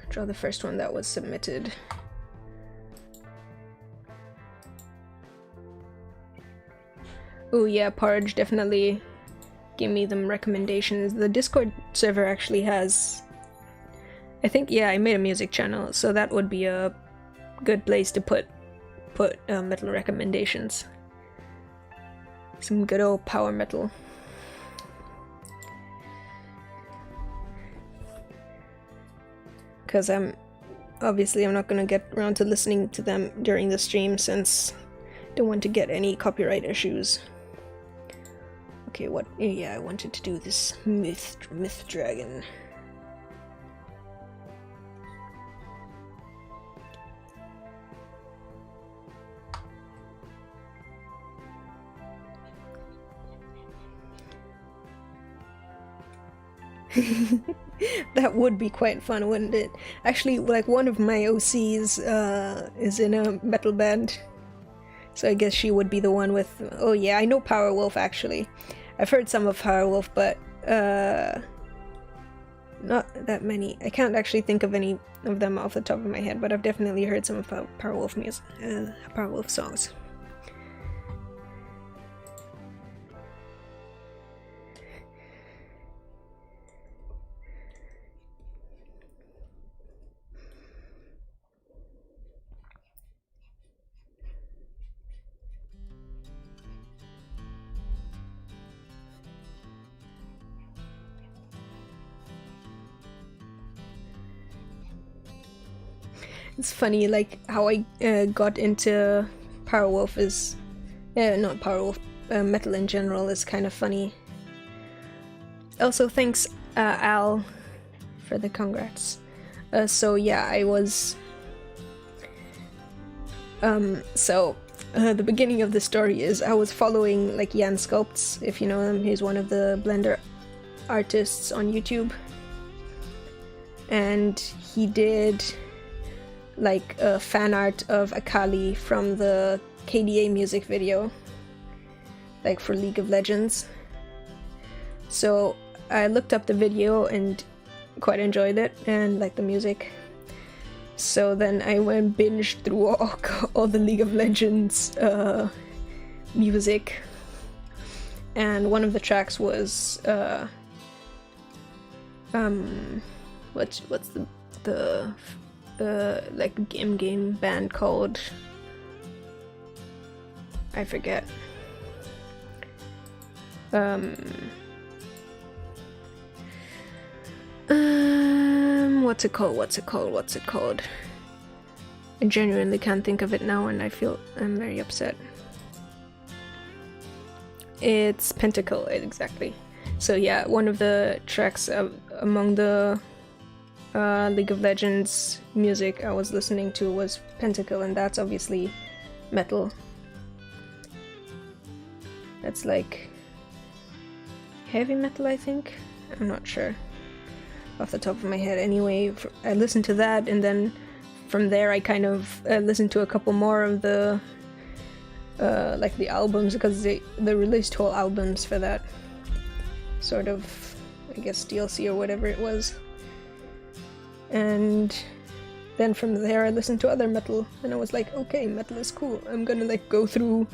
Draw the first one that was submitted. Oh yeah, Porridge definitely give me them recommendations. The Discord server actually has, I think, yeah, I made a music channel, so that would be a good place to put metal recommendations. Some good old power metal. Because I'm not gonna get around to listening to them during the stream, since I don't want to get any copyright issues. Okay, what? Yeah, I wanted to do this myth dragon. That would be quite fun, wouldn't it? Actually, like, one of my OCs is in a metal band, so I guess she would be the one with... Oh yeah, I know Powerwolf, actually. I've heard some of Powerwolf, but not that many. I can't actually think of any of them off the top of my head, but I've definitely heard some of Powerwolf music, Powerwolf songs. It's funny, like, how I got into Powerwolf is... not Powerwolf, metal in general is kind of funny. Also, thanks, Al, for the congrats. So yeah, I was... the beginning of the story is I was following, like, Jan Sculpts, if you know him. He's one of the Blender artists on YouTube. And he did... like a fan art of Akali from the KDA music video, like for League of Legends. So I looked up the video and quite enjoyed it and liked the music. So then I went binged through all the League of Legends music, and one of the tracks was what's the like game band called? I forget. What's it called? I genuinely can't think of it now, and I feel I'm very upset. It's Pentacle, exactly. So yeah, one of the tracks among the League of Legends music I was listening to was Pentacle, and that's obviously metal. That's like heavy metal, I think? I'm not sure off the top of my head. Anyway, I listened to that, and then from there I kind of listened to a couple more of the like the albums, because they released whole albums for that sort of, I guess, DLC or whatever it was. And then from there I listened to other metal, and I was like, okay, metal is cool. I'm gonna like go through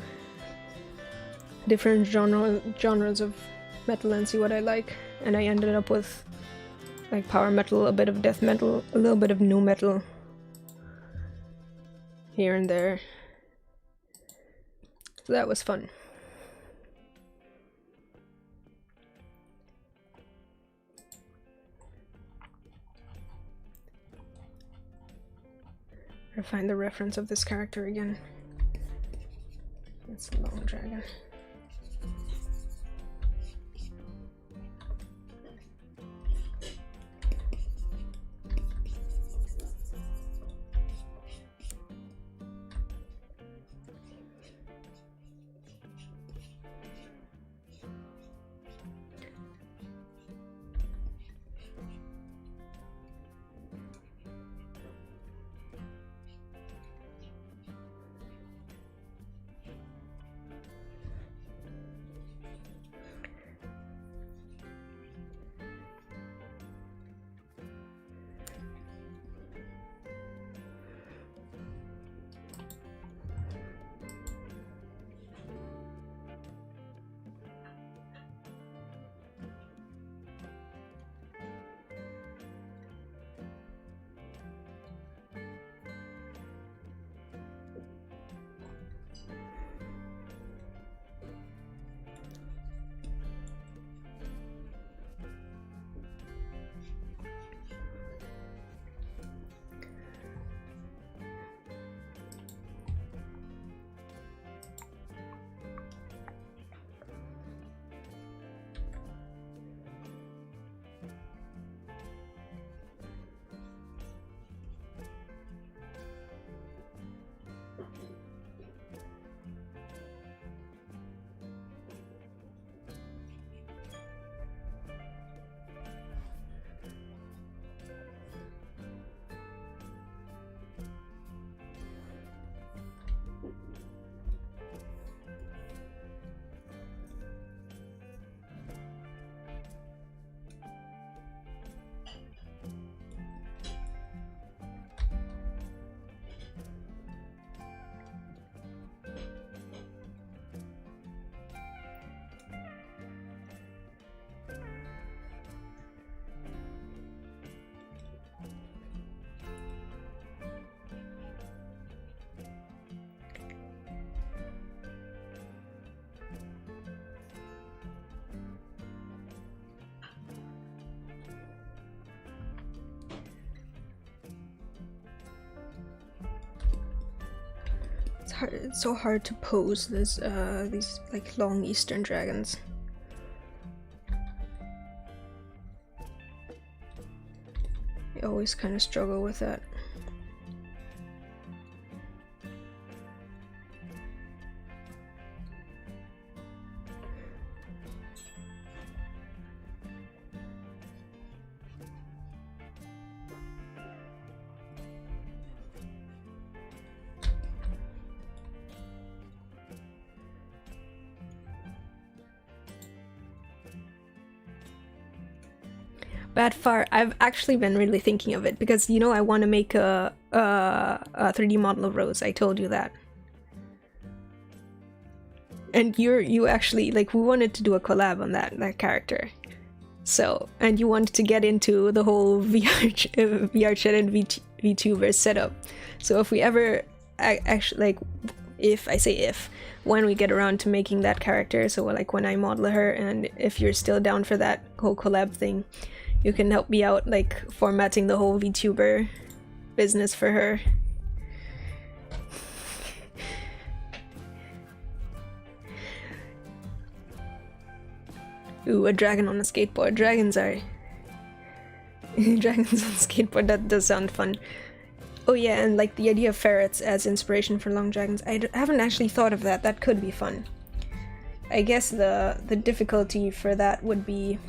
different genres of metal and see what I like. And I ended up with like power metal, a bit of death metal, a little bit of nu metal here and there. So that was fun. Try to find the reference of this character again. It's a long dragon. It's so hard to pose this these like long Eastern dragons. I always kind of struggle with that. Bad far. I've actually been really thinking of it because, you know, I want to make a 3D model of Rose. I told you that. And you actually, like, we wanted to do a collab on that character. So, and you wanted to get into the whole VR chat and VTuber setup. So if we ever actually, like, when we get around to making that character, so like when I model her, and if you're still down for that whole collab thing, you can help me out, like, formatting the whole VTuber business for her. Ooh, a dragon on a skateboard. Dragons on skateboard, that does sound fun. Oh yeah, and like the idea of ferrets as inspiration for long dragons. I haven't actually thought of that. That could be fun. I guess the difficulty for that would be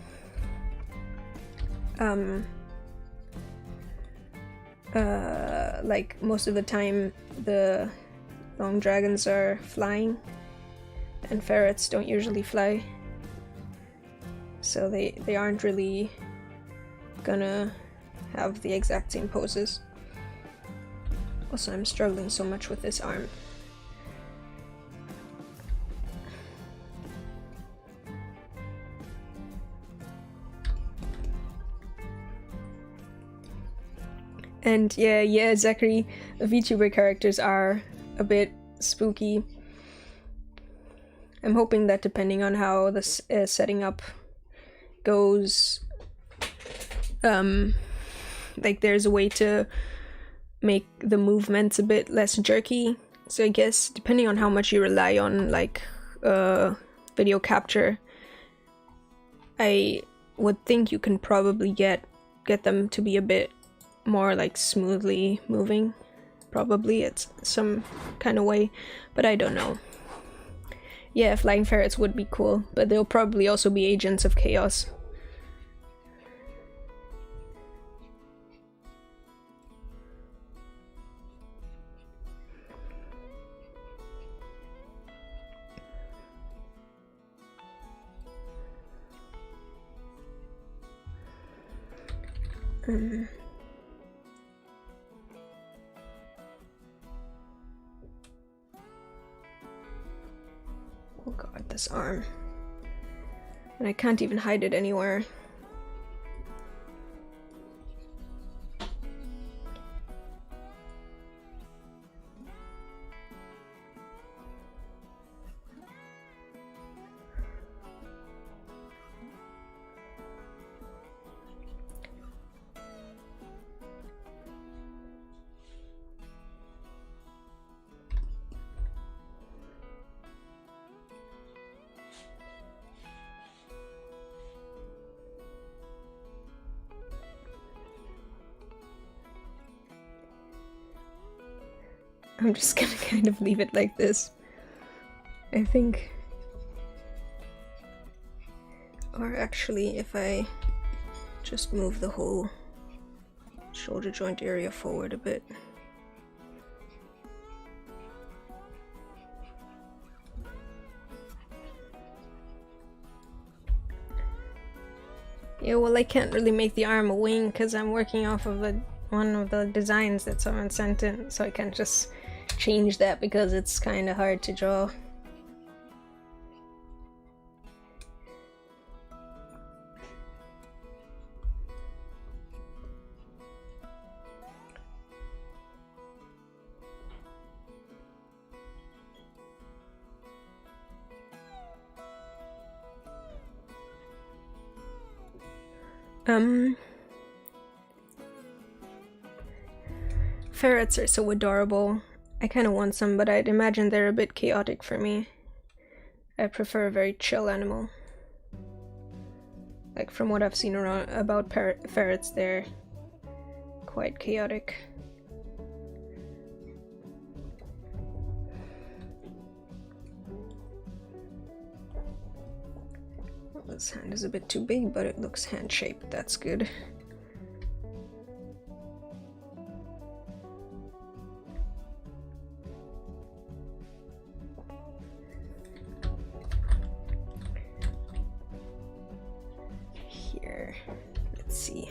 like most of the time the long dragons are flying and ferrets don't usually fly, so they aren't really gonna have the exact same poses. Also, I'm struggling so much with this arm. And yeah, Zachary, the VTuber characters are a bit spooky. I'm hoping that depending on how this setting up goes, like there's a way to make the movements a bit less jerky. So I guess depending on how much you rely on like video capture, I would think you can probably get them to be a bit more like smoothly moving. Probably it's some kind of way, but I don't know. Yeah, flying ferrets would be cool, but they'll probably also be agents of chaos. Oh god, this arm. And I can't even hide it anywhere. I'm just gonna kind of leave it like this, I think. Or actually, if I just move the whole shoulder joint area forward a bit. Yeah, well, I can't really make the arm a wing because I'm working off of one of the designs that someone sent in, so I can't just change that because it's kind of hard to draw. Ferrets are so adorable. I kind of want some, but I'd imagine they're a bit chaotic for me. I prefer a very chill animal. Like from what I've seen around about ferrets, they're quite chaotic. Well, this hand is a bit too big, but it looks hand-shaped. That's good. Let's see.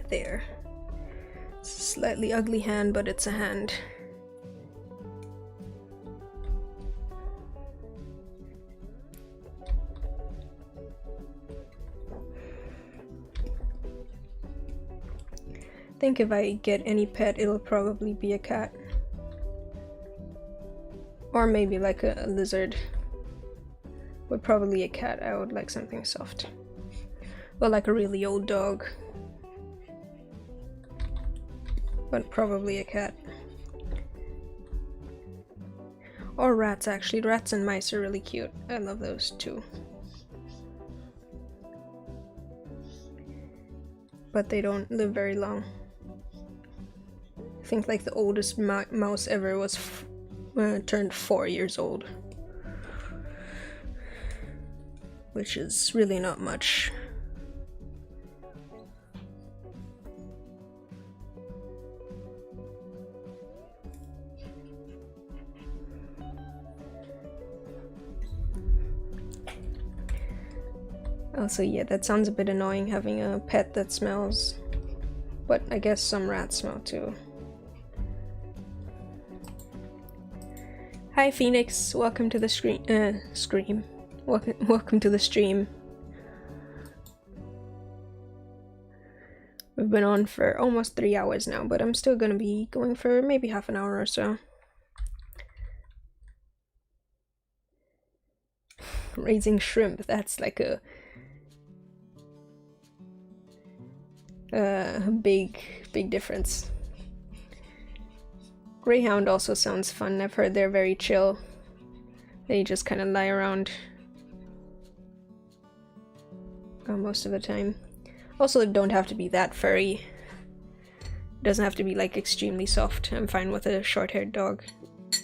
There. It's a slightly ugly hand, but it's a hand. I think if I get any pet, it'll probably be a cat. Or maybe like a lizard. But probably a cat. I would like something soft. Or like a really old dog. But probably a cat. Or rats, actually. Rats and mice are really cute. I love those too. But they don't live very long. I think like the oldest mouse ever was turned 4 years old. Which is really not much. Also, yeah, that sounds a bit annoying having a pet that smells, but I guess some rats smell too. Hi Phoenix, welcome to the stream. Welcome to the stream. We've been on for almost 3 hours now, but I'm still gonna be going for maybe half an hour or so. Raising shrimp, that's like a big difference. Greyhound also sounds fun. I've heard they're very chill. They just kind of lie around most of the time. Also, they don't have to be that furry. It doesn't have to be like extremely soft. I'm fine with a short-haired dog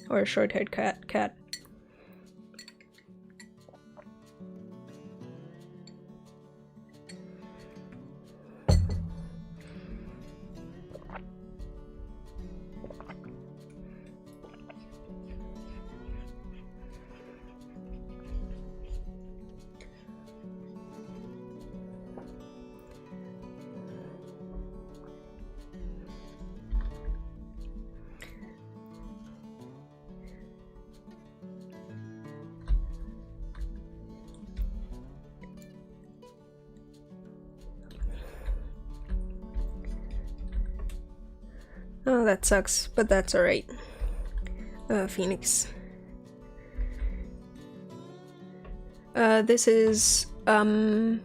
or a short-haired cat. Oh, that sucks, but that's alright. Phoenix. This is, Misproject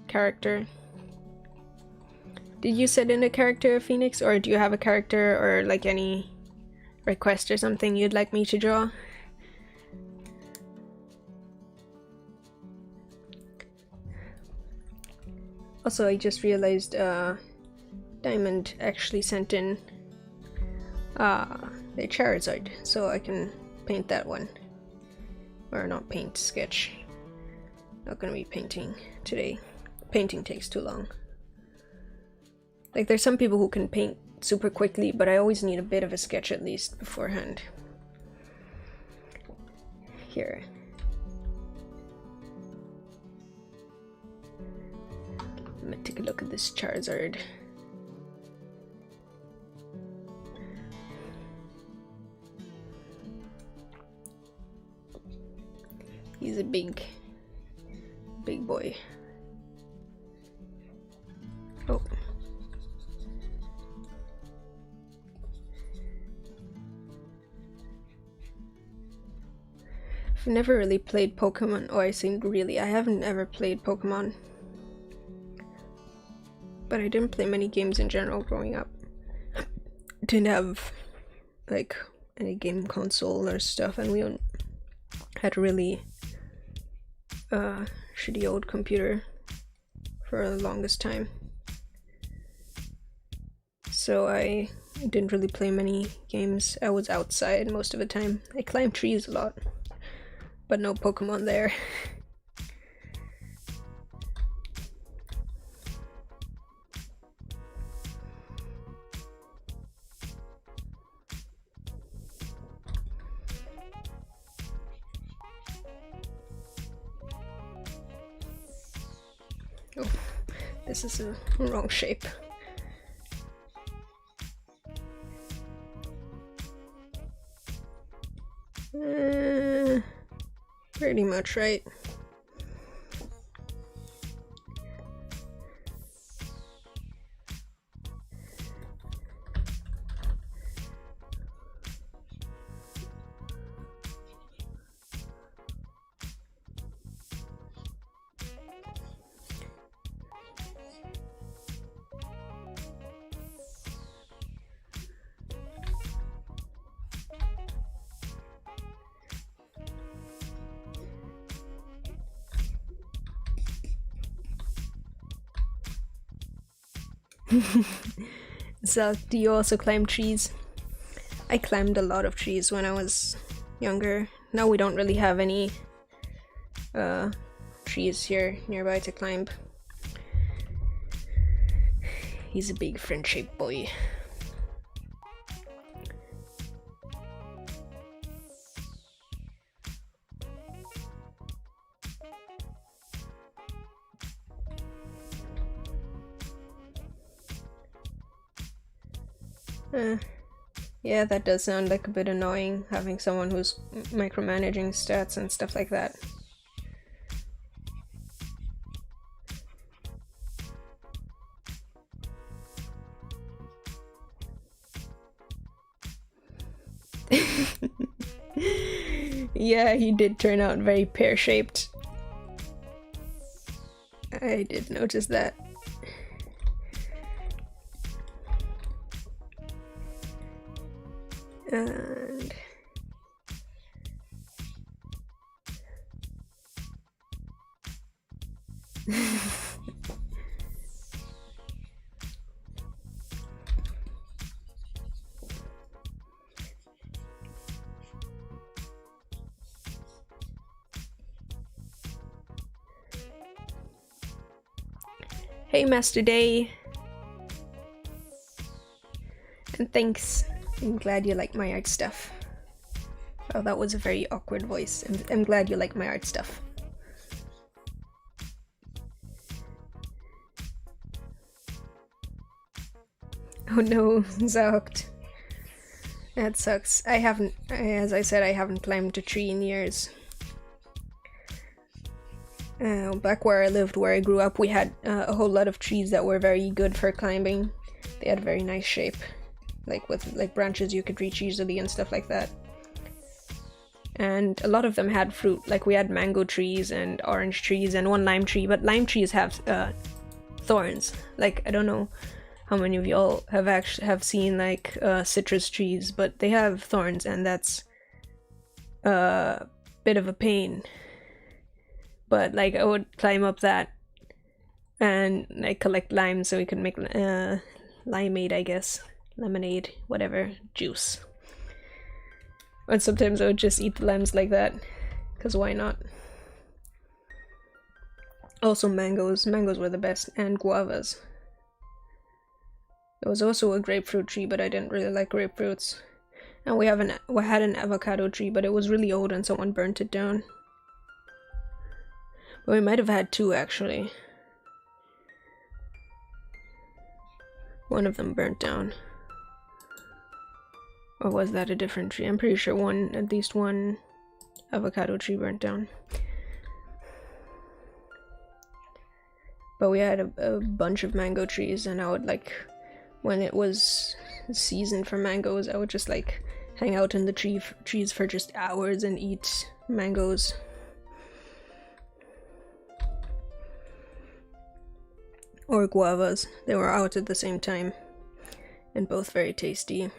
character. Did you set in a character, Phoenix, or do you have a character or like any request or something you'd like me to draw? Also, I just realized Diamond actually sent in the Charizard, so I can paint that one. Or not paint, sketch. Not gonna be painting today. Painting takes too long. Like, there's some people who can paint super quickly, but I always need a bit of a sketch at least beforehand. Here. Let me take a look at this Charizard. He's a big boy. Oh. I've never really played Pokemon. Oh, I think really, I haven't ever played Pokemon. But I didn't play many games in general growing up. Didn't have like any game console or stuff, and we had a really shitty old computer for the longest time. So I didn't really play many games. I was outside most of the time. I climbed trees a lot, but no Pokemon there. Oh, this is a wrong shape. Pretty much right. So, do you also climb trees? I climbed a lot of trees when I was younger. Now we don't really have any trees here nearby to climb. He's a big friend-shaped boy. Yeah, that does sound like a bit annoying, having someone who's micromanaging stats and stuff like that. Yeah, he did turn out very pear-shaped. I did notice that. And hey, Master Day. And thanks. I'm glad you like my art stuff. Oh, that was a very awkward voice. I'm glad you like my art stuff. Oh no, Zooked. That sucks. I haven't, as I said, I haven't climbed a tree in years. Back where I lived, where I grew up, we had a whole lot of trees that were very good for climbing. They had a very nice shape. Like with like branches you could reach easily and stuff like that. And a lot of them had fruit. Like we had mango trees and orange trees and one lime tree, but lime trees have thorns. Like I don't know how many of y'all have seen like citrus trees, but they have thorns, and that's a bit of a pain. But like I would climb up that and like collect limes so we could make limeade, I guess. Lemonade, whatever, juice. And sometimes I would just eat the limes like that, because why not? Also mangoes. Mangoes were the best, and guavas. There was also a grapefruit tree, but I didn't really like grapefruits. And we had an avocado tree, but it was really old and someone burnt it down. But we might have had two, actually. One of them burnt down. Or was that a different tree? I'm pretty sure at least one avocado tree burnt down. But we had a bunch of mango trees, and I would like, when it was season for mangoes, I would just like hang out in the trees for just hours and eat mangoes. Or guavas. They were out at the same time, and both very tasty.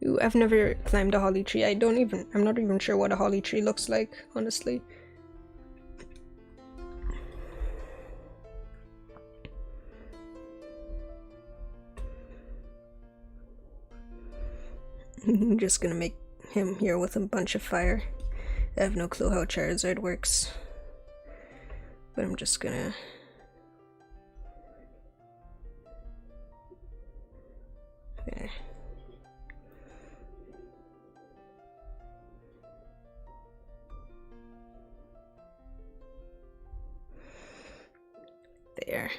Ooh, I've never climbed a holly tree. I'm not even sure what a holly tree looks like, honestly. I'm just gonna make him here with a bunch of fire. I have no clue how Charizard works, but I'm just gonna... There. There.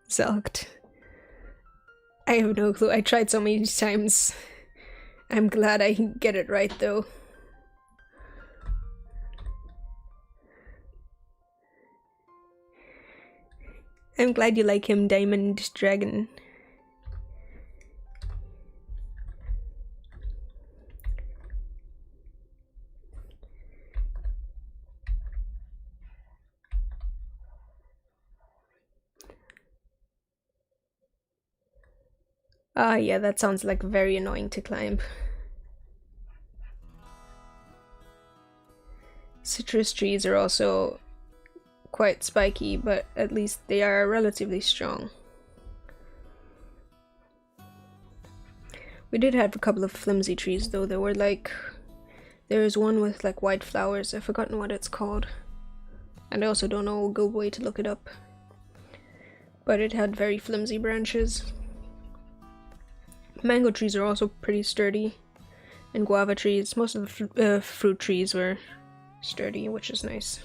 Sucked. I have no clue. I tried so many times. I'm glad I get it right though. I'm glad you like him, Diamond Dragon. Ah, yeah, that sounds like very annoying to climb. Citrus trees are also quite spiky, but at least they are relatively strong. We did have a couple of flimsy trees though. There was one with like white flowers. I've forgotten what it's called. and I also don't know a good way to look it up. But it had very flimsy branches. Mango trees are also pretty sturdy, and guava trees, most of the fruit trees were sturdy, which is nice.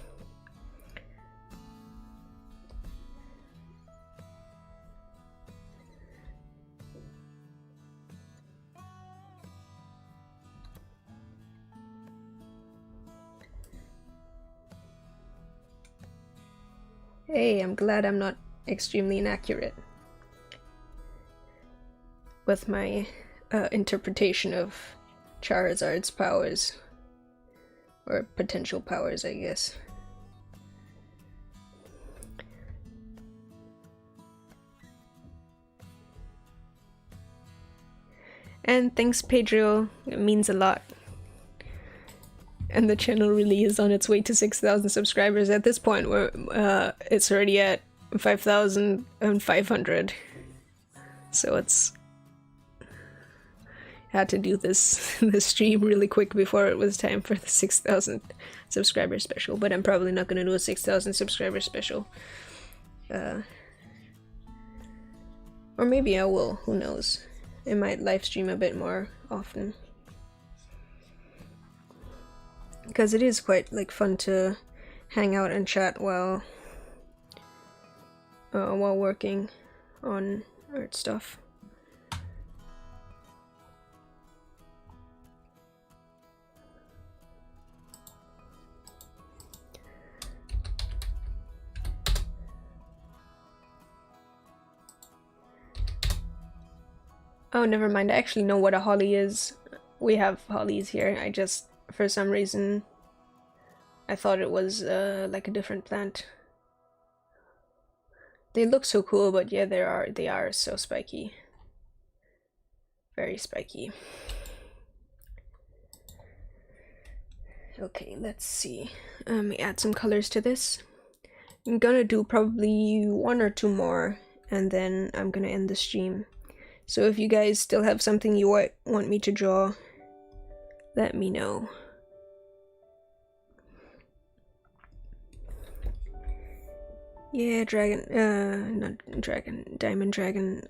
Hey, I'm glad I'm not extremely inaccurate with my interpretation of Charizard's powers, or potential powers, I guess. And thanks, Pedro, it means a lot. And the channel really is on its way to 6,000 subscribers. At this point, it's already at 5,500. So it's... had to do this stream really quick before it was time for the 6,000 subscriber special. But I'm probably not going to do a 6,000 subscriber special. Or maybe I will, who knows. I might live stream a bit more often. Because it is quite like fun to hang out and chat while working on art stuff. Oh, never mind. I actually know what a holly is. We have hollies here. I just, for some reason, I thought it was like a different plant. They look so cool, but yeah, they are so spiky. Very spiky. Okay, let's see. Add some colors to this. I'm gonna do probably 1 or 2 more, and then I'm gonna end the stream. So if you guys still have something you want me to draw, let me know. Yeah, diamond dragon,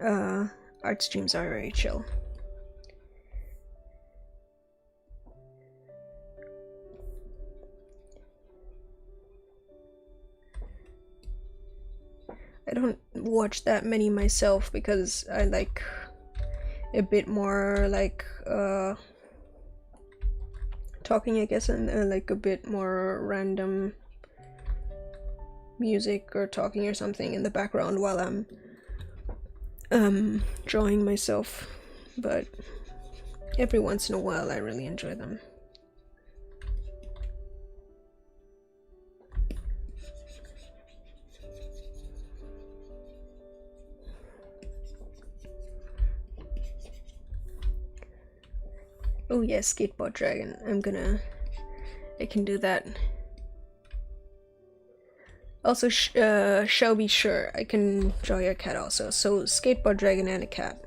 art streams are very chill. I don't watch that many myself because I like a bit more like talking, I guess, and like a bit more random music or talking or something in the background while I'm drawing myself. But every once in a while I really enjoy them. Oh yes, skateboard dragon. I can do that. Also, Shelby, sure, I can draw your cat also. So, skateboard dragon and a cat.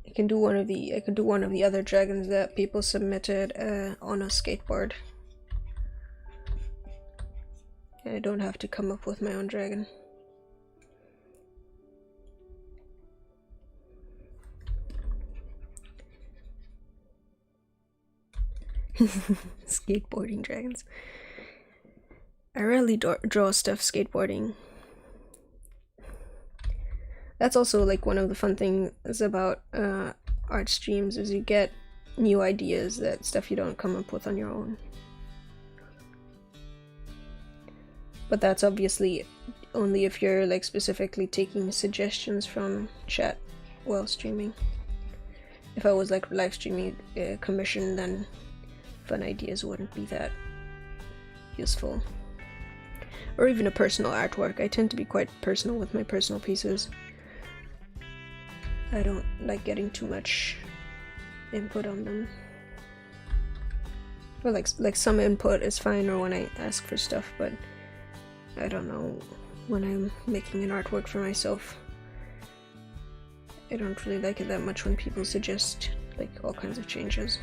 I can do one of the other dragons that people submitted on a skateboard. And I don't have to come up with my own dragon. Skateboarding dragons. I rarely draw stuff skateboarding. That's also like one of the fun things about art streams, is you get new ideas, that stuff you don't come up with on your own. But that's obviously only if you're like specifically taking suggestions from chat while streaming. If I was like live streaming commission, then fun ideas wouldn't be that useful. Or even a personal artwork. I tend to be quite personal with my personal pieces. I don't like getting too much input on them. Or like some input is fine, or when I ask for stuff, but I don't know, when I'm making an artwork for myself, I don't really like it that much when people suggest like all kinds of changes.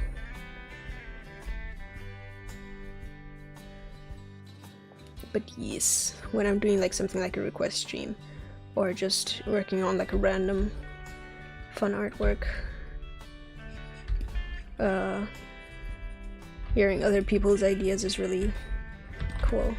But yes, when I'm doing like something like a request stream or just working on like a random fun artwork, hearing other people's ideas is really cool.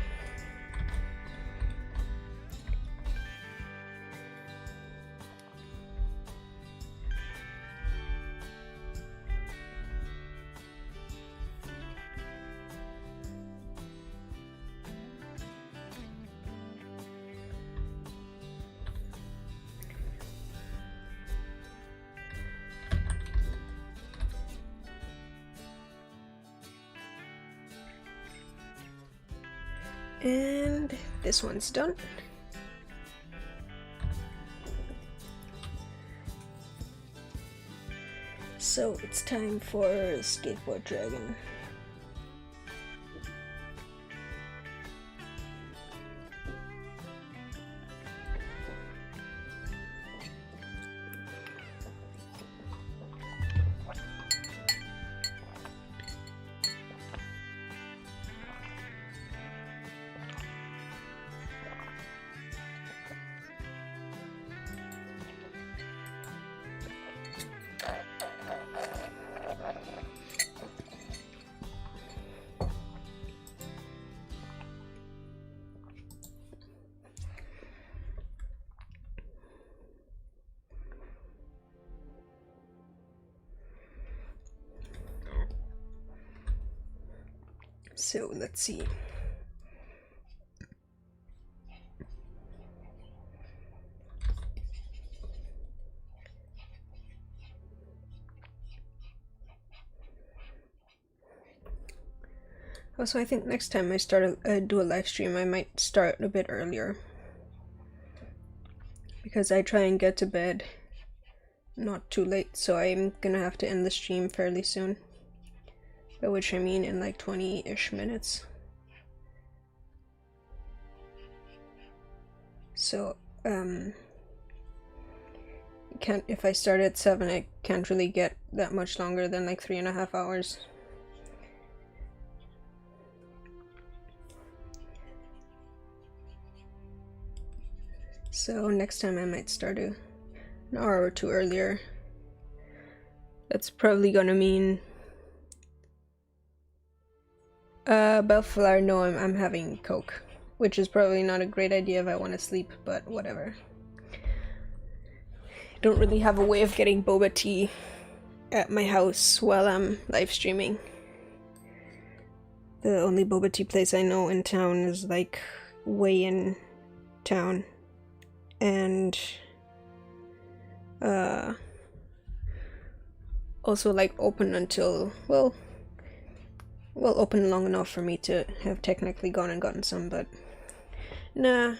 And this one's done. So it's time for Skateboard Dragon. So let's see. Also, I think next time I do a live stream, I might start a bit earlier, because I try and get to bed not too late, so I'm gonna have to end the stream fairly soon, by which I mean in like 20-ish minutes. So if I start at 7, I can't really get that much longer than like 3.5 hours. So next time I might start an hour or two earlier. That's probably gonna mean Bellflower, no, I'm having Coke, which is probably not a great idea if I want to sleep, but whatever. I don't really have a way of getting boba tea at my house while I'm live streaming. The only boba tea place I know in town is like way in town, and also like open until, well, open long enough for me to have technically gone and gotten some, but nah,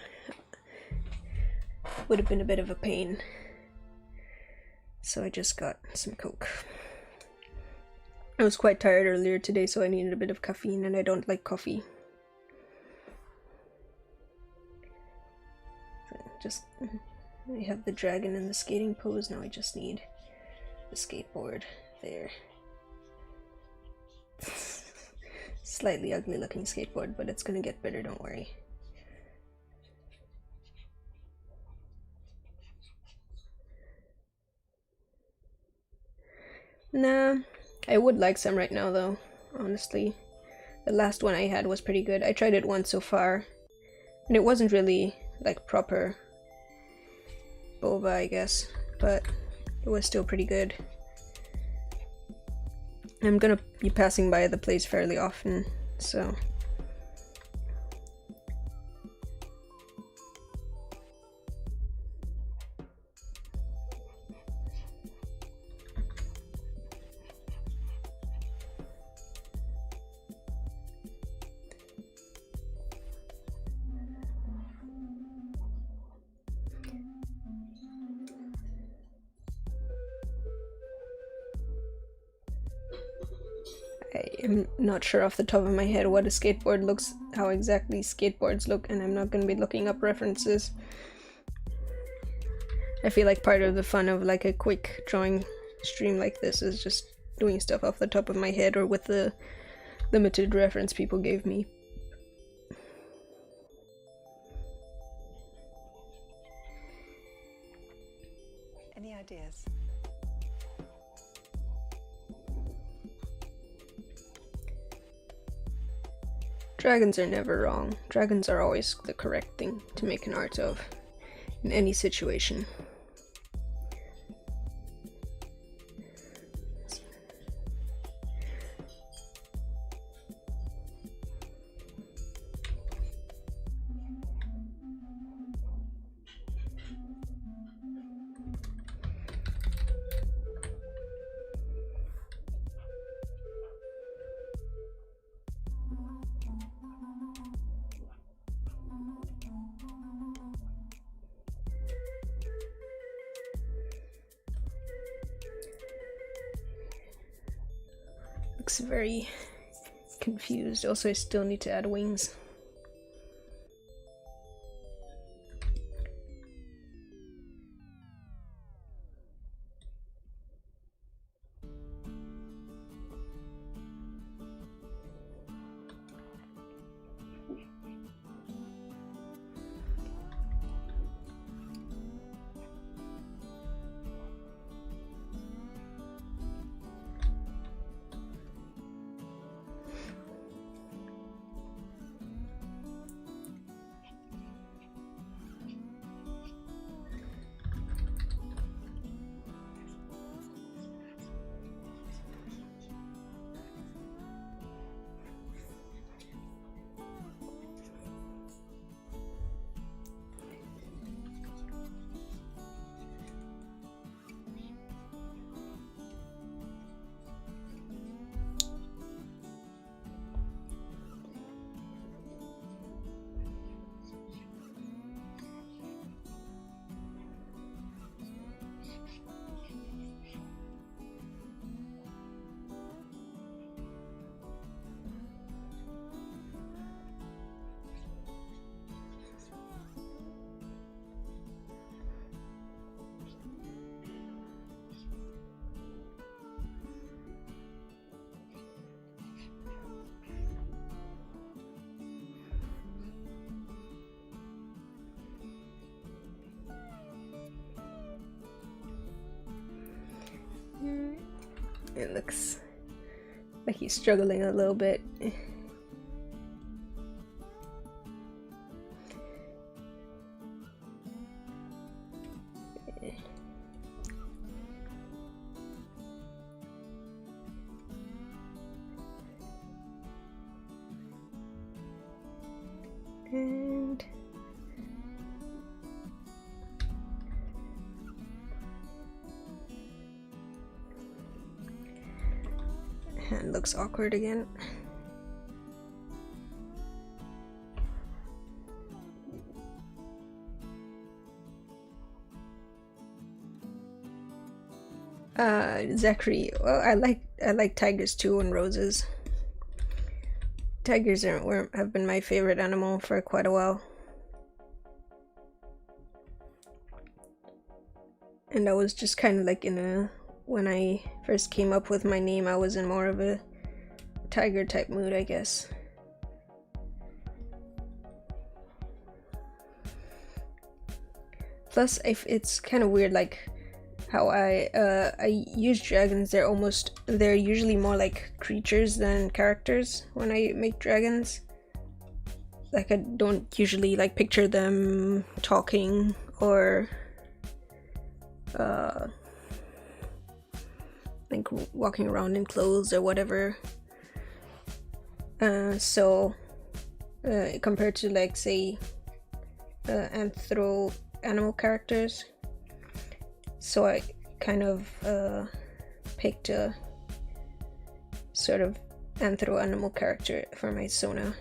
would have been a bit of a pain. So I just got some Coke. I was quite tired earlier today, so I needed a bit of caffeine, and I don't like coffee. Just, I have the dragon in the skating pose, now I just need the skateboard there. Slightly ugly looking skateboard, but it's gonna get better, don't worry. Nah, I would like some right now though, honestly. The last one I had was pretty good. I tried it once so far, and it wasn't really like proper boba, I guess, but it was still pretty good. I'm gonna be passing by the place fairly often, so I'm not sure off the top of my head what a skateboard looks, how exactly skateboards look, and I'm not going to be looking up references. I feel like part of the fun of like a quick drawing stream like this is just doing stuff off the top of my head or with the limited reference people gave me. Dragons are never wrong. Dragons are always the correct thing to make an art of in any situation. Looks very confused. Also, I still need to add wings. It looks like he's struggling a little bit. And hand looks awkward again. Zachary. Well, I like tigers too and roses. Tigers have been my favorite animal for quite a while. And I was just kind of like when I first came up with my name, I was in more of a tiger type mood, I guess. Plus, it's kind of weird, like how I use dragons. They're usually more like creatures than characters when I make dragons. Like I don't usually like picture them talking or like walking around in clothes or whatever. So compared to like say animal characters, so I kind of picked a sort of animal character for my Sona.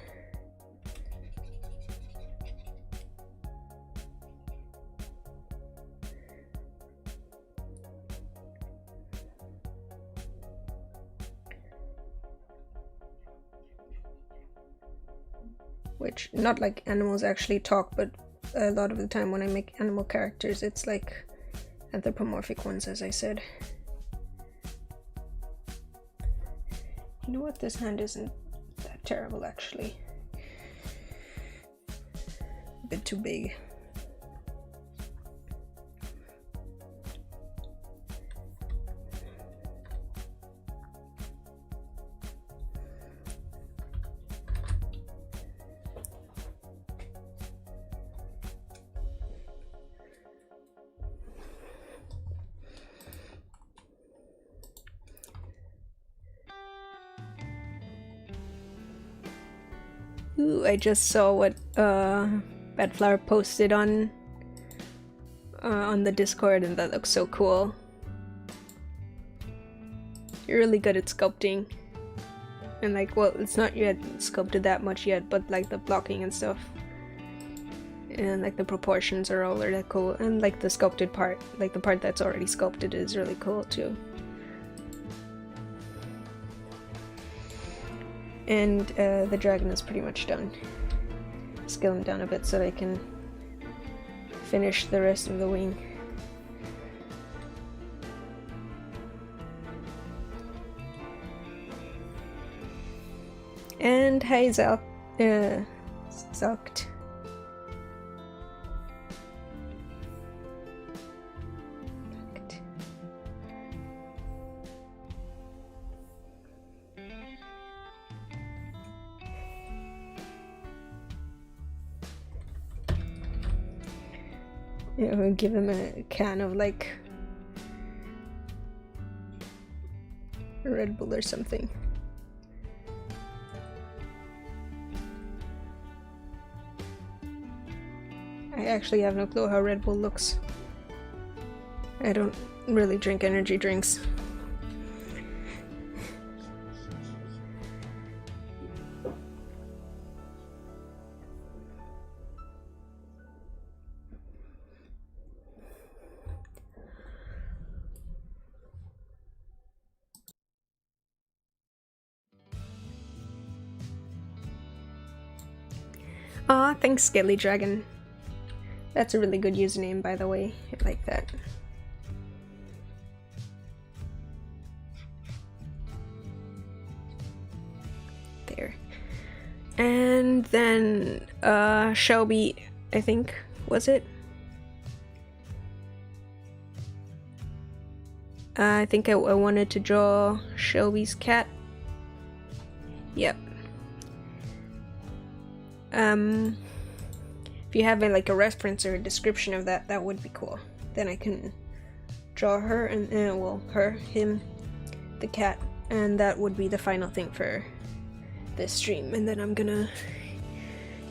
Which, not like animals actually talk, but a lot of the time when I make animal characters, it's like anthropomorphic ones, as I said. You know what? This hand isn't that terrible, actually. A bit too big. Ooh, I just saw what Bedflower posted on the Discord, and that looks so cool. You're really good at sculpting. And like, well, it's not yet sculpted that much yet, but like the blocking and stuff. And like the proportions are all really cool. And like the sculpted part, like the part that's already sculpted is really cool too. And the dragon is pretty much done. Scale him down a bit so that I can finish the rest of the wing. And hey, Zalked. Yeah, we'll give him a can of like a Red Bull or something. I actually have no clue how Red Bull looks. I don't really drink energy drinks. Aw, thanks, Skelly Dragon. That's a really good username, by the way. I like that. There. And then, Shelby, I think, was it? I think I wanted to draw Shelby's cat. Yep. If you have like a reference or a description of that, that would be cool. Then I can draw her and well, him, the cat, and that would be the final thing for this stream. And then I'm gonna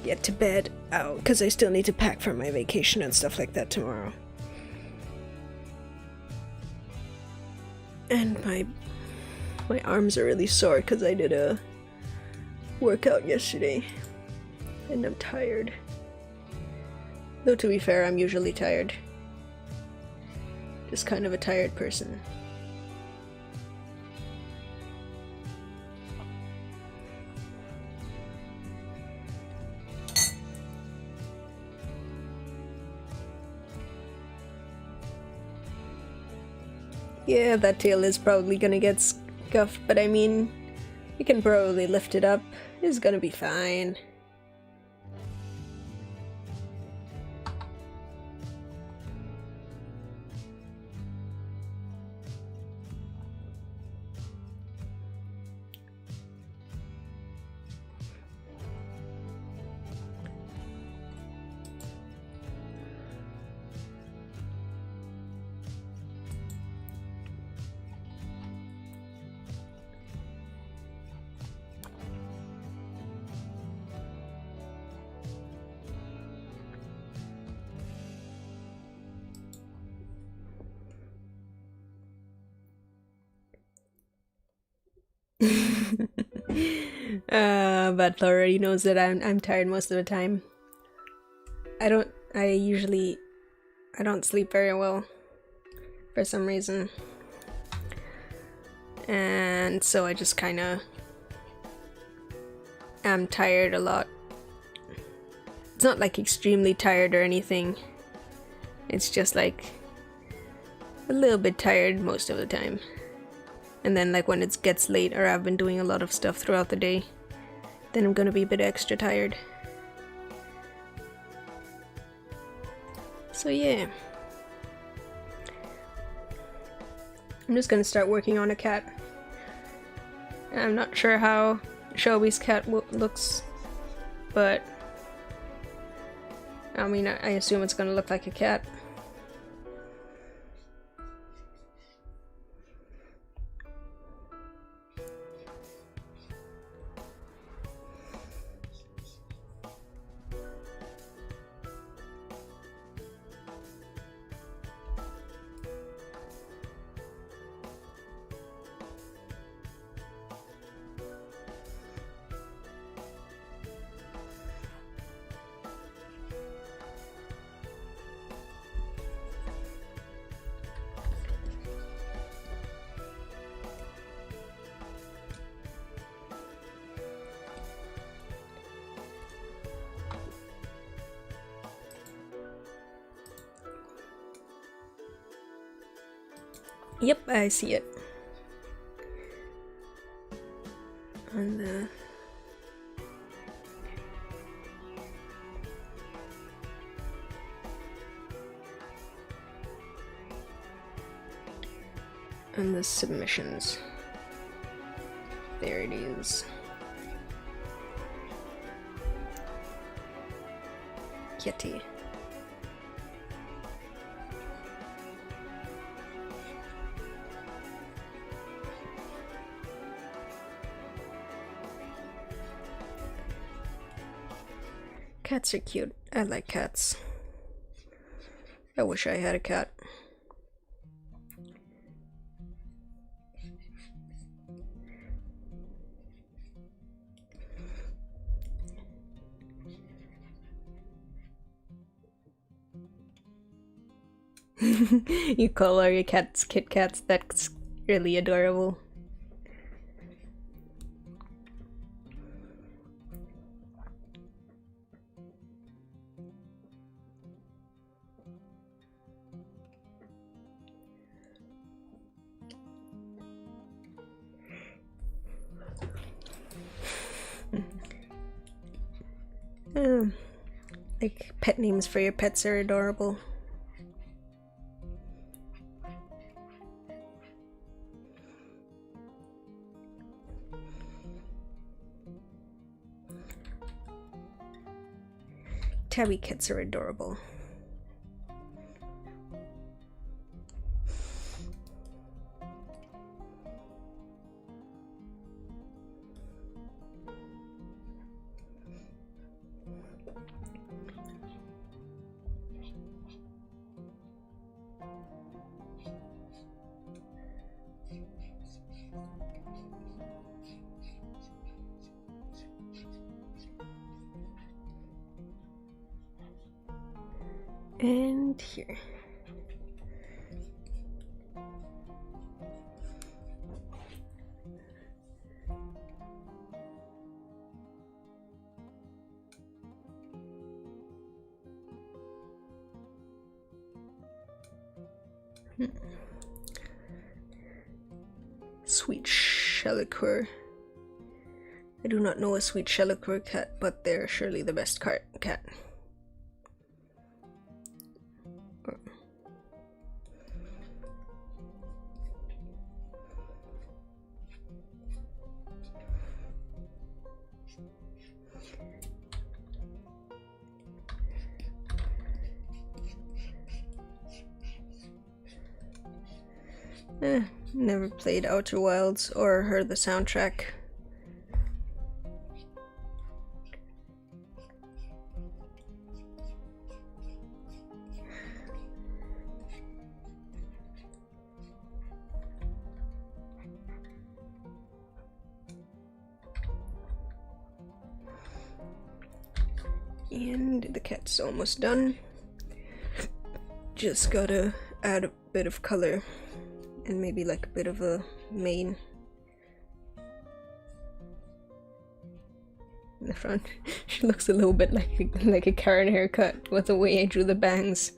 get to bed out because I still need to pack for my vacation and stuff like that tomorrow. And my arms are really sore because I did a workout yesterday. And I'm tired. Though to be fair, I'm usually tired. Just kind of a tired person. Yeah, that tail is probably gonna get scuffed, but I mean, you can probably lift it up. It's gonna be fine. But already knows that I'm tired most of the time. I don't sleep very well for some reason. And so I just kinda am tired a lot. It's not like extremely tired or anything. It's just like a little bit tired most of the time. And then like when it gets late or I've been doing a lot of stuff throughout the day, then I'm gonna be a bit extra tired. So yeah. I'm just gonna start working on a cat. I'm not sure how Shelby's cat looks, but I mean, I assume it's gonna look like a cat. Yep, I see it. And the submissions. There it is. Kitty. Cats are cute. I like cats. I wish I had a cat. You call all your cats Kit Kats? That's really adorable. Like pet names for your pets are adorable. Tabby kits are adorable. And here. Sweet Sheliqueur. I do not know a Sweet Sheliqueur cat, but they're surely the best cat. Never played Outer Wilds or heard the soundtrack. And the cat's almost done. Just gotta add a bit of color and maybe like a bit of a mane in the front. She looks a little bit like a Karen haircut with the way I drew the bangs,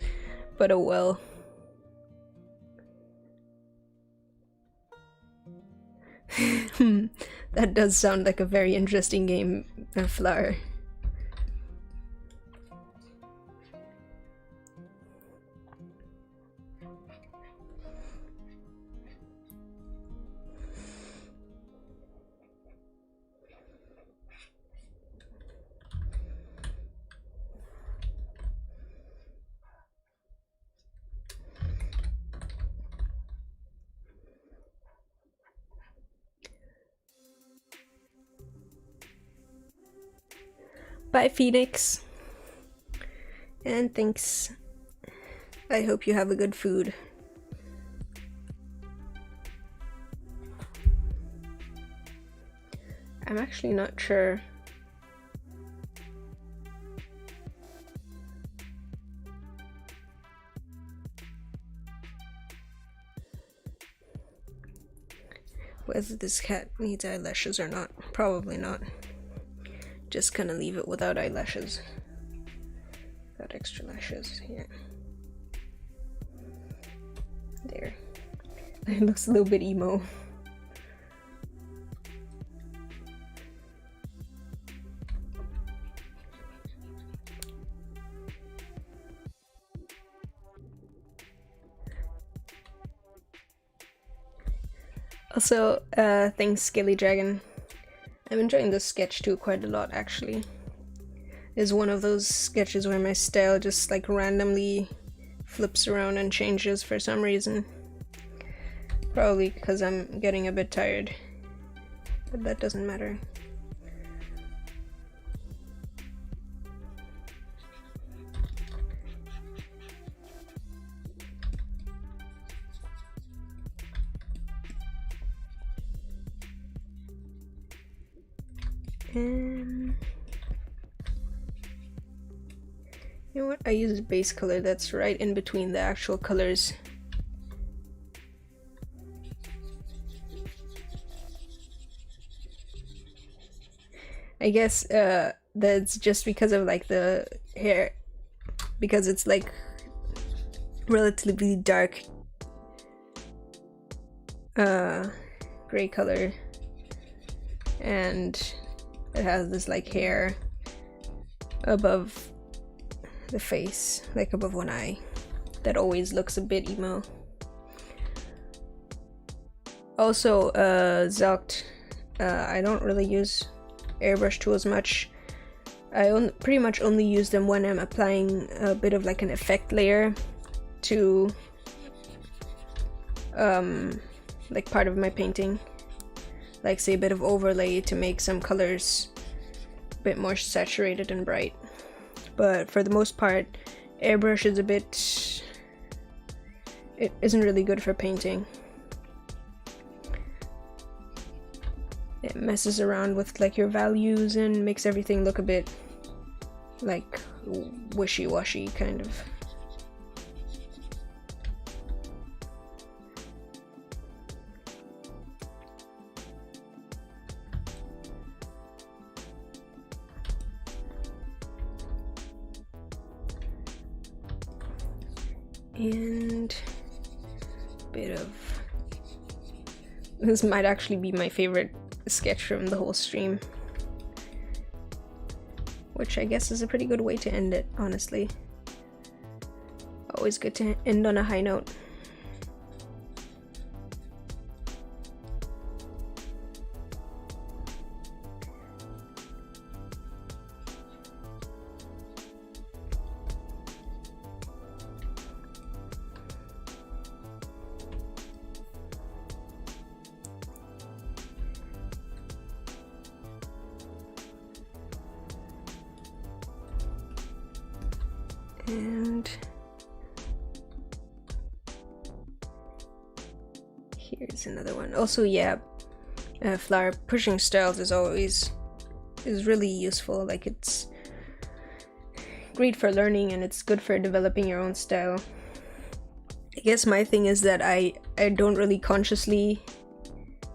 but oh well. That does sound like a very interesting game, Flower. Bye, Phoenix. And thanks. I hope you have a good food. I'm actually not sure. Whether this cat needs eyelashes or not. Probably not. Just gonna leave it without eyelashes. Got extra lashes here. There. It looks a little bit emo. Also, thanks Skelly Dragon. I'm enjoying this sketch too quite a lot actually. It's one of those sketches where my style just like randomly flips around and changes for some reason. Probably because I'm getting a bit tired, but that doesn't matter. And you know what? I use a base color that's right in between the actual colors. I guess that's just because of like the hair, because it's like relatively dark gray color, and it has this like hair above the face, like above one eye, that always looks a bit emo. Also, Sculpt, I don't really use airbrush tools much. I pretty much only use them when I'm applying a bit of like an effect layer to like part of my painting, like say a bit of overlay to make some colors a bit more saturated and bright. But for the most part, airbrush is it isn't really good for painting. It messes around with like your values and makes everything look a bit like wishy-washy kind of. And a bit of, this might actually be my favorite sketch from the whole stream, which I guess is a pretty good way to end it, honestly. Always good to end on a high note. And here's another one. Also, yeah, flower pushing styles is really useful. Like, it's great for learning and it's good for developing your own style. I guess my thing is that I don't really consciously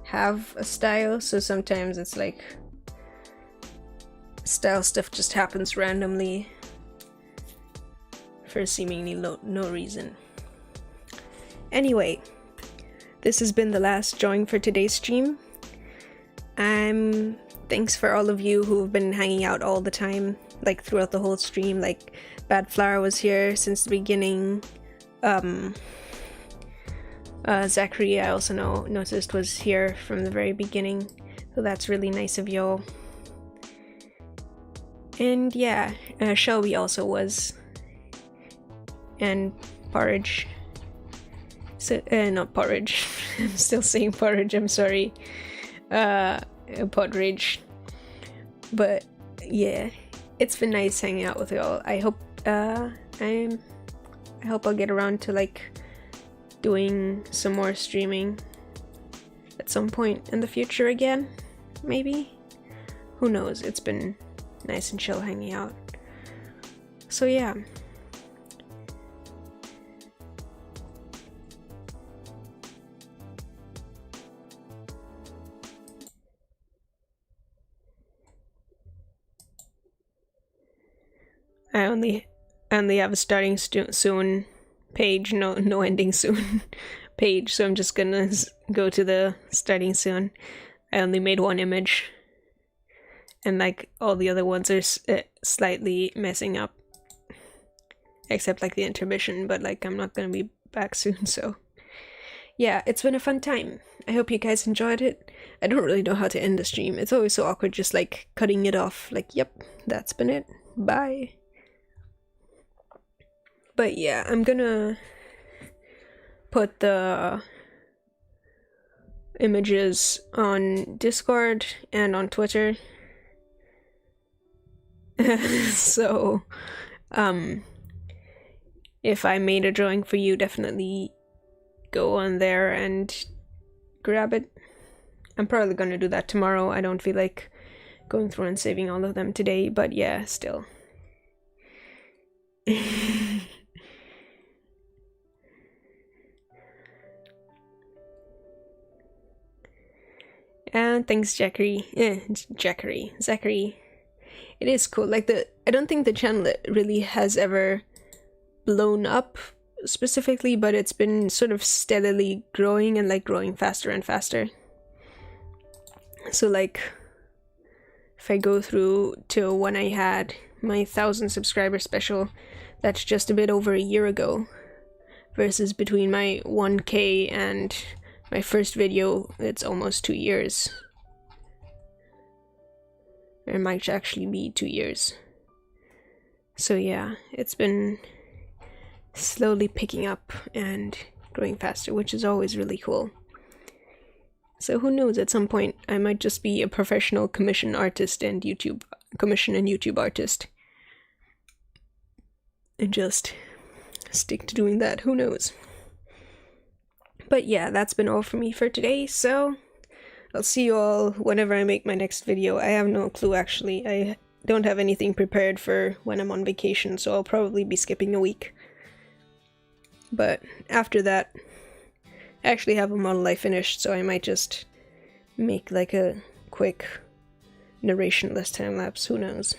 have a style, so sometimes it's like style stuff just happens randomly for seemingly no reason. Anyway, this has been the last drawing for today's stream. Thanks for all of you who've been hanging out all the time, like throughout the whole stream. Like Bad Flower was here since the beginning. Zachary, I also noticed, was here from the very beginning, so that's really nice of y'all. And yeah, Shelby also was. And Porridge. So, not Porridge. I'm still saying Porridge, I'm sorry. Podridge. But yeah, it's been nice hanging out with y'all. I hope I hope I'll get around to like doing some more streaming at some point in the future again, maybe. Who knows? It's been nice and chill hanging out. So yeah. I only have a starting soon page, no ending soon. page, so I'm just gonna go to the starting soon. I only made one image, and like all the other ones are slightly messing up, except like the intermission, but like I'm not gonna be back soon, so yeah, it's been a fun time. I hope you guys enjoyed it. I don't really know how to end the stream. It's always so awkward just like cutting it off, like, yep, that's been it, bye. But yeah, I'm gonna put the images on Discord and on Twitter. So, if I made a drawing for you, definitely go on there and grab it. I'm probably gonna do that tomorrow. I don't feel like going through and saving all of them today, but yeah, still. And thanks, Zachary. Zachary. It is cool. Like I don't think the channel really has ever blown up specifically, but it's been sort of steadily growing and like growing faster and faster. So like, if I go through to when I had my 1,000 subscriber special, that's just a bit over a year ago, versus between my 1K and my first video, it's almost 2 years. It might actually be 2 years. So yeah, it's been slowly picking up and growing faster, which is always really cool. So who knows, at some point I might just be a professional commission artist and YouTube artist. And just stick to doing that, who knows. But yeah, that's been all for me for today, so I'll see you all whenever I make my next video. I have no clue actually. I don't have anything prepared for when I'm on vacation, so I'll probably be skipping a week. But after that, I actually have a model I finished, so I might just make like a quick narration-less time-lapse, who knows.